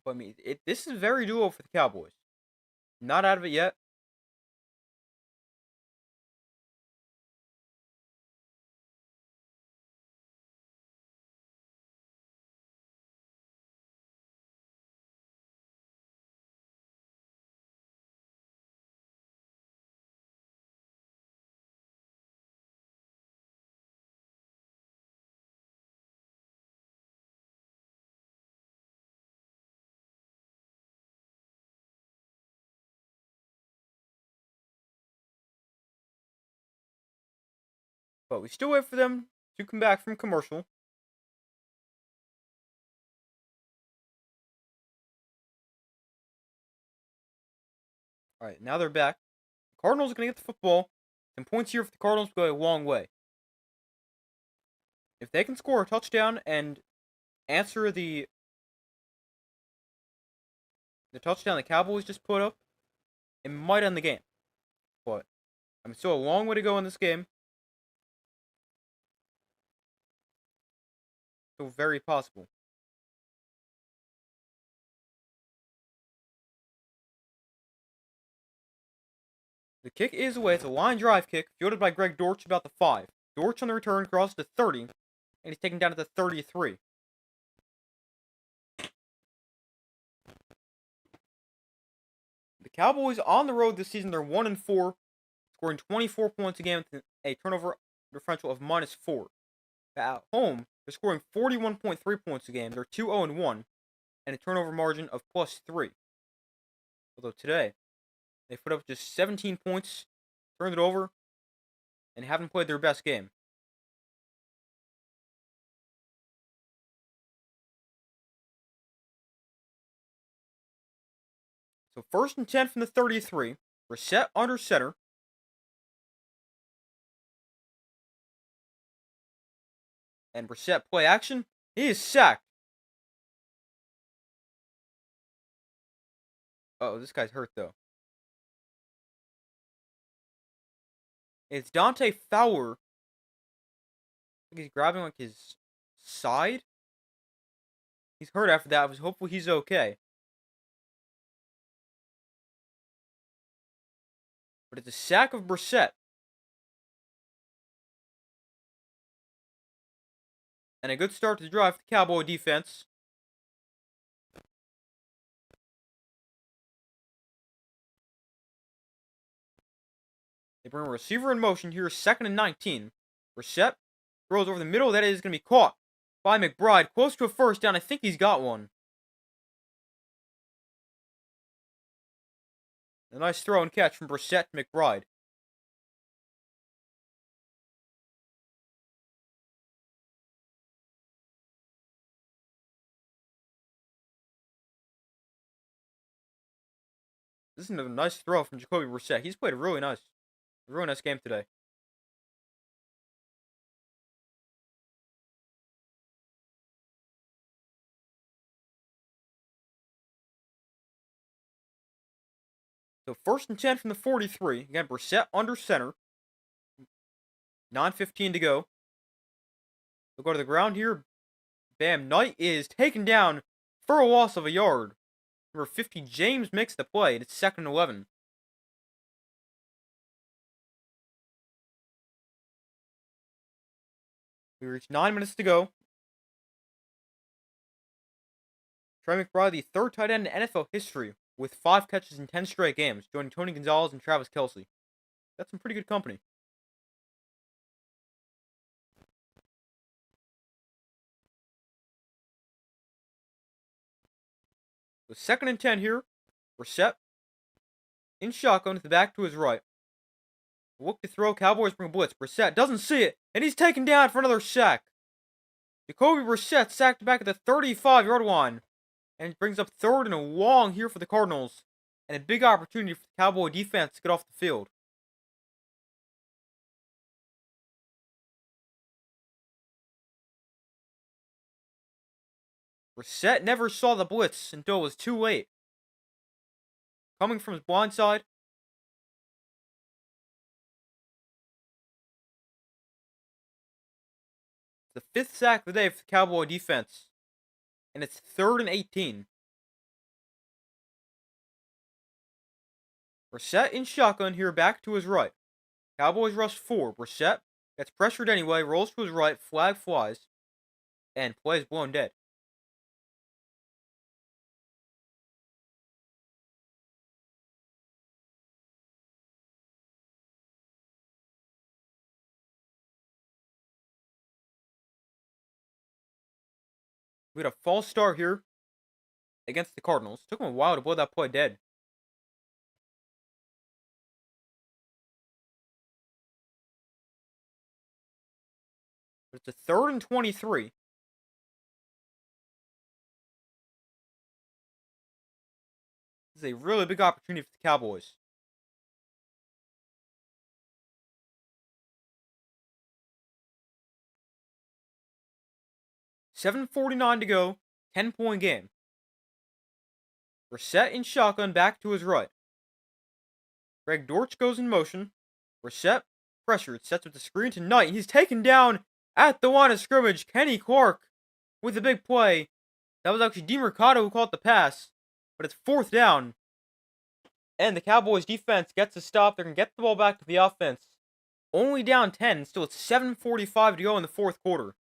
But I mean, this is very doable for the Cowboys. Not out of it yet. But we still wait for them to come back from commercial. All right, now they're back. The Cardinals are going to get the football. 10 points here for the Cardinals go a long way. If they can score a touchdown and answer the touchdown the Cowboys just put up, it might end the game. But I'm still a long way to go in this game. Still very possible. The kick is away. It's a line drive kick, fielded by Greg Dortch about the 5. Dortch on the return crosses to 30, and he's taken down at the 33. The Cowboys on the road this season, they're 1-4, scoring 24 points a game with a turnover differential of -4. At home, they're scoring 41.3 points a game. They're 2-0-1, and a turnover margin of +3. Although today, they put up just 17 points, turned it over, and haven't played their best game. So 1st and 10 from the 33. Brissett under center. And Brissett play action. He is sacked. Oh, this guy's hurt though. It's Dante Fowler. I think he's grabbing like his side. He's hurt after that. I was hopeful he's okay. But it's a sack of Brissett. And a good start to the drive for the Cowboy defense. They bring a receiver in motion here, 2nd and 19. Brissett throws over the middle. That is going to be caught by McBride. Close to a first down. I think he's got one. A nice throw and catch from Brissett to McBride. This is another nice throw from Jacoby Brissett. He's played a really nice game today. So 1st and 10 from the 43. Again, Brissett under center. 9:15 to go. They'll go to the ground here. Bam. Knight is taken down for a loss of a yard. Number 50, James makes the play. It's 2nd and 11. We reach 9 minutes to go. Trey McBride, the third tight end in NFL history, with 5 catches in 10 straight games, joining Tony Gonzalez and Travis Kelce. That's some pretty good company. So 2nd and 10 here. Brissett in shotgun with the back to his right. Look to throw. Cowboys bring a blitz. Brissett doesn't see it, and he's taken down for another sack. Jacoby Brissett sacked back at the 35-yard line, and brings up 3rd and a long here for the Cardinals, and a big opportunity for the Cowboy defense to get off the field. Brissett never saw the blitz until it was too late. Coming from his blind side. The 5th sack of the day for the Cowboy defense. And it's 3rd and 18. Brissett in shotgun here back to his right. Cowboys rush 4. Brissett gets pressured anyway, rolls to his right, flag flies, and play is blown dead. We had a false start here against the Cardinals. Took him a while to blow that play dead. But it's a 3rd and 23. This is a really big opportunity for the Cowboys. $7:49 to go. 10-point game. Brissett in shotgun back to his right. Greg Dortch goes in motion. Brissett pressured, sets up the screen to Knight. He's taken down at the line of scrimmage. Kenny Clark with a big play. That was actually DeMercado who caught the pass, but it's 4th down. And the Cowboys defense gets a stop. They're going to get the ball back to the offense. Only down 10, still it's 7:45 to go in the 4th quarter.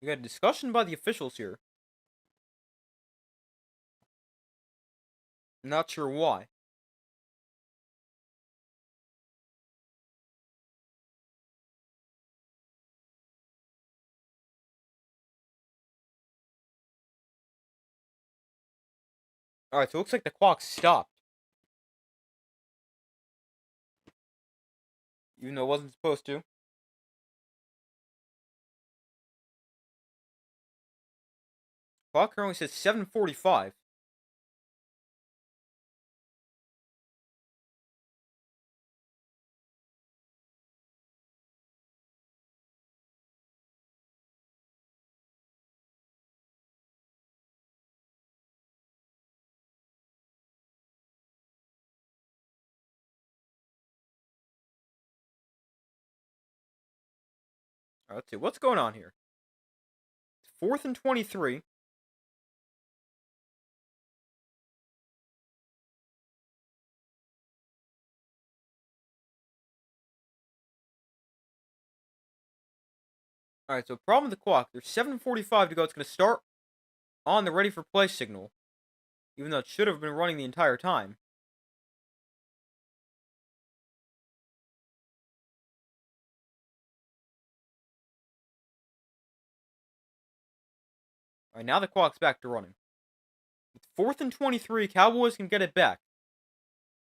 We got a discussion by the officials here. Not sure why. Alright, so it looks like the clock stopped. Even though it wasn't supposed to. Clock currently says 7:45. Alright, let's see. What's going on here? It's 4th and 23. Alright, so problem with the clock. There's 7:45 to go. It's going to start on the ready for play signal. Even though it should have been running the entire time. Alright, now the clock's back to running. It's 4th and 23. Cowboys can get it back.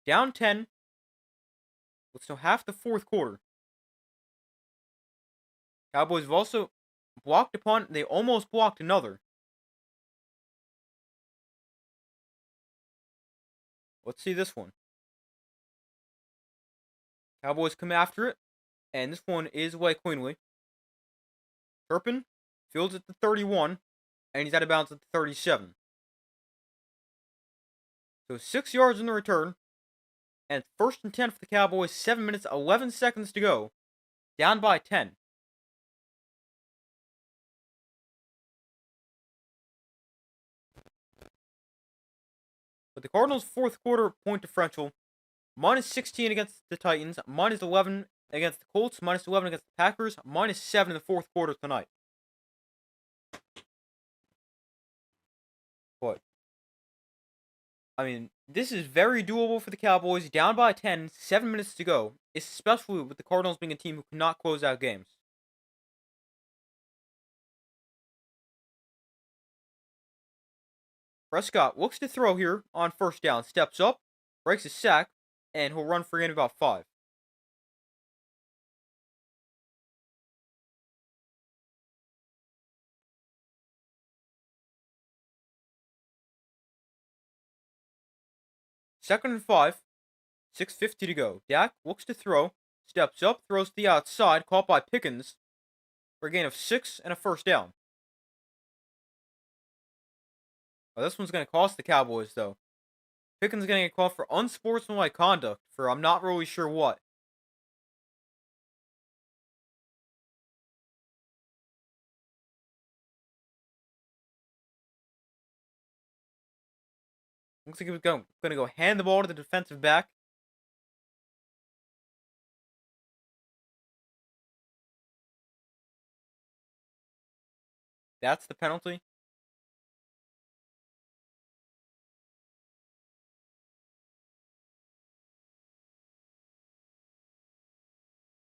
Down 10. With still half the 4th quarter. Cowboys have also blocked a punt. They almost blocked another. Let's see this one. Cowboys come after it, and this one is way cleanly. Turpin fields at the 31, and he's out of bounds at the 37. So 6 yards in the return, and it's first and 10 for the Cowboys, 7 minutes, 11 seconds to go. Down by 10. But the Cardinals' fourth quarter point differential, minus 16 against the Titans, minus 11 against the Colts, minus 11 against the Packers, minus 7 in the fourth quarter tonight. But, I mean, this is very doable for the Cowboys, down by 10, 7 minutes to go, especially with the Cardinals being a team who cannot close out games. Prescott looks to throw here on first down, steps up, breaks a sack, and he'll run for gain of about 5. Second and 5, 6:50 to go. Dak looks to throw, steps up, throws to the outside, caught by Pickens for a gain of 6 and a first down. Well, this one's going to cost the Cowboys, though. Pickens is going to get called for unsportsmanlike conduct for I'm not really sure what. Looks like he was going to go hand the ball to the defensive back. That's the penalty.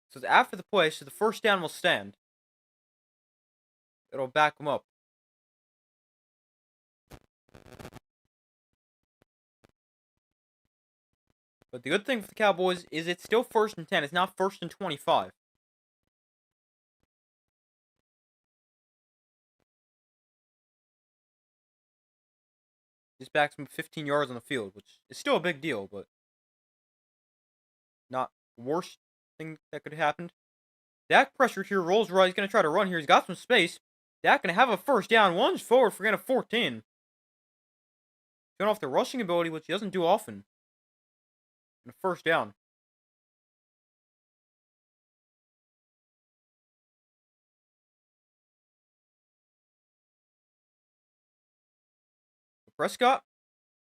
So it's after the play, so the first down will stand. It'll back him up. But the good thing for the Cowboys is it's still first and 10. It's not first and 25. This backs him 15 yards on the field, which is still a big deal, but not worst thing that could have happened. Dak pressured here, rolls right. He's going to try to run here. He's got some space. Dak going to have a first down. Lunge forward for gain of 14. Showing off the rushing ability, which he doesn't do often. And a first down. Prescott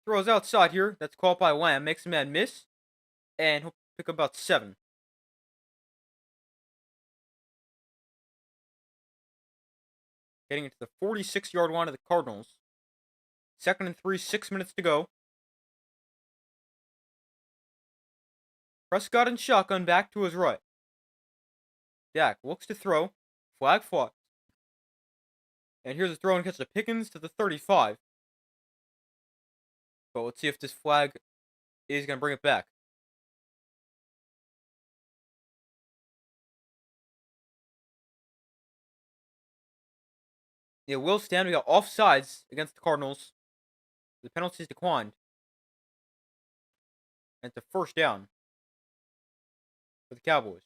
throws outside here. That's caught by Lamb. Makes a man miss. And he'll pick up about 7. Getting into the 46-yard line of the Cardinals. Second and 3, 6 minutes to go. Prescott and shotgun back to his right. Dak looks to throw. Flag flies. And here's a throw and catch to Pickens to the 35. But let's see if this flag is going to bring it back. It will stand. We got offsides against the Cardinals. The penalty is declined. And it's a first down for the Cowboys.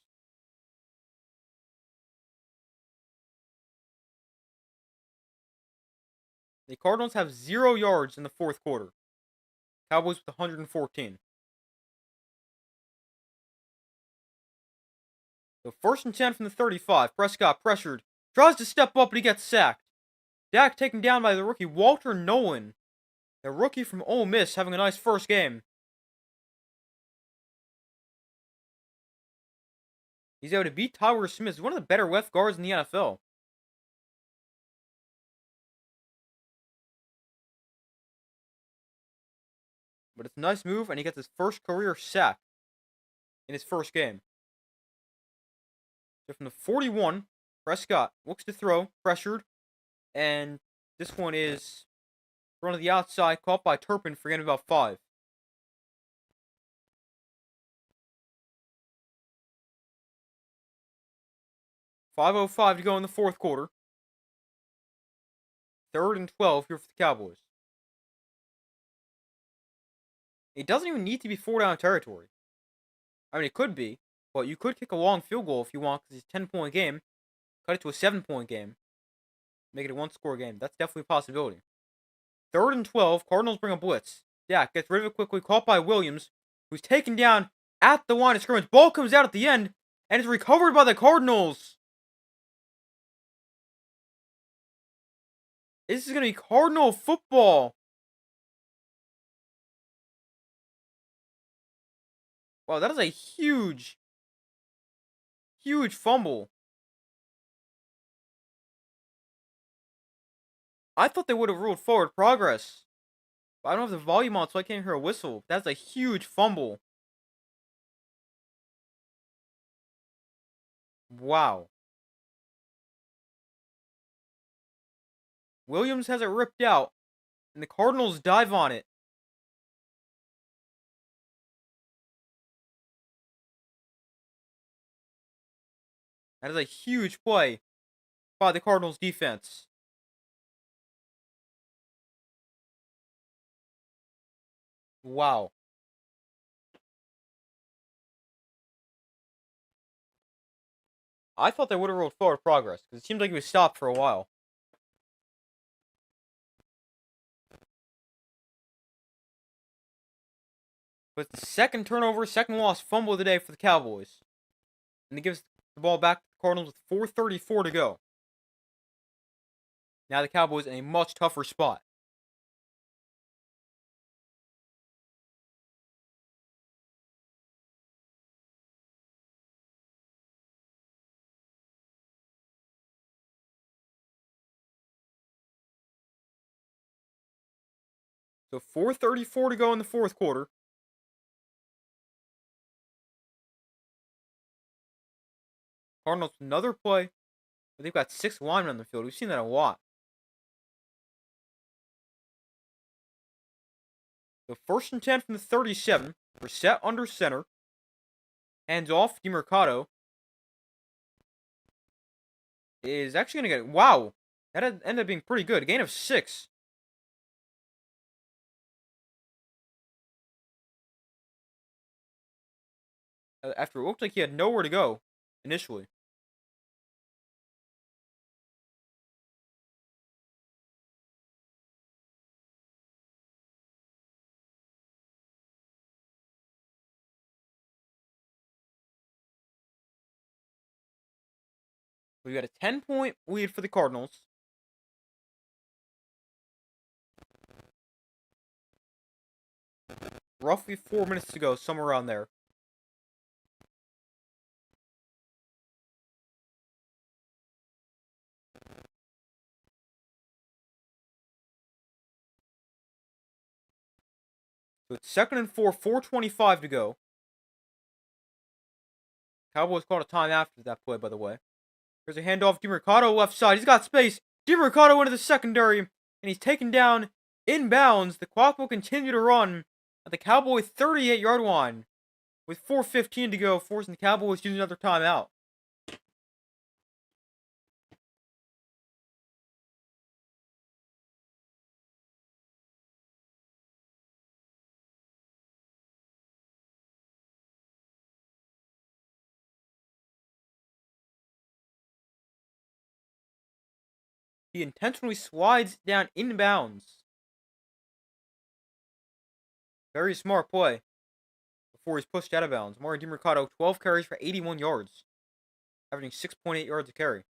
The Cardinals have 0 yards in the fourth quarter. Cowboys with 114. So first and 10 from the 35. Prescott pressured. Tries to step up, but he gets sacked. Dak taken down by the rookie Walter Nolan. The rookie from Ole Miss having a nice first game. He's able to beat Tyler Smith. He's one of the better left guards in the NFL. But it's a nice move, and he gets his first career sack in his first game. So from the 41, Prescott looks to throw, pressured, and this one is thrown to the outside, caught by Turpin for getting about 5. .505 to go in the fourth quarter. Third and 12 here for the Cowboys. It doesn't even need to be 4-down territory. I mean, it could be, but you could kick a long field goal if you want because it's a 10-point game. Cut it to a 7-point game. Make it a one-score game. That's definitely a possibility. 3rd and 12. Cardinals bring a blitz. Dak gets rid of it quickly. Caught by Williams, who's taken down at the line of scrimmage. Ball comes out at the end and is recovered by the Cardinals. This is going to be Cardinal football. Wow, that is a huge, huge fumble. I thought they would have ruled forward progress. But I don't have the volume on, so I can't hear a whistle. That's a huge fumble. Wow. Williams has it ripped out, and the Cardinals dive on it. That is a huge play by the Cardinals defense. Wow. I thought they would have ruled forward progress, because it seems like he was stopped for a while. But it's the second turnover, second loss, fumble of the day for the Cowboys. And it gives the ball back to the Cardinals with 4:34 to go. Now the Cowboys in a much tougher spot. So 4:34 to go in the fourth quarter. Cardinals another play, but they've got 6 linemen on the field. We've seen that a lot. So 1st and 10 from the 37. We're set under center. Hands off. DeMercado is actually going to get. Wow. That ended up being pretty good. A gain of 6. After it looked like he had nowhere to go initially. We got a 10-point lead for the Cardinals. Roughly 4 minutes to go, somewhere around there. So it's 2nd and 4, 4:25 to go. Cowboys called a time after that play, by the way. There's a handoff. DeMercado left side. He's got space. DeMercado into the secondary, and he's taken down inbounds. The clock will continue to run at the Cowboy 38-yard line with 4:15 to go, forcing the Cowboys to use another timeout. He intentionally slides down inbounds. Very smart play before he's pushed out of bounds. Mario DeMercado, 12 carries for 81 yards, averaging 6.8 yards a carry.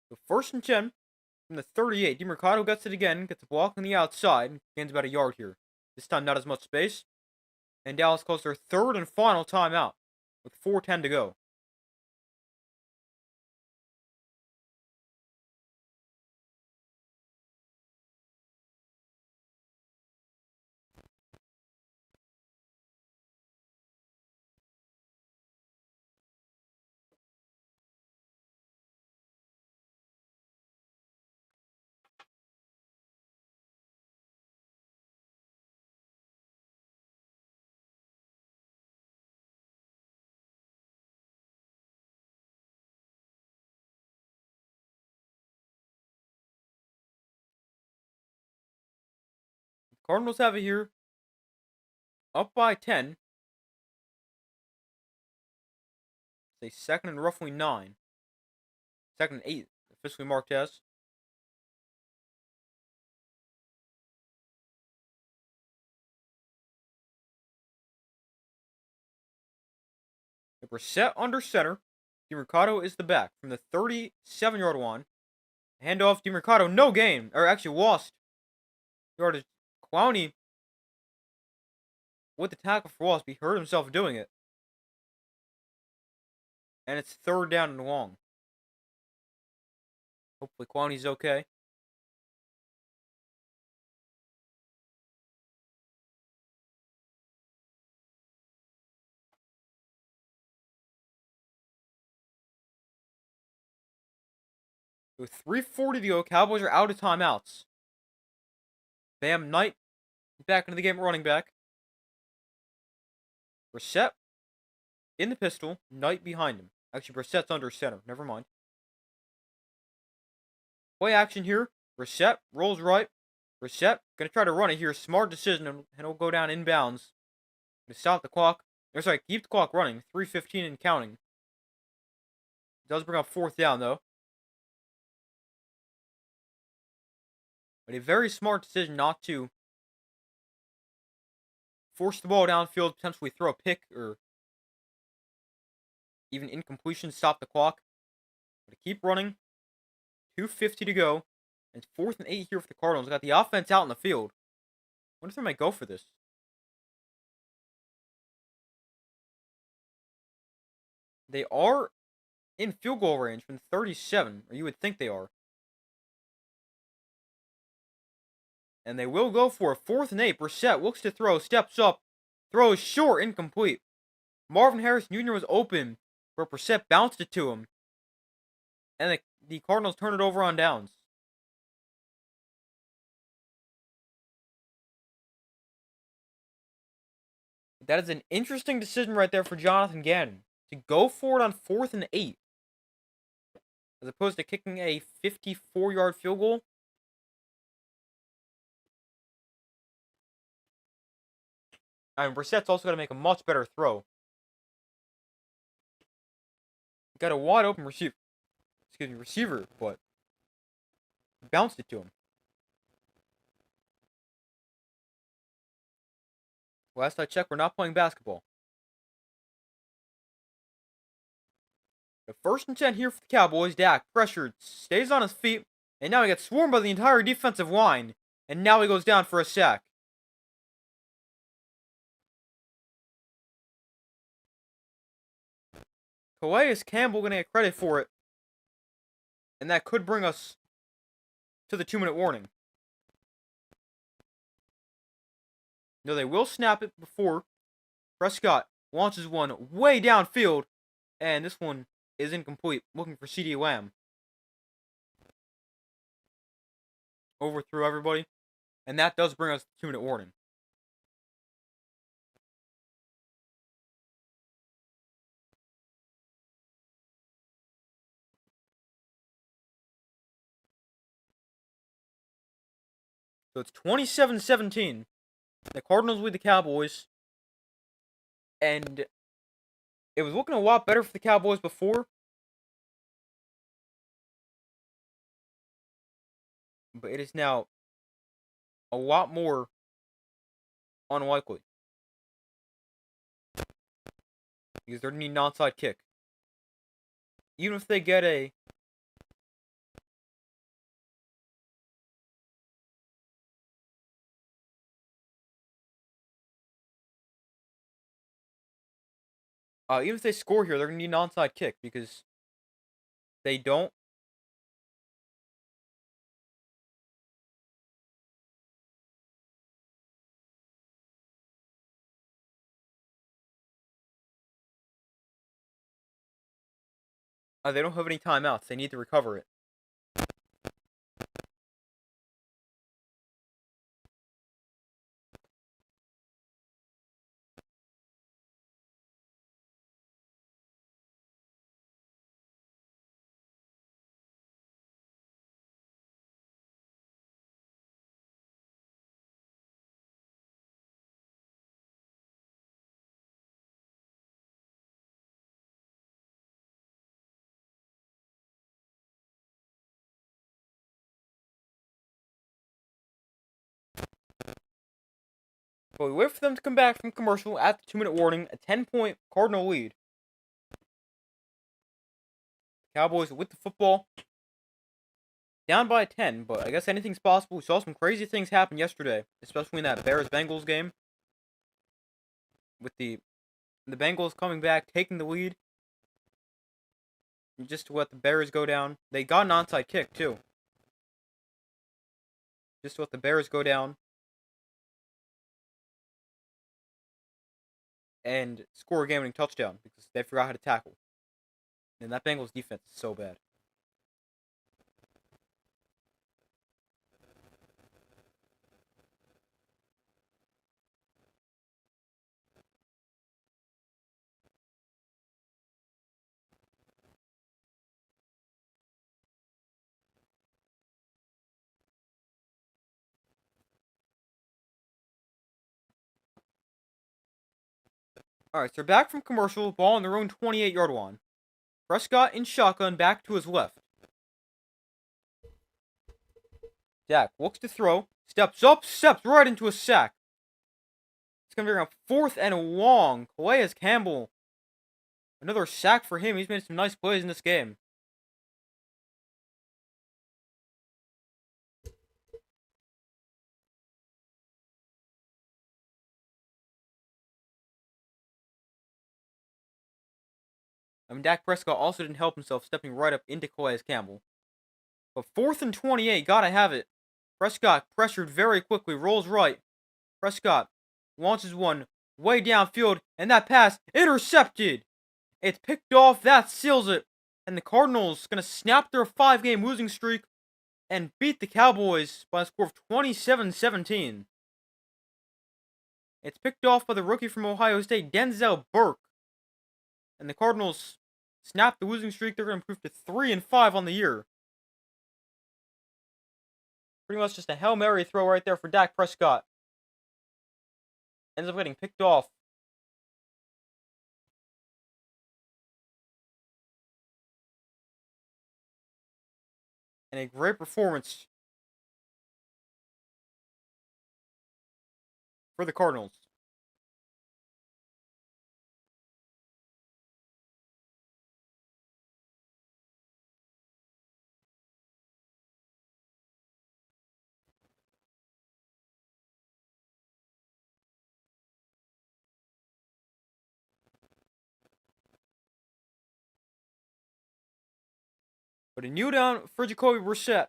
So 1st and 10 from the 38. DeMercado gets it again, gets a block on the outside, and gains about a yard here. This time not as much space. And Dallas calls their 3rd and final timeout with 4:10 to go. Cardinals have it here, up by 10. Say second and roughly 9. Second and 8, officially marked as. Brissett under center. DeMercado is the back from the 37-yard line. Handoff, DeMercado, no gain. Or actually lost yardage. Clowney with the tackle for loss. He hurt himself doing it. And it's third down and long. Hopefully Clowney's okay. With 3:40 to go, Cowboys are out of timeouts. Bam Knight back into the game, running back. Brissett in the pistol, Knight behind him. Actually, Brissett's under center. Never mind. Play action here. Brissett rolls right. Brissett gonna try to run it here. Smart decision, and it'll go down inbounds. Gonna stop the clock. Or sorry, keep the clock running. 3:15 and counting. Does bring up fourth down though. But a very smart decision not to force the ball downfield, potentially throw a pick or even incompletion, stop the clock. But to keep running. 2:50 to go. And it's 4th and 8 here for the Cardinals. Got the offense out in the field. Wonder if they might go for this. They are in field goal range from 37, or you would think they are. And they will go for a 4th and 8. Brissett looks to throw, steps up, throws short, incomplete. Marvin Harrison Jr. was open, where Brissett bounced it to him. And the Cardinals turn it over on downs. That is an interesting decision right there for Jonathan Gannon. To go for it on 4th and 8. As opposed to kicking a 54-yard field goal. I mean, Brissett's also got to make a much better throw. Got a wide open receiver, but bounced it to him. Last I checked, we're not playing basketball. The 1st and 10 here for the Cowboys. Dak pressured, stays on his feet, and now he gets swarmed by the entire defensive line. And now he goes down for a sack. Calais Campbell going to get credit for it. And that could bring us to the 2-minute warning. No, they will snap it before Prescott launches one way downfield. And this one is incomplete. Looking for CeeDee Lamb. Overthrew everybody. And that does bring us to the 2-minute warning. So it's 27-17. The Cardinals lead the Cowboys. And it was looking a lot better for the Cowboys before. But it is now a lot more unlikely. Because they're going to need an onside kick. Even if they get a... even if they score here, they're going to need an onside kick. Because they don't... they don't have any timeouts. They need to recover it. But we wait for them to come back from commercial at the 2-minute warning, a 10-point Cardinal lead. Cowboys with the football, down by 10, but I guess anything's possible. We saw some crazy things happen yesterday, especially in that Bears-Bengals game, with the Bengals coming back, taking the lead, just to let the Bears go down. They got an onside kick, too. Just to let the Bears go down and score a game-winning touchdown because they forgot how to tackle. And that Bengals defense is so bad. Alright, so they're back from commercial, ball on their own 28-yard line. Prescott in shotgun, back to his left. Dak looks to throw, steps up, steps right into a sack. It's going to be around 4th and long. Calais Campbell, another sack for him. He's made some nice plays in this game. Dak Prescott also didn't help himself, stepping right up into Calais Campbell. But 4th and 28, gotta have it. Prescott pressured very quickly, rolls right. Prescott launches one way downfield, and that pass intercepted. It's picked off, that seals it. And the Cardinals gonna snap their 5-game losing streak and beat the Cowboys by a score of 27-17. It's picked off by the rookie from Ohio State, Denzel Burke. And the Cardinals snap the losing streak. They're going to improve to 3-5 on the year. Pretty much just a Hail Mary throw right there for Dak Prescott. Ends up getting picked off. And a great performance for the Cardinals. But a kneel down for Jacoby Brissett.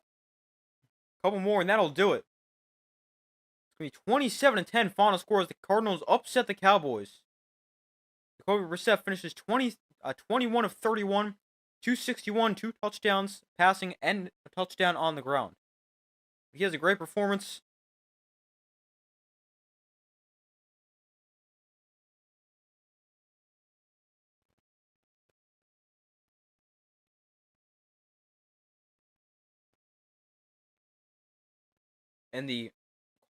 Couple more and that'll do it. It's going to be 27-10 final score as the Cardinals upset the Cowboys. Jacoby Brissett finishes 21 of 31, 261, 2 touchdowns passing, and a touchdown on the ground. He has a great performance. And the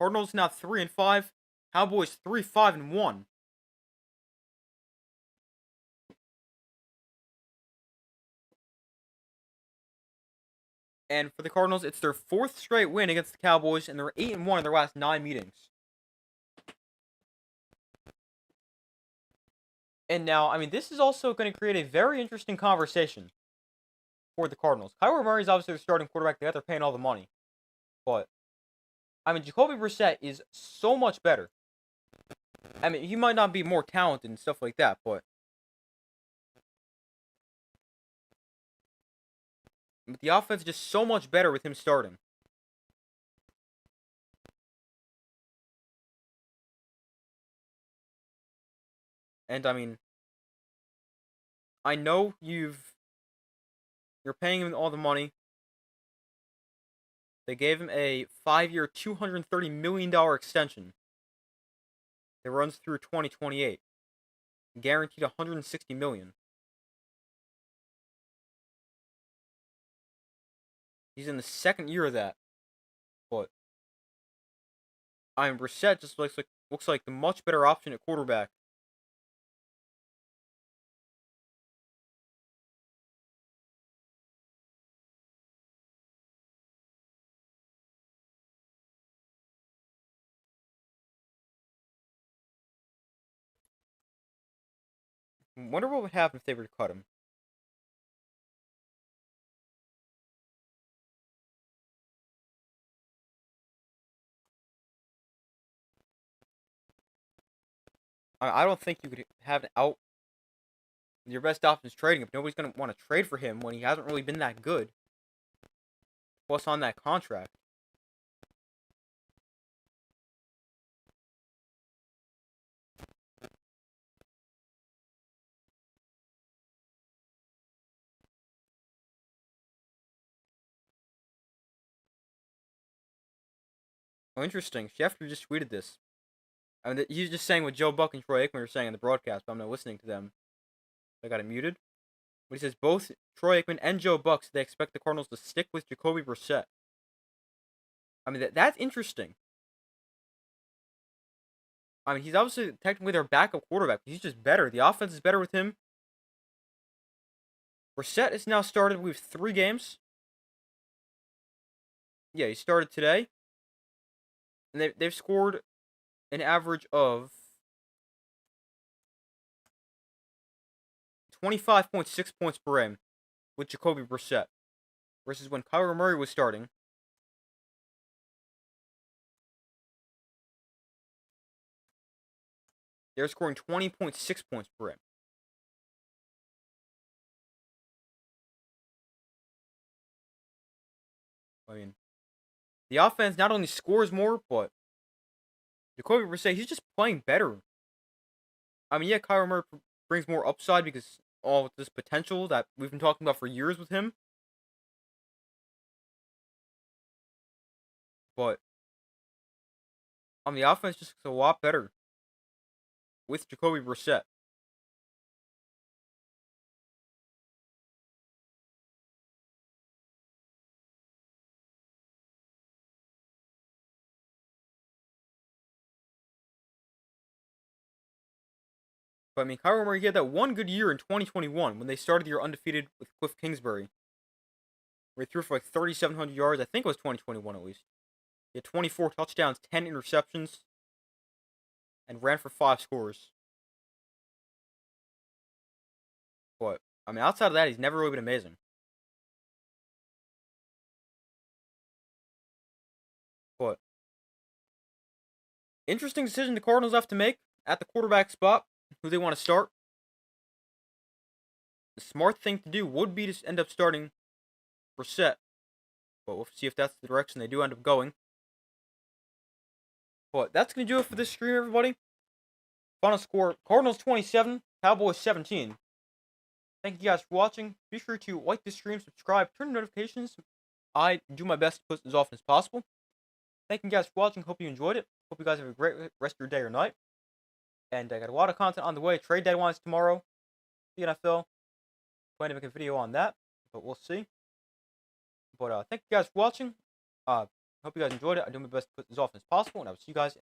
Cardinals now 3-5. Cowboys 3-5-1. And for the Cardinals, it's their 4th straight win against the Cowboys, and they're 8-1 in their last 9 meetings. And now, I mean, this is also going to create a very interesting conversation for the Cardinals. Kyler Murray is obviously the starting quarterback. They're paying all the money. But, I mean, Jacoby Brissett is so much better. I mean, he might not be more talented and stuff like that, but the offense is just so much better with him starting. And, I mean, I know you're paying him all the money. They gave him a 5-year, $230 million extension that runs through 2028. Guaranteed $160 million. He's in the 2nd year of that. But I mean, Brissett just looks like the much better option at quarterback. Wonder what would happen if they were to cut him. I don't think you could have an out. Your best option is trading him. Nobody's going to want to trade for him when he hasn't really been that good. Plus on that contract. Oh, interesting. Schefter just tweeted this. I mean, he's just saying what Joe Buck and Troy Aikman are saying in the broadcast, but I'm not listening to them. I got it muted. But he says both Troy Aikman and Joe Buck say they expect the Cardinals to stick with Jacoby Brissett. I mean, that's interesting. I mean, he's obviously technically their backup quarterback. He's just better. The offense is better with him. Brissett is now started with 3 games. Yeah, he started today. And they've scored an average of 25.6 points per game with Jacoby Brissett. Versus when Kyler Murray was starting. They're scoring 20.6 points per game. I mean, the offense not only scores more, but Jacoby Brissett, he's just playing better. I mean, yeah, Kyler Murray brings more upside because all this potential that we've been talking about for years with him. But the offense just looks a lot better with Jacoby Brissett. But I mean, Kyler Murray, he had that one good year in 2021 when they started the year undefeated with Cliff Kingsbury, where he threw for like 3,700 yards. I think it was 2021 at least. He had 24 touchdowns, 10 interceptions, and ran for 5 scores. But I mean, outside of that, he's never really been amazing. But interesting decision the Cardinals have to make at the quarterback spot, who they want to start. The smart thing to do would be to end up starting Brissett. But we'll see if that's the direction they do end up going. But that's going to do it for this stream, everybody. Final score, Cardinals 27, Cowboys 17. Thank you guys for watching. Be sure to like this stream, subscribe, turn on notifications. I do my best to post as often as possible. Thank you guys for watching. Hope you enjoyed it. Hope you guys have a great rest of your day or night. And I got a lot of content on the way. Trade deadlines tomorrow. The NFL. Plan to make a video on that, but we'll see. But thank you guys for watching. Hope you guys enjoyed it. I do my best to put as often as possible, and I will see you guys